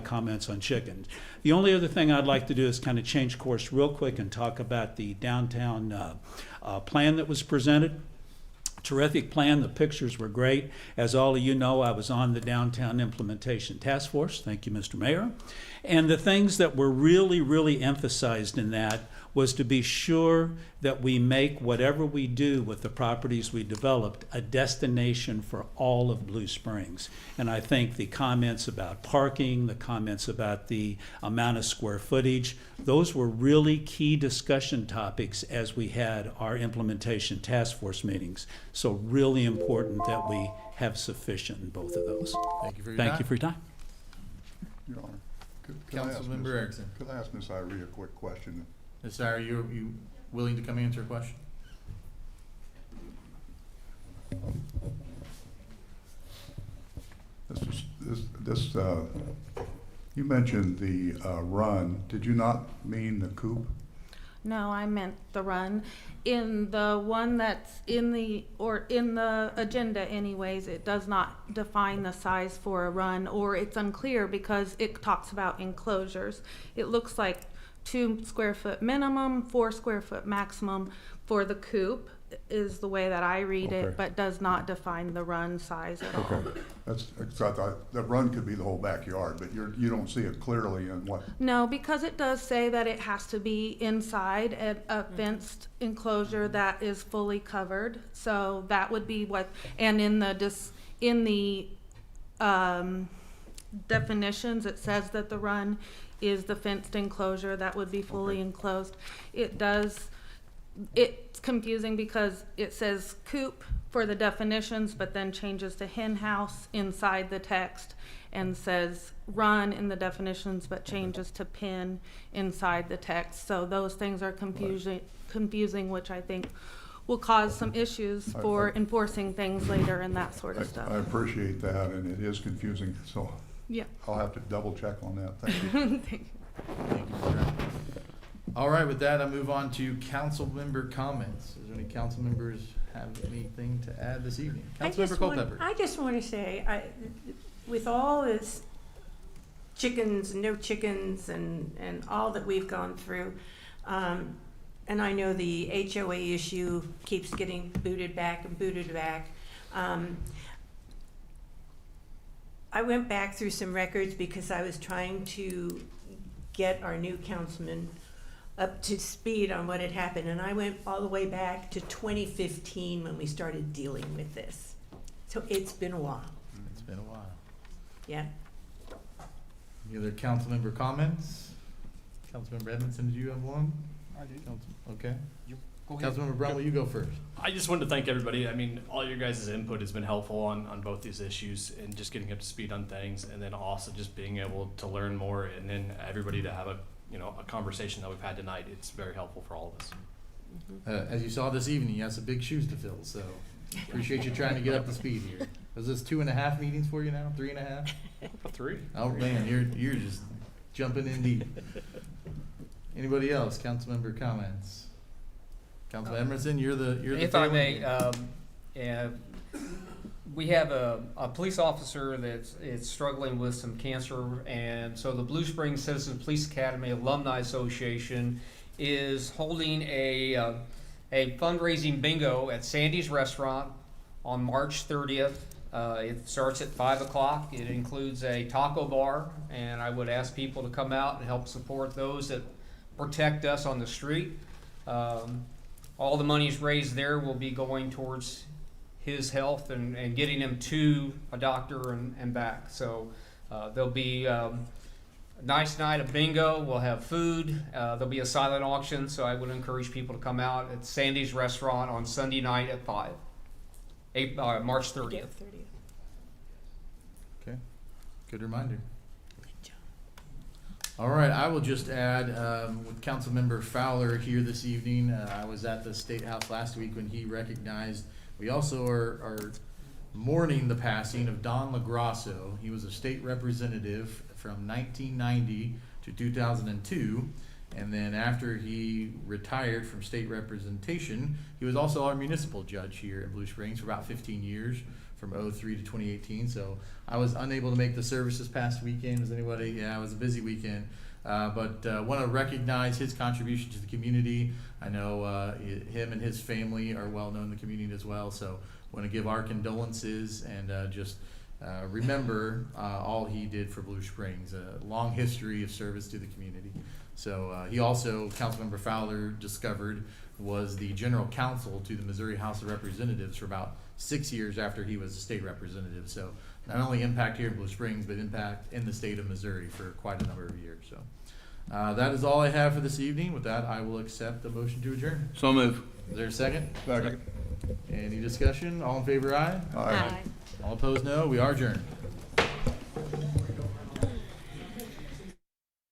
Speaker 18: comments on chickens. The only other thing I'd like to do is kind of change course real quick and talk about the downtown plan that was presented. Terrific plan. The pictures were great. As all of you know, I was on the Downtown Implementation Task Force. Thank you, Mr. Mayor. And the things that were really, really emphasized in that was to be sure that we make whatever we do with the properties we developed a destination for all of Blue Springs. And I think the comments about parking, the comments about the amount of square footage, those were really key discussion topics as we had our implementation task force meetings. So really important that we have sufficient in both of those.
Speaker 15: Thank you for your
Speaker 18: Thank
Speaker 15: time.
Speaker 18: you for your time.
Speaker 4: Your Honor. Could I ask
Speaker 15: Councilmember
Speaker 4: Ms.
Speaker 15: Erickson.
Speaker 4: Could I ask Ms. Irie a quick question?
Speaker 15: Ms. Sire, you willing to come answer a question?
Speaker 4: You mentioned the run. Did you not mean the coop?
Speaker 17: No, I meant the run. In the one that's in the agenda anyways, it does not define the size for a run, or it's unclear because it talks about enclosures. It looks like 2 square foot minimum, 4 square foot maximum for the coop is the way that I read
Speaker 4: Okay.
Speaker 17: it, but does not define the run size at all.
Speaker 4: Okay, so I thought the run could be the whole backyard, but you don't see it clearly in what?
Speaker 17: No, because it does say that it has to be inside a fenced enclosure that is fully covered. So that would be what, and in the definitions, it says that the run is the fenced enclosure that would be fully enclosed. It's confusing because it says coop for the definitions, but then changes to hen house inside the text and says run in the definitions, but changes to pen inside the text. So those things are confusing, which I think will cause some issues for enforcing things later and that sort of stuff.
Speaker 4: I appreciate that, and it is confusing, so
Speaker 17: Yeah.
Speaker 4: I'll have to double check on that. Thank you.
Speaker 17: Thank you.
Speaker 15: Thank you, Ms. Sire. All right, with that, I move on to council member comments. Is there any council members have anything to add this evening? Councilmember Culpepper.
Speaker 6: I just want to say, with all this chickens, no chickens, and all that we've gone through, and I know the HOA issue keeps getting booted back and booted back. I went back through some records because I was trying to get our new councilman up to speed on what had happened, and I went all the way back to 2015 when we started dealing with this. So it's been a while.
Speaker 15: It's been a while.
Speaker 6: Yeah.
Speaker 15: Any other council member comments? Councilmember Edmondson, did you have one?
Speaker 14: I do.
Speaker 15: Okay.
Speaker 14: Go ahead.
Speaker 15: Councilmember Brown, will you go first?
Speaker 14: I just wanted to thank everybody. I mean, all your guys' input has been helpful on both these issues and just getting up to speed on things, and then also just being able to learn more, and then everybody to have a conversation that we've had tonight. It's very helpful for all of us.
Speaker 15: As you saw this evening, you have some big shoes to fill, so appreciate you trying to get up to speed here. Is this 2.5 meetings for you now? 3.5?
Speaker 14: 3.
Speaker 15: Oh man, you're just jumping in deep. Anybody else? Councilmember comments? Councilman Emerson, you're the.
Speaker 19: If I may, we have a police officer that's struggling with some cancer, and so the Blue Springs Citizens Police Academy Alumni Association is holding a fundraising bingo at Sandy's Restaurant on March 30th. It starts at 5 o'clock. It includes a taco bar, and I would ask people to come out and help support those that protect us on the street. All the monies raised there will be going towards his health and getting him to a doctor and back. So there'll be a nice night of bingo. We'll have food. There'll be a silent auction, so I would encourage people to come out at Sandy's Restaurant on Sunday night at 5, March 30th.
Speaker 15: Okay, good reminder. All right, I will just add, with Councilmember Fowler here this evening, I was at the State House last week when he recognized, we also are mourning the passing of Don LaGrasso. He was a state representative from 1990 to 2002, and then after he retired from state representation, he was also our municipal judge here in Blue Springs for about 15 years, from 03 to 2018. So I was unable to make the service this past weekend. Was anybody? Yeah, it was a busy weekend. But want to recognize his contribution to the community. I know him and his family are well known in the community as well. So want to give our condolences and just remember all he did for Blue Springs. A long history of service to the community. So he also, Councilmember Fowler discovered, was the general counsel to the Missouri House of Representatives for about 6 years after he was a state representative. So not only impact here in Blue Springs, but impact in the state of Missouri for quite a number of years. So that is all I have for this evening. With that, I will accept the motion to adjourn.
Speaker 3: So move.
Speaker 15: Is there a second?
Speaker 8: Second.
Speaker 15: Any discussion? All in favor, aye?
Speaker 8: Aye.
Speaker 15: All opposed, no. We are adjourned.